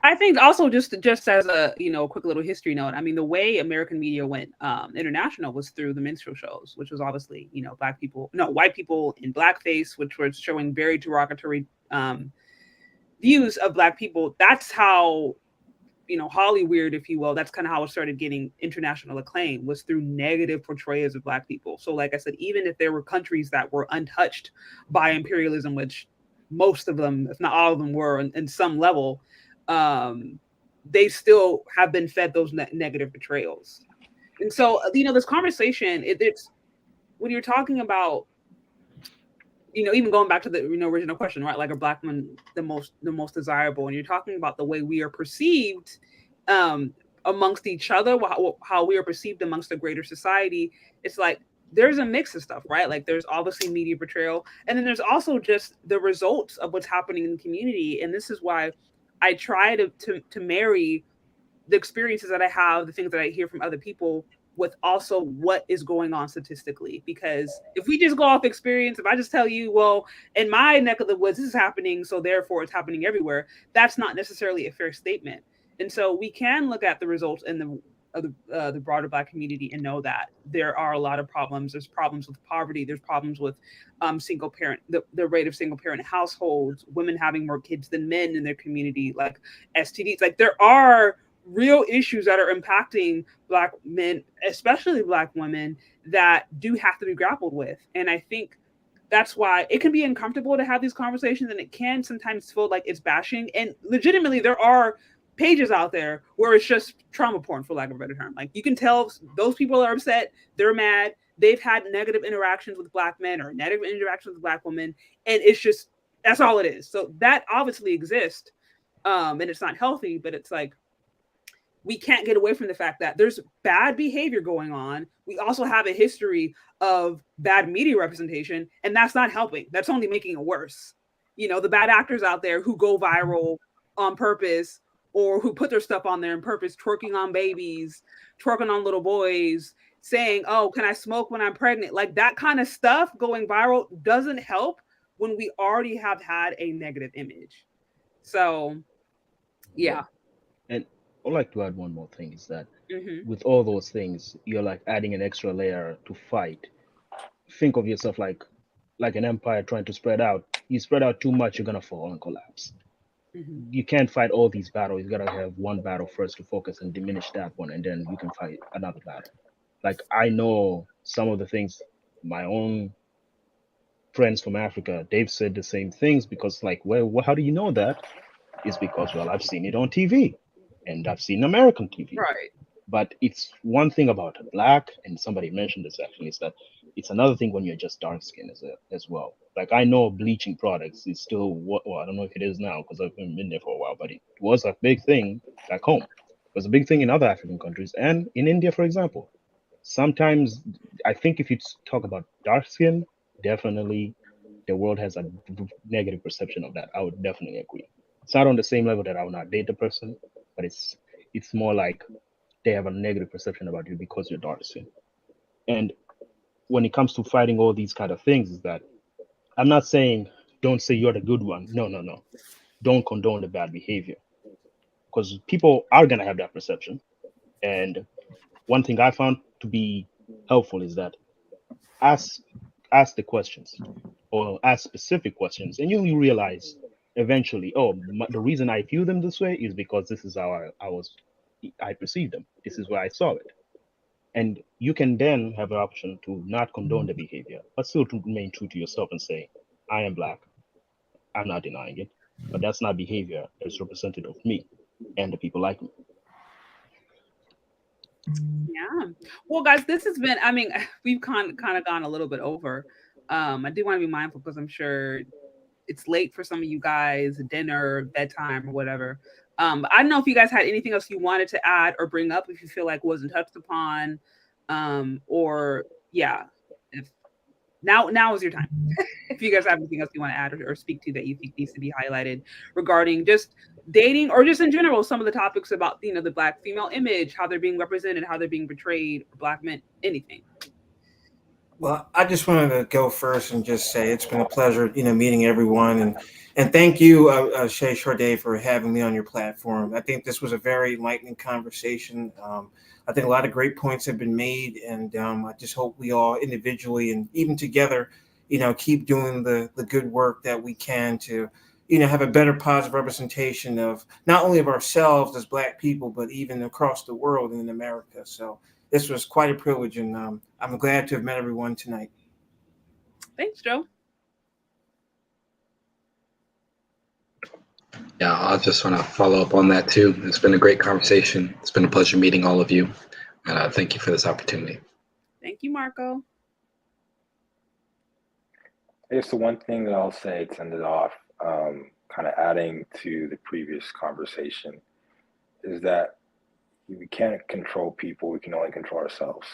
I think also just as a quick little history note. I mean, the way American media went international was through the minstrel shows, which was obviously white people in blackface, which was showing very derogatory views of Black people. That's how Hollywood, if you will. That's kind of how it started getting international acclaim, was through negative portrayals of Black people. So, like I said, even if there were countries that were untouched by imperialism, which most of them, if not all of them, were in some level. They still have been fed those negative portrayals. And so, this conversation, it's when you're talking about, even going back to the original question, right? Like, a Black woman the most desirable, and you're talking about the way we are perceived amongst each other, how we are perceived amongst the greater society. It's like there's a mix of stuff, right? Like, there's obviously media portrayal, and then there's also just the results of what's happening in the community. And this is why I try to marry the experiences that I have, the things that I hear from other people, with also what is going on statistically. Because if we just go off experience, if I just tell you, well, in my neck of the woods, this is happening, so therefore it's happening everywhere, that's not necessarily a fair statement. And so we can look at the results in the broader Black community and know that there are a lot of problems. There's problems with poverty. There's problems with single parent, the rate of single parent households, women having more kids than men in their community, like STDs. Like, there are real issues that are impacting Black men, especially Black women, that do have to be grappled with. And I think that's why it can be uncomfortable to have these conversations, and it can sometimes feel like it's bashing. And legitimately, there are pages out there where it's just trauma porn, for lack of a better term. Like, you can tell those people are upset, they're mad, they've had negative interactions with Black men or negative interactions with Black women, and it's just, that's all it is. So that obviously exists, and it's not healthy, but it's like, we can't get away from the fact that there's bad behavior going on. We also have a history of bad media representation, and that's not helping. That's only making it worse. The bad actors out there who go viral on purpose, or who put their stuff on there on purpose, twerking on babies, twerking on little boys, saying, oh, can I smoke when I'm pregnant? Like, that kind of stuff going viral doesn't help when we already have had a negative image. So, yeah. And I'd like to add one more thing is that with all those things, you're like adding an extra layer to fight. Think of yourself like an empire trying to spread out. You spread out too much, you're gonna fall and collapse. You can't fight all these battles. You gotta have one battle first to focus and diminish that one, and then you can fight another battle. Like, I know some of the things my own friends from Africa, they've said the same things, because like, well, how do you know that? It's because, well, I've seen it on TV, and I've seen American TV. Right. But it's one thing about a Black, and somebody mentioned this actually, is that it's another thing when you're just dark skinned as well. Like, I know bleaching products is still well, I don't know if it is now because I've been there for a while, but it was a big thing back home. It was a big thing in other African countries and in India, for example. Sometimes I think if you talk about dark skin, definitely the world has a negative perception of that. I would definitely agree. It's not on the same level that I would not date the person, but it's more like they have a negative perception about you because you're dark skinned. And when it comes to fighting all these kind of things, is that I'm not saying don't say you're the good one. No. Don't condone the bad behavior, because people are gonna have that perception. And one thing I found to be helpful is that ask the questions, or ask specific questions, and you realize eventually, the reason I view them this way is because this is how I perceive them. This is where I saw it. And you can then have an option to not condone the behavior, but still to remain true to yourself and say, I am Black. I'm not denying it, but that's not behavior that's representative of me and the people like me. Yeah. Well, guys, this has been, I mean, we've kind of gone a little bit over. I do want to be mindful because I'm sure it's late for some of you guys, dinner, bedtime, or whatever. I don't know if you guys had anything else you wanted to add or bring up if you feel like wasn't touched upon. Or yeah, if now is your time. If you guys have anything else you want to add or speak to that you think needs to be highlighted regarding just dating or just in general, some of the topics about, the Black female image, how they're being represented, how they're being portrayed, Black men, anything. Well, I just wanted to go first and just say it's been a pleasure, meeting everyone, and thank you, Shay Charday, for having me on your platform. I think this was a very enlightening conversation. I think a lot of great points have been made, and I just hope we all individually and even together, keep doing the good work that we can to, have a better positive representation of not only of ourselves as Black people, but even across the world and in America. So this was quite a privilege, and I'm glad to have met everyone tonight. Thanks, Joe. Yeah, I just want to follow up on that too. It's been a great conversation. It's been a pleasure meeting all of you, and thank you for this opportunity. Thank you, Marco. I guess the one thing that I'll say to end it off, kind of adding to the previous conversation, is that we can't control people, we can only control ourselves,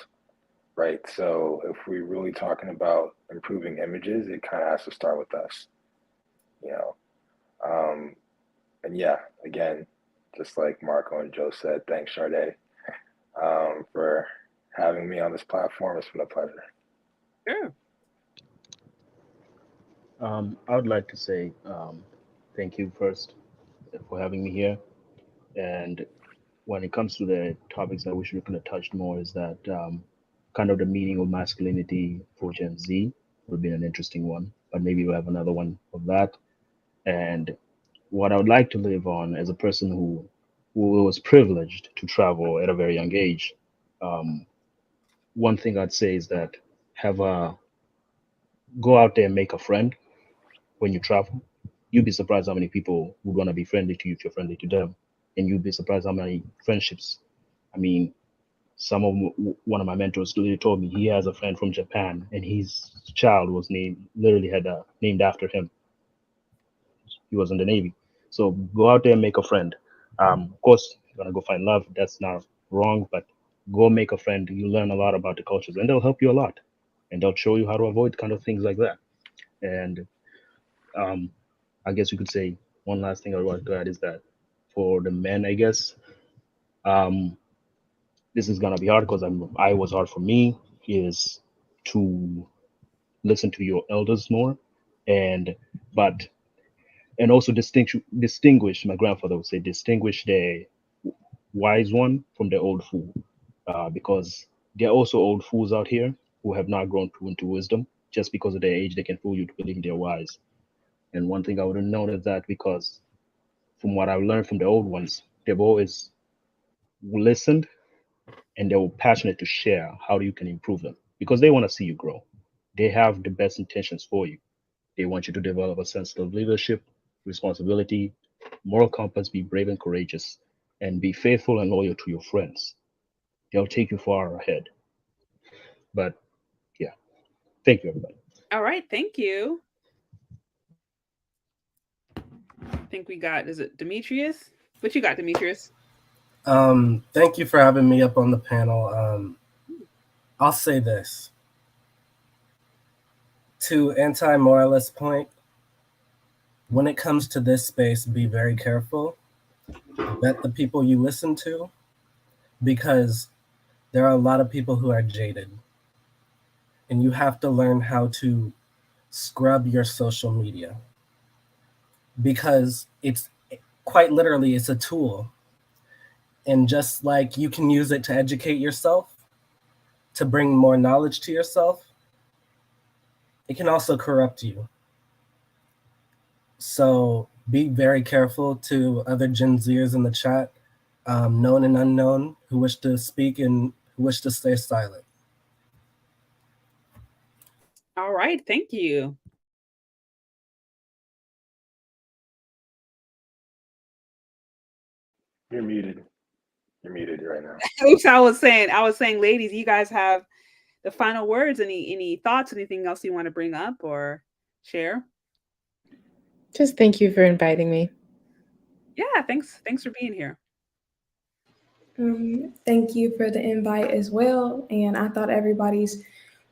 right? So if we're really talking about improving images, it kind of has to start with us, and yeah, again, just like Marco and Joe said, thanks, Charday, for having me on this platform. It's been a pleasure. Sure. I would like to say thank you first for having me here. And when it comes to the topics I wish we could have touched more, is that kind of the meaning of masculinity for Gen Z would be an interesting one, but maybe we'll have another one of that. And what I would like to live on as a person who was privileged to travel at a very young age, one thing I'd say is that go out there and make a friend when you travel. You'd be surprised how many people would want to be friendly to you if you're friendly to them, and you'd be surprised how many friendships. I mean, one of my mentors literally told me he has a friend from Japan, and his child was named after him. He was in the Navy. So go out there and make a friend. Of course, you're gonna go find love. That's not wrong, but go make a friend. You learn a lot about the cultures, and they'll help you a lot, and they'll show you how to avoid kind of things like that. And I guess you could say one last thing I would like to add is that for the men, I guess, this is gonna be hard because I was hard for me, is to listen to your elders more, and also distinguish. My grandfather would say, distinguish the wise one from the old fool, because there are also old fools out here who have not grown into wisdom. Just because of their age, they can fool you to believe they're wise. And one thing I would have known is that, because from what I've learned from the old ones, they've always listened, and they were passionate to share how you can improve them, because they want to see you grow. They have the best intentions for you. They want you to develop a sense of leadership, responsibility, moral compass, be brave and courageous, and be faithful and loyal to your friends. They'll take you far ahead. But yeah, thank you, everybody. All right, thank you. I think we got, is it Demetrius? What you got, Demetrius? Thank you for having me up on the panel. I'll say this. To anti-moralist point, when it comes to this space, be very careful. Vet the people you listen to, because there are a lot of people who are jaded. And you have to learn how to scrub your social media, because it's quite literally, it's a tool. And just like you can use it to educate yourself, to bring more knowledge to yourself, it can also corrupt you. So be very careful. To other Gen Zers in the chat, known and unknown, who wish to speak and who wish to stay silent. All right, thank you. You're muted. You're muted right now. Oops, I was saying, ladies, you guys have the final words. Any thoughts? Anything else you want to bring up or share? Just thank you for inviting me. Yeah, thanks for being here. Thank you for the invite as well. And I thought everybody's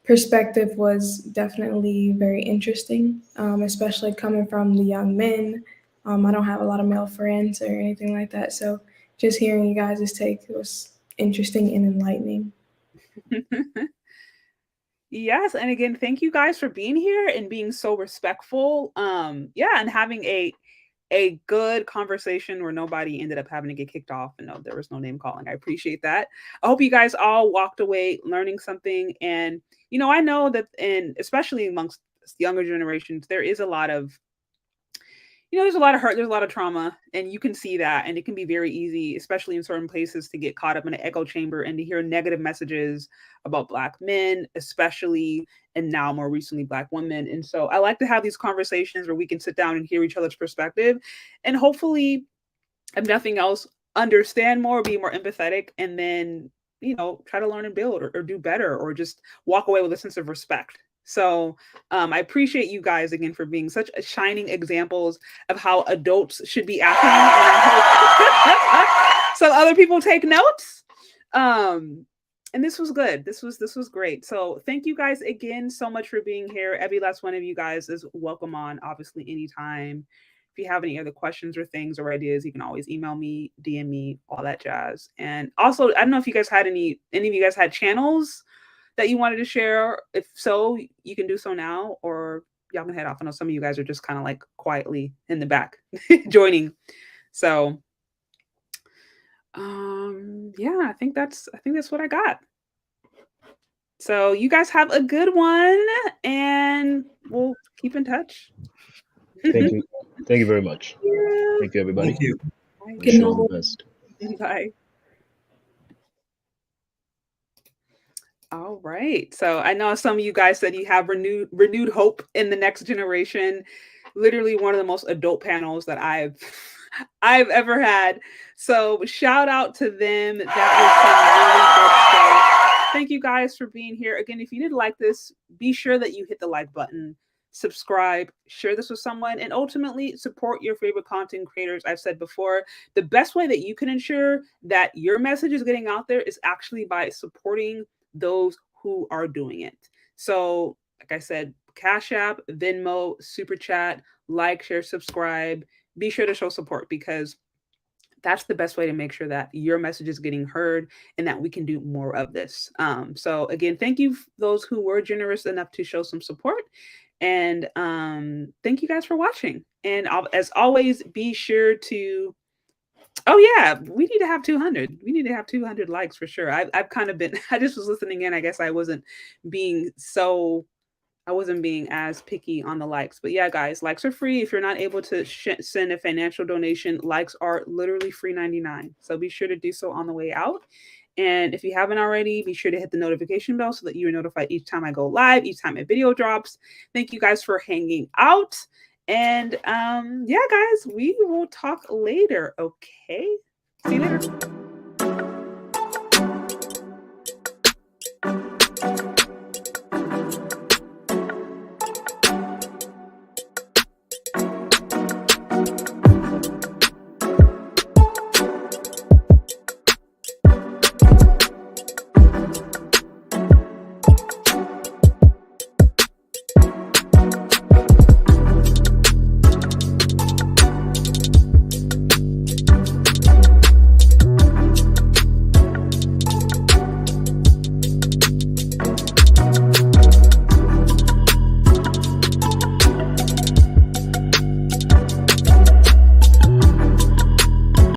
perspective was definitely very interesting, especially coming from the young men. I don't have a lot of male friends or anything like that. So just hearing you guys' take was interesting and enlightening. Yes, and again, thank you guys for being here and being so respectful. Yeah, and having a good conversation where nobody ended up having to get kicked off and no, there was no name calling. I appreciate that. I hope you guys all walked away learning something. And I know that, and especially amongst younger generations, there is a lot of there's a lot of hurt, there's a lot of trauma, and you can see that. And it can be very easy, especially in certain places, to get caught up in an echo chamber and to hear negative messages about Black men, especially, and now more recently, Black women. And so I like to have these conversations where we can sit down and hear each other's perspective and hopefully, if nothing else, understand more, be more empathetic, and then, try to learn and build or do better, or just walk away with a sense of respect. So I appreciate you guys again for being such shining examples of how adults should be acting. And I hope so other people take notes. And this was good. This was great. So thank you guys again so much for being here. Every last one of you guys is welcome on, obviously, anytime. If you have any other questions or things or ideas, you can always email me, DM me, all that jazz. And also, I don't know if you guys had any of you guys had channels that you wanted to share. If so, you can do so now, or y'all can head off. I know some of you guys are just kind of like quietly in the back joining. So yeah, I think that's what I got. So you guys have a good one, and we'll keep in touch. Thank you. Thank you very much. Yeah. Thank you, everybody. Thank you. Wish you all the best. Bye. All right. So I know some of you guys said you have renewed hope in the next generation. Literally one of the most adult panels that I've ever had. So shout out to them. That was some really good stuff. Thank you guys for being here. Again, if you did like this, be sure that you hit the like button, subscribe, share this with someone, and ultimately support your favorite content creators. I've said before, the best way that you can ensure that your message is getting out there is actually by supporting those who are doing it. So, like I said, Cash App, Venmo, Super Chat, like, share, subscribe. Be sure to show support, because that's the best way to make sure that your message is getting heard and that we can do more of this. So again, thank you those who were generous enough to show some support. And thank you guys for watching. And as always, be sure to, oh yeah, we need to have 200. We need to have 200 likes for sure. I've kind of been, I just was listening in. I guess I wasn't being as picky on the likes. But yeah, guys, likes are free. If you're not able to send a financial donation, likes are literally free 99. So be sure to do so on the way out. And if you haven't already, be sure to hit the notification bell so that you are notified each time I go live, each time a video drops. Thank you guys for hanging out. And yeah, guys, we will talk later. Okay. See you later.